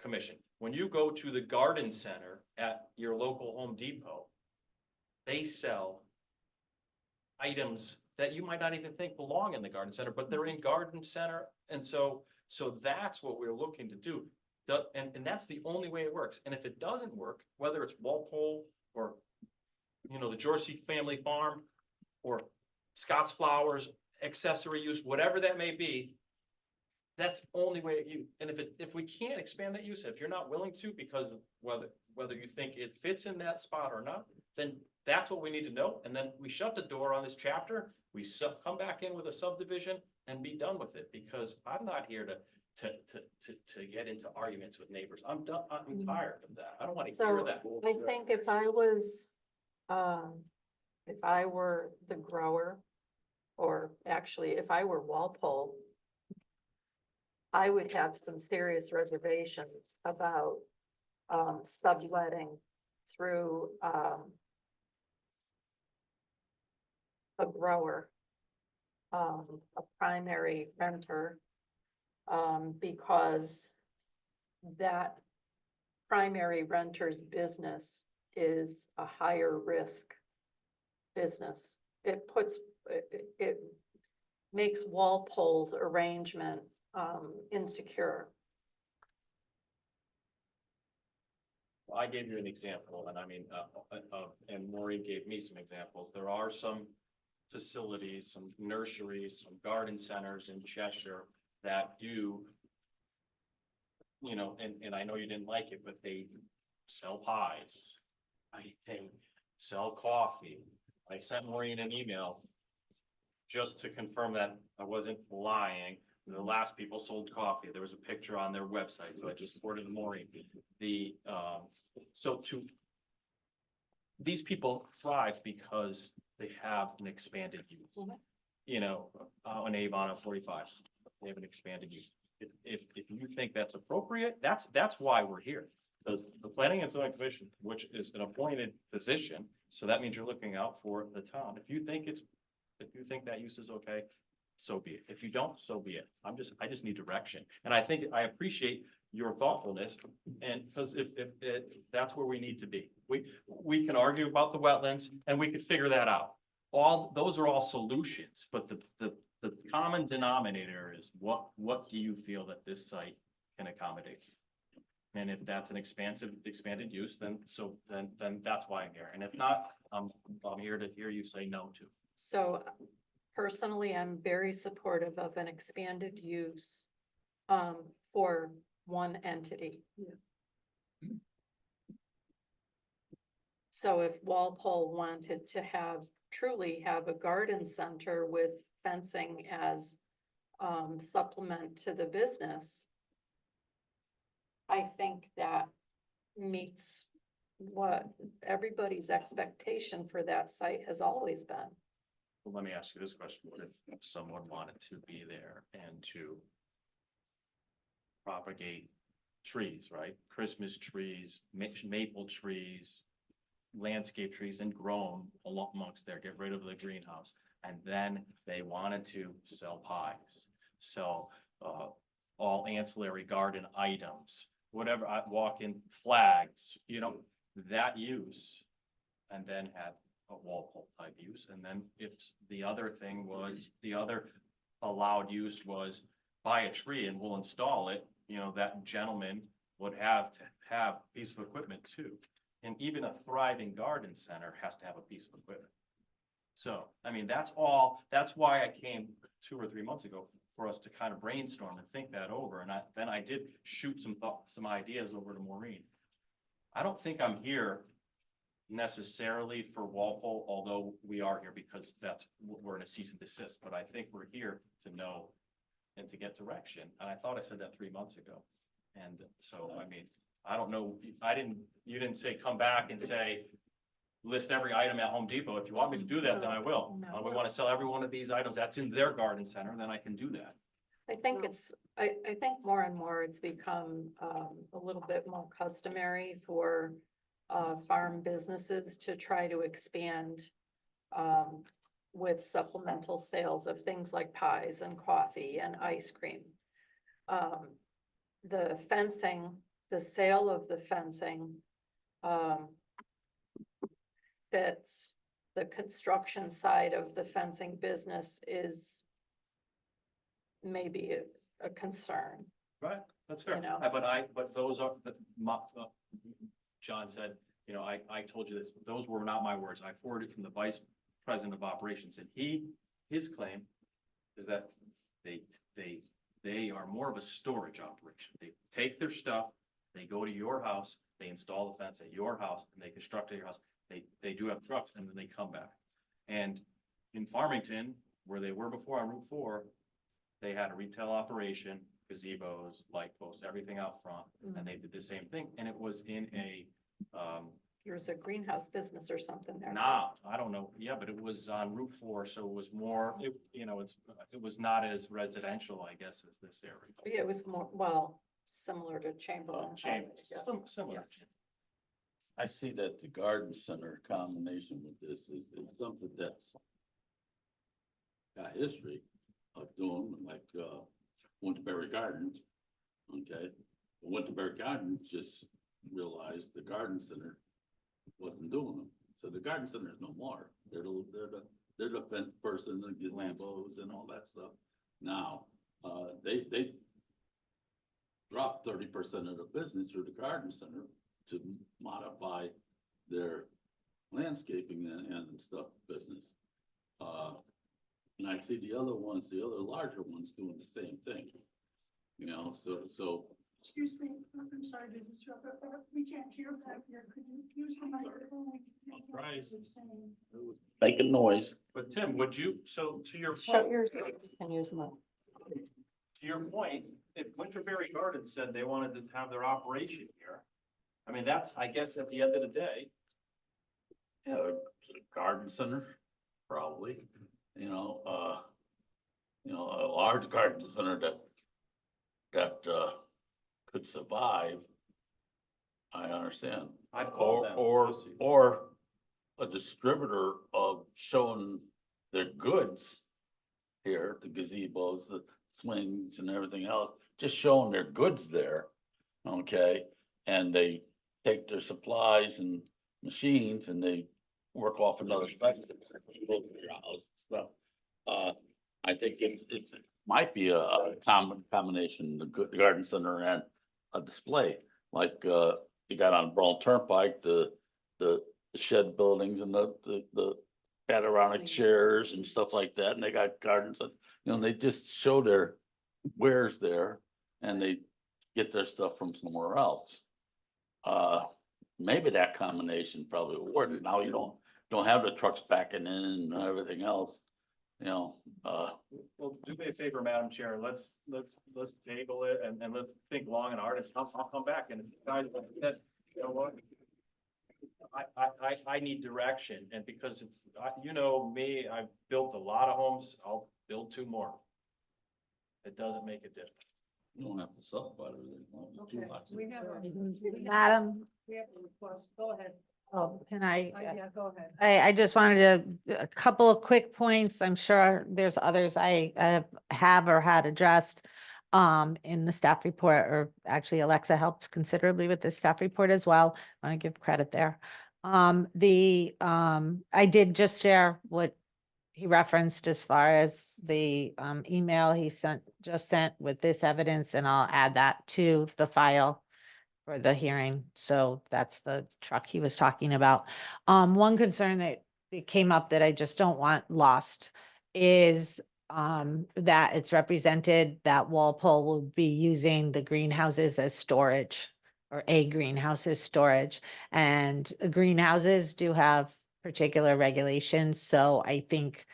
L: Commission. When you go to the garden center at your local Home Depot, they sell items that you might not even think belong in the garden center, but they're in garden center. And so that's what we're looking to do. And that's the only way it works. And if it doesn't work, whether it's Walpole or, the Jorsey Family Farm or Scott's Flowers, accessory use, whatever that may be, that's the only way and if we can't expand that use, if you're not willing to, because whether you think it fits in that spot or not, then that's what we need to know. And then we shut the door on this chapter. We come back in with a subdivision and be done with it, because I'm not here to get into arguments with neighbors. I'm done. I'm tired of that. I don't want to hear
C: So
L: that.
C: I think if I were the grower, or actually if I were Walpole, I would have some serious reservations about subletting through a grower, a primary renter, because that primary renter's business is a higher risk business. It makes Walpole's arrangement insecure.
L: I gave you an example, and and Maureen gave me some examples. There are some facilities, some nurseries, some garden centers in Cheshire that do, and I know you didn't like it, but they sell pies. They sell coffee. I sent Maureen an email just to confirm that I wasn't lying. The last people sold coffee. There was a picture on their website, so I just forwarded to Maureen. These people thrive because they have an expanded use. On Avon at 45, they have an expanded use. If you think that's appropriate, that's why we're here. Because the Planning and Zoning Commission, which is an appointed position, so that means you're looking out for the town. If you think that use is okay, so be it. If you don't, so be it. I just need direction. And I appreciate your thoughtfulness, and because if that's where we need to be. We can argue about the wetlands and we could figure that out. Those are all solutions, but the common denominator is what do you feel that this site can accommodate? And if that's an expanded use, then that's why I'm here. And if not, I'm here to hear you say no to.
C: So personally, I'm very supportive of an expanded use for one entity. So if Walpole wanted to truly have a garden center with fencing as supplement to the business, I think that meets what everybody's expectation for that site has always been.
L: Well, let me ask you this question. What if someone wanted to be there and to propagate trees, right? Christmas trees, maple trees, landscape trees, and grow them amongst there, get rid of the greenhouse. And then they wanted to sell pies, sell all ancillary garden items, whatever, walk-in flags, that use, and then had a Walpole type use. And then if the other allowed use was buy a tree and we'll install it, that gentleman would have to have a piece of equipment too. And even a thriving garden center has to have a piece of equipment. So, that's why I came 2 or 3 months ago, for us to kind of brainstorm and think that over. And then I did shoot some ideas over to Maureen. I don't think I'm here necessarily for Walpole, although we are here because we're in a cease and desist, but I think we're here to know and to get direction. And I thought I said that 3 months ago. And so, I don't know, you didn't say come back and say, list every item at Home Depot. If you want me to do that, then I will. We want to sell every one of these items that's in their garden center, then I can do that.
C: I think I think more and more it's become a little bit more customary for farm businesses to try to expand with supplemental sales of things like pies and coffee and ice cream. The fencing, the sale of the fencing fits the construction side of the fencing business is maybe a concern.
L: Right, that's fair.
C: You know.
L: But those are, John said, you know, I told you this, those were not my words. I forwarded from the vice president of operations, and his claim is that they are more of a storage operation. They take their stuff, they go to your house, they install the fence at your house, and they construct at your house. They do have trucks, and then they come back. And in Farmington, where they were before on Route 4, they had a retail operation, gazebos, light posts, everything out front, and they did the same thing, and it was in a,
C: There's a greenhouse business or something there.
L: I don't know, yeah, but it was on Route 4, so it was more, it was not as residential, I guess, as this area.
C: Yeah, it was more, well, similar to Chamberlain.
L: Chambers,
C: I guess.
L: similar.
A: I see that the garden center combination with this is something that's got history of doing, like, Winterberry Gardens. Okay, Winterberry Gardens just realized the garden center wasn't doing them, so the garden center is no more. They're the fence person, the gazebos and all that stuff. Now, they dropped 30% of the business through the garden center to modify their landscaping and stuff business. And I see the other larger ones doing the same thing. You know, so.
M: Excuse me, I'm sorry to disrupt, but we can't hear back here. Could you use the microphone?
L: Right.
A: Making noise.
L: But Tim, would you, so to your
E: Shut
L: point,
E: yours, and use them up.
L: to your point, if Winterberry Gardens said they wanted to have their operation here, I mean, that's, I guess, at the end of the day,
A: Yeah, garden center, probably, a large garden center that could survive. I understand.
L: I've called them.
A: Or a distributor of showing their goods here, the gazebos, the swings and everything else, just showing their goods there, okay? And they take their supplies and machines and they work off another spec. So, I think it might be a combination, the garden center and a display, like, you got on Burl Turnpike, the shed buildings and the panoramic chairs and stuff like that, and they got gardens, and they just show their wares there, and they get their stuff from somewhere else. Maybe that combination probably would work. Now you don't have the trucks backing in and everything else,
L: Well, do me a favor, Madam Chair, let's table it and let's think long and hard, and I'll come back, and if you guys, you know what? I need direction, and because it's, you know me, I've built a lot of homes, I'll build 2 more. It doesn't make a difference.
A: you don't have to subdivide everything.
M: We have
B: Madam,
M: we have a request. Go ahead.
B: oh, can I?
M: Yeah, go ahead.
B: I just wanted a couple of quick points. I'm sure there's others I have or had addressed in the staff report, or actually Alexa helped considerably with the staff report as well. I want to give credit there. I did just share what he referenced as far as the email he just sent with this evidence, and I'll add that to the file for the hearing. So that's the truck he was talking about. One concern that it came up that I just don't want lost is that it's represented that Walpole will be using the greenhouses as storage, or a greenhouse as storage. And greenhouses do have particular regulations. So I think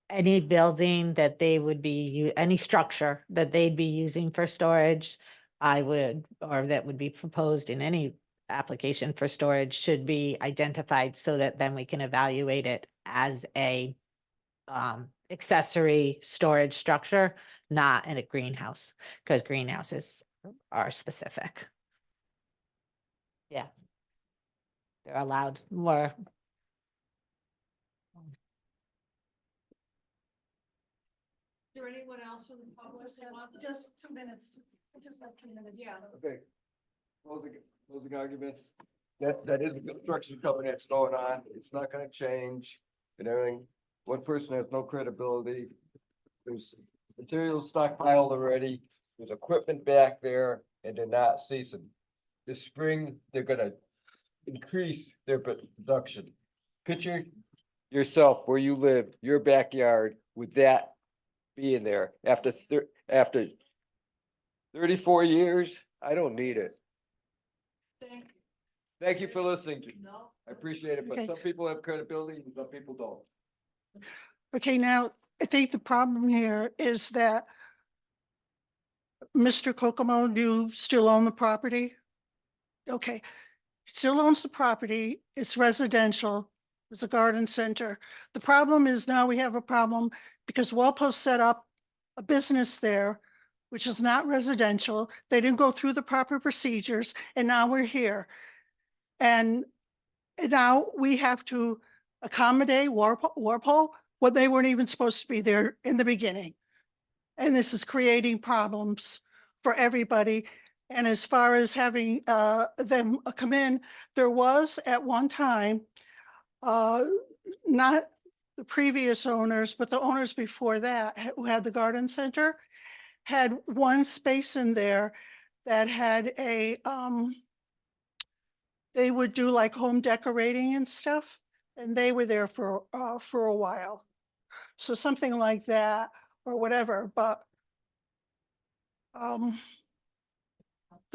B: any building that they would be, any structure that they'd be using for storage, or that would be proposed in any application for storage should be identified so that then we can evaluate it as a accessory storage structure, not in a greenhouse, because greenhouses are specific. Yeah. They're allowed more.
M: Is there anyone else from the public that wants? Just 2 minutes, just like 2 minutes. Yeah.
N: Okay. Closing arguments. That is a construction company that's going on. It's not gonna change and everything. One person has no credibility. There's materials stockpiled already. There's equipment back there and they're not ceasing. This spring, they're gonna increase their production. Picture yourself where you live, your backyard with that being there after 34 years. I don't need it. Thank you for listening. I appreciate it, but
M: Okay.
N: some people have credibility and some people don't.
M: Okay, now, I think the problem here is that Mr. Kokomo, you still own the property? Okay, still owns the property, it's residential, it's a garden center. The problem is now we have a problem because Walpole set up a business there, which is not residential. They didn't go through the proper procedures, and now we're here. And now we have to accommodate Walpole when they weren't even supposed to be there in the beginning. And this is creating problems for everybody. And as far as having them come in, there was at one time, not the previous owners, but the owners before that who had the garden center, had one space in there that had a, they would do like home decorating and stuff, and they were there for a while. So something like that or whatever, but the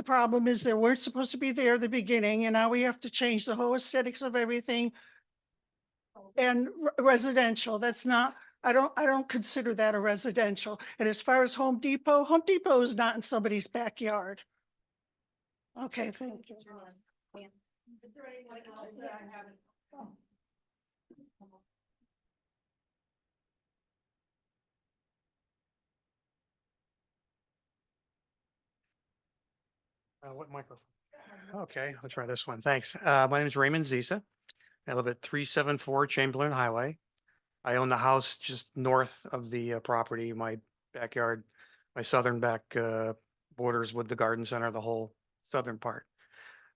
M: problem is they weren't supposed to be there at the beginning, and now we have to change the whole aesthetics of everything. And residential, that's not, I don't consider that a residential. And as far as Home Depot is not in somebody's backyard. Okay, thank you. Is there anyone else that I haven't?
P: What microphone? Okay, I'll try this one. Thanks. My name is Raymond Zisa. I live at 374 Chamberlain Highway. I own the house just north of the property. My backyard, my southern back borders with the garden center, the whole southern part.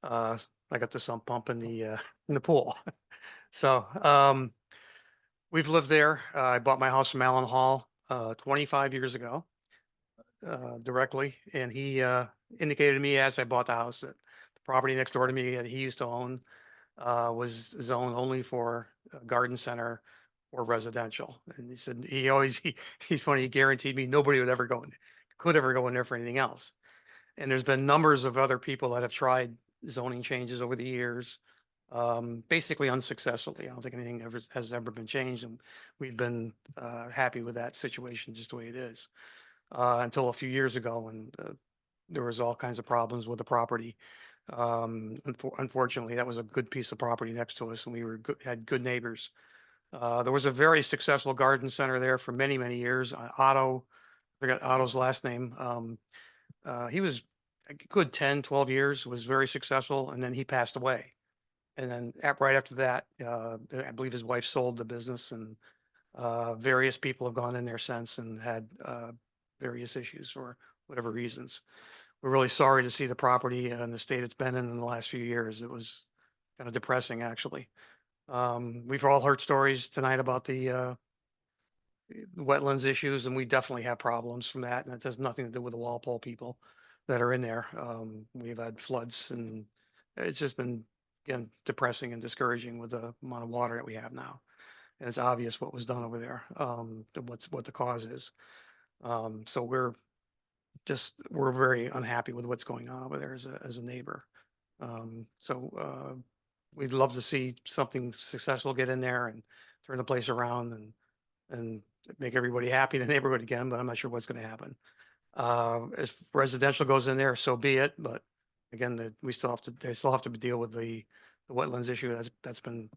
P: I got the sump pump in the pool. So we've lived there. I bought my house from Allen Hall 25 years ago directly, and he indicated to me as I bought the house that the property next door to me that he used to own was zoned only for a garden center or residential. And he said he's funny, he guaranteed me nobody could ever go in there for anything else. And there's been numbers of other people that have tried zoning changes over the years, basically unsuccessfully. I don't think anything has ever been changed, and we've been happy with that situation just the way it is. Until a few years ago when there was all kinds of problems with the property. Unfortunately, that was a good piece of property next to us and we were had good neighbors. There was a very successful garden center there for many, many years. Otto, I forgot Otto's last name. He was a good 10, 12 years, was very successful, and then he passed away. And then right after that, I believe his wife sold the business, and various people have gone in there since and had various issues for whatever reasons. We're really sorry to see the property and the state it's been in the last few years. It was kind of depressing, actually. We've all heard stories tonight about the wetlands issues, and we definitely have problems from that. And it has nothing to do with the Walpole people that are in there. We've had floods, and it's just been, again, depressing and discouraging with the amount of water that we have now. And it's obvious what was done over there, what the cause is. So we're very unhappy with what's going on over there as a neighbor. We'd love to see something successful get in there and turn the place around and make everybody happy in the neighborhood again, but I'm not sure what's going to happen. As residential goes in there, so be it, but Again, that we still have to, they still have to deal with the wetlands issue that's been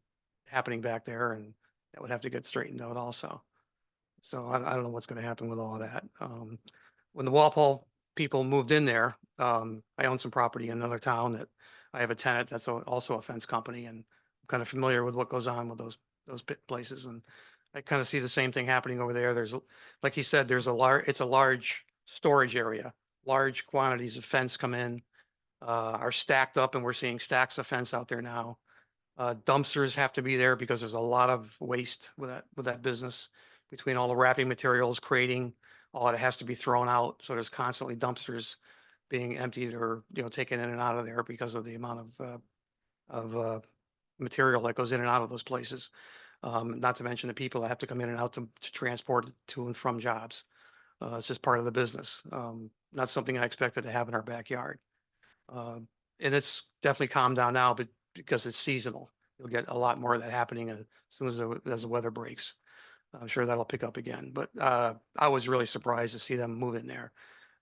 P: happening back there, and that would have to get straightened out also. So I don't know what's gonna happen with all of that. When the Walpole people moved in there, I own some property in another town that I have a tenant that's also a fence company, and I'm kind of familiar with what goes on with those places, and I kind of see the same thing happening over there. There's, like you said, it's a large storage area. Large quantities of fence come in, are stacked up, and we're seeing stacks of fence out there now. Dumpsters have to be there because there's a lot of waste with that business, between all the wrapping materials, crating, all that has to be thrown out. So there's constantly dumpsters being emptied or, taken in and out of there because of the amount of material that goes in and out of those places. Not to mention the people that have to come in and out to transport it to and from jobs. It's just part of the business. Not something I expected to have in our backyard. And it's definitely calmed down now, but because it's seasonal, you'll get a lot more of that happening as soon as the weather breaks. I'm sure that'll pick up again, but I was really surprised to see them move in there,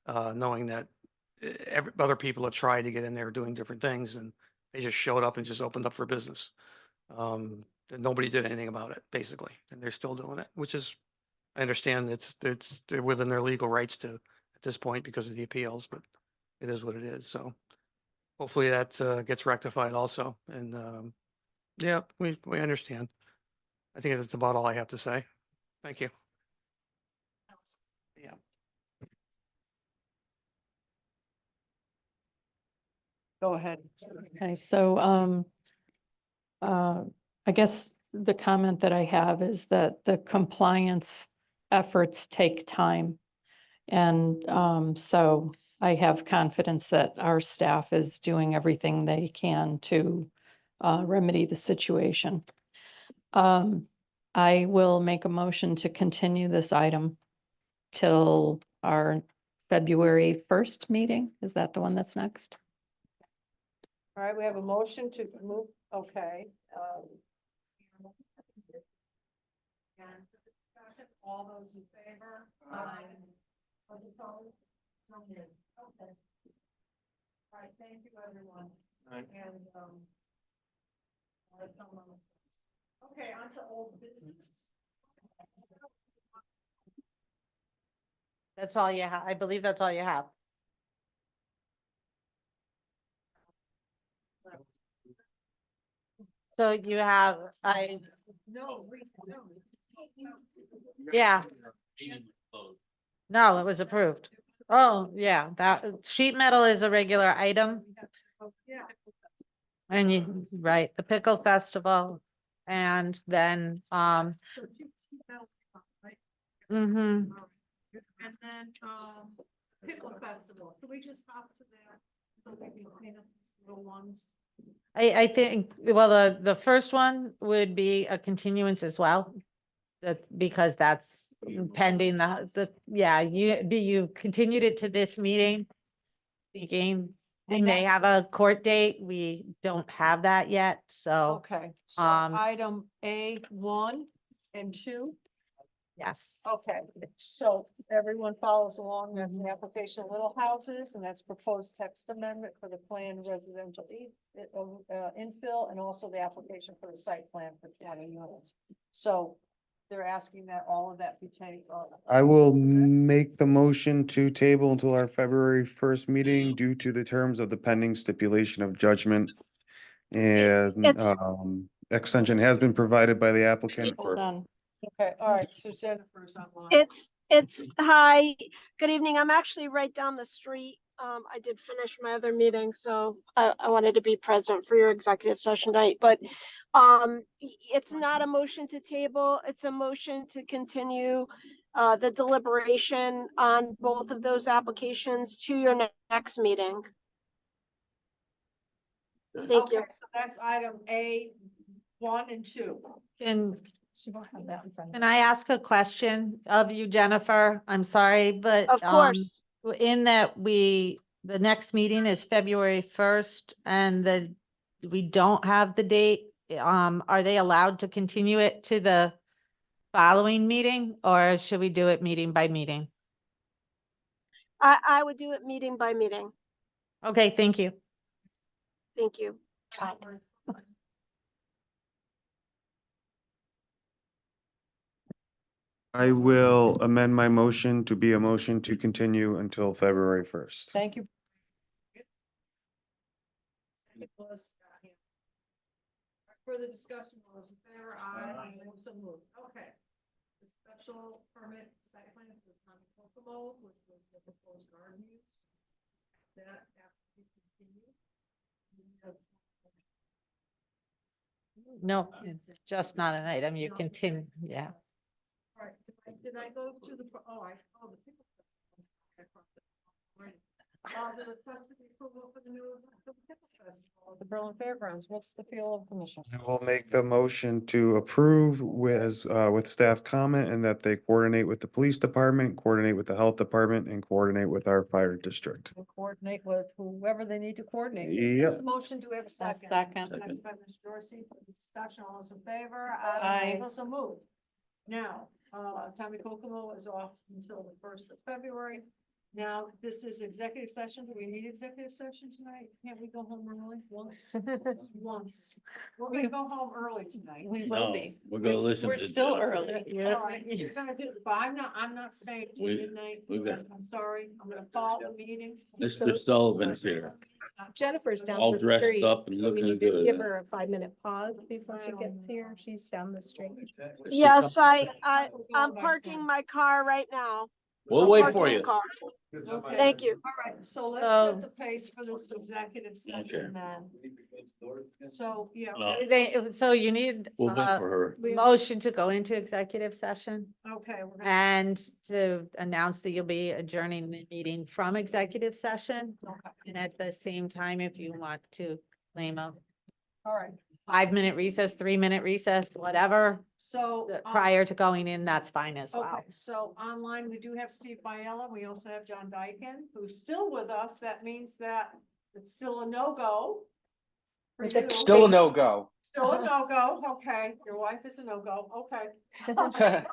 P: knowing that other people have tried to get in there doing different things, and they just showed up and just opened up for business. And nobody did anything about it, basically, and they're still doing it, which is, I understand they're within their legal rights to at this point because of the appeals, but it is what it is. So hopefully that gets rectified also. And yeah, we understand. I think that's about all I have to say. Thank you. Yeah.
C: Go ahead.
E: Okay, so, I guess the comment that I have is that the compliance efforts take time. And, so I have confidence that our staff is doing everything they can to, remedy the situation. I will make a motion to continue this item till our February 1st meeting. Is that the one that's next?
C: All right, we have a motion to move, okay. All those in favor? Aye. Okay. All right, thank you, everyone.
P: Right.
C: And, okay, on to old business.
B: That's all you have. I believe that's all you have. So you have, yeah. No, it was approved. Oh, yeah, that sheet metal is a regular item.
C: Yeah.
B: And you, right, the Pickle Festival, and then,
C: Mhm.
B: mhm.
C: And then, Pickle Festival, can we just hop to that? So we can clean up these little ones.
B: I think, well, the first one would be a continuance as well. That, because that's pending you continued it to this meeting. Thinking they may have a court date. We don't have that yet, so,
C: Okay, so item A1 and 2.
B: yes.
C: Okay, so everyone follows along. That's the application of Little Houses, and that's proposed text amendment for the planned residential infill, and also the application for the site plan for 20 units. So they're asking that all of that be taken.
D: I will make the motion to table until our February 1st meeting due to the terms of the pending stipulation of judgment. And,
J: It's-
D: extension has been provided by the applicant
E: Hold
D: for.
E: on.
C: Okay, all right, so Jennifer's online.
J: Hi, good evening. I'm actually right down the street. I did finish my other meeting, so I wanted to be present for your executive session tonight, but it's not a motion to table, it's a motion to continue the deliberation on both of those applications to your next meeting. Thank you.
C: Okay, so that's item A1 and 2.
B: Can I ask a question of you, Jennifer? I'm sorry, but.
J: Of course.
B: In that the next meeting is February 1st, and we don't have the date. Are they allowed to continue it to the following meeting, or should we do it meeting by meeting?
J: I would do it meeting by meeting.
B: Okay, thank you.
I: Thank you.
D: I will amend my motion to be a motion to continue until February 1st.
C: Thank you. Further discussion, all those in favor, aye, so moved, okay. The special permit site plan for the Tommy Kokomo, which was the proposed garden use. That has to be continued.
B: No, it's just not an item. You continue, yeah.
C: All right, did I go to the, the pickle festival. I crossed it off already. The request for the approval for the new event for the pickle festival at the Berlin Fairgrounds, what's the feel of the commission?
D: I will make the motion to approve with staff comment and that they coordinate with the police department, coordinate with the health department, and coordinate with our fire district.
C: We'll coordinate with whoever they need to coordinate. with.
D: Yep.
C: This motion, do we have a second?
F: second.
C: Second by Ms. Dorsey, for the discussion, all those in favor?
F: Aye.
C: Also moved. Now, Tommy Kokomo is off until the 1st of February. Now, this is executive session. Do we need executive session tonight? Can't we go home early once? Once. We're gonna go home early tonight.
F: We
A: No,
F: will be.
A: we're gonna listen
F: We're
A: to
F: still
A: Jennifer.
F: early.
C: All right, you're gonna do, but I'm not staying till
A: We-
C: midnight.
A: we've got-
C: I'm sorry. I'm gonna call the meeting.
A: Mr. Sullivan's here,
I: Jennifer's down
A: all
I: the
A: dressed
I: street.
A: up and
I: We
A: looking
I: need to give
A: good.
I: her a 5-minute pause before she gets here. She's down the street.
A: Yes,
I: I'm parking my car right now.
A: We'll wait for you.
C: Okay.
I: Thank you.
C: All right, so let's
B: So-
C: set the pace for this executive session then. So, yeah.
A: No.
B: So you need
A: We'll wait
B: a
A: for her.
B: motion to go into executive session
C: Okay. We're gonna-
B: and to announce that you'll be adjourning the meeting from executive session.
C: Okay,
B: And at the same time, if you want to claim a
C: all right,
B: 5-minute recess, 3-minute recess, whatever,
C: so.
B: prior to going in, that's fine as well.
C: Okay, so online, we do have Steve Biella. We also have John Dyken, who's still with us. That means that it's still a no-go. for you.
G: Still a no-go.
C: Still a no-go, okay. Your wife is a no-go, okay.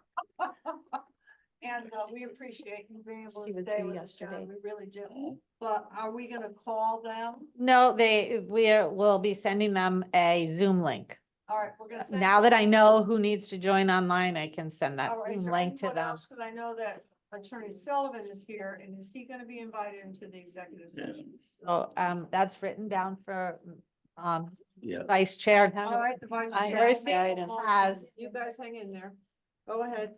C: And we appreciate you being able
I: She
C: to
I: was
C: stay
I: due
C: with us, John.
I: yesterday.
C: We really do. But are we gonna call them?
B: No, we'll be sending them a Zoom link.
C: All right, we're gonna send.
B: Now that I know who needs to join online, I can send that
C: All right, is
B: Zoom
C: there
B: link to
C: anyone
B: them.
C: else? Cause I know that Attorney Sullivan is here, and is he gonna be invited into the executive session?
B: So, that's written down for,
A: Yeah.
B: Vice Chair.
C: All right, the vice.
F: I
C: yeah,
F: heard
C: I'll make a
F: guidance.
C: motion. You guys hang in there. Go ahead.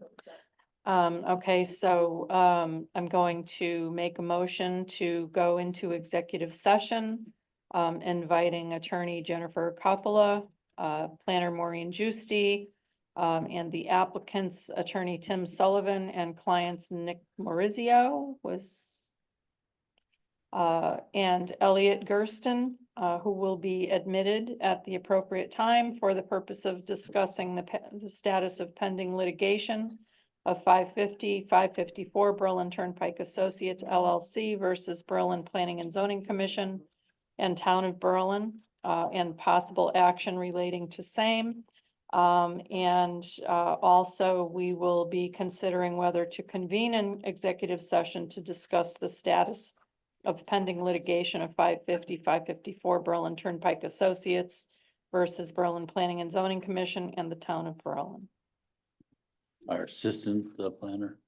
E: Okay, so, I'm going to make a motion to go into executive session, inviting attorney Jennifer Coppola, planner Maureen Giusti, and the applicants, attorney Tim Sullivan and clients Nick Morizio and Elliot Gersten, who will be admitted at the appropriate time for the purpose of discussing the status of pending litigation of 554 Berlin Turnpike Associates LLC versus Berlin Planning and Zoning Commission and Town of Berlin, and possible action relating to same. Also, we will be considering whether to convene an executive session to discuss the status of pending litigation of 554 Berlin Turnpike Associates versus Berlin Planning and Zoning Commission and the Town of Berlin.
A: Our assistant planner,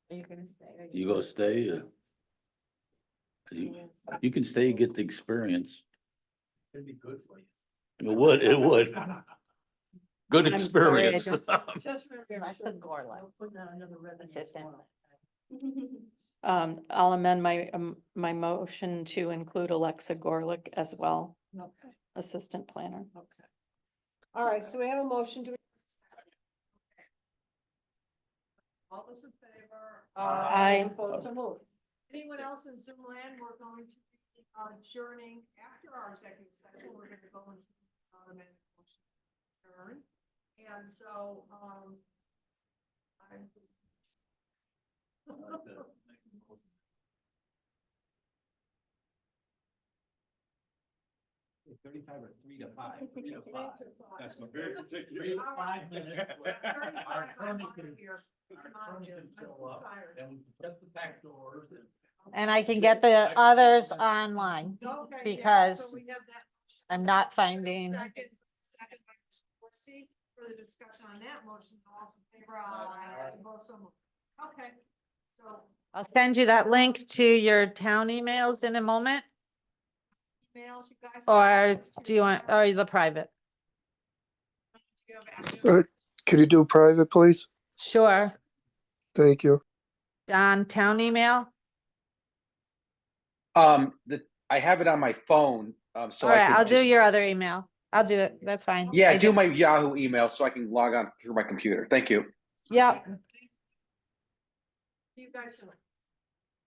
B: Are you gonna stay?
A: you go stay? You can stay, get the experience.
P: It'd be good for you.
A: It would. Good
B: I'm sorry, I
A: experience.
B: don't-
C: Just remember.
B: That's a Gorla.
C: Put down another revenue.
B: Assistant.
E: I'll amend my motion to include Alexa Gorlick as well,
C: Okay,
E: Assistant Planner.
C: okay. All right, so we have a motion to. All those in favor?
E: Aye.
C: Opposed, so moved. Anyone else in Zoom land? We're going to be adjourning after our executive session. We're gonna go into automatic motion adjourn. And so,
P: Thirty-five or 3 to 5. 3 to 5. That's a
C: very
P: particular.
C: 3 to 5
P: minutes.
C: I'm here. I'm tired.
P: Then we shut the back doors and
B: And I can get the others online because I'm not finding.
C: Second by Ms. Dorsey. Further discussion on that motion, all in favor, aye. Opposed, so moved. Okay, so
B: I'll send you that link to your town emails in a moment,
C: emails, you guys.
B: or do you want, or the private?
Q: Could you do private, please?
B: Sure.
Q: Thank you.
B: John, town email?
G: I have it on my phone, so
B: All
G: I
B: right,
G: could
B: I'll do
G: just-
B: your other email. I'll do it. That's fine.
G: Yeah,
B: I
G: do
B: just-
G: my Yahoo email so I can log on through my computer. Thank you.
B: Yep.
C: See you guys soon.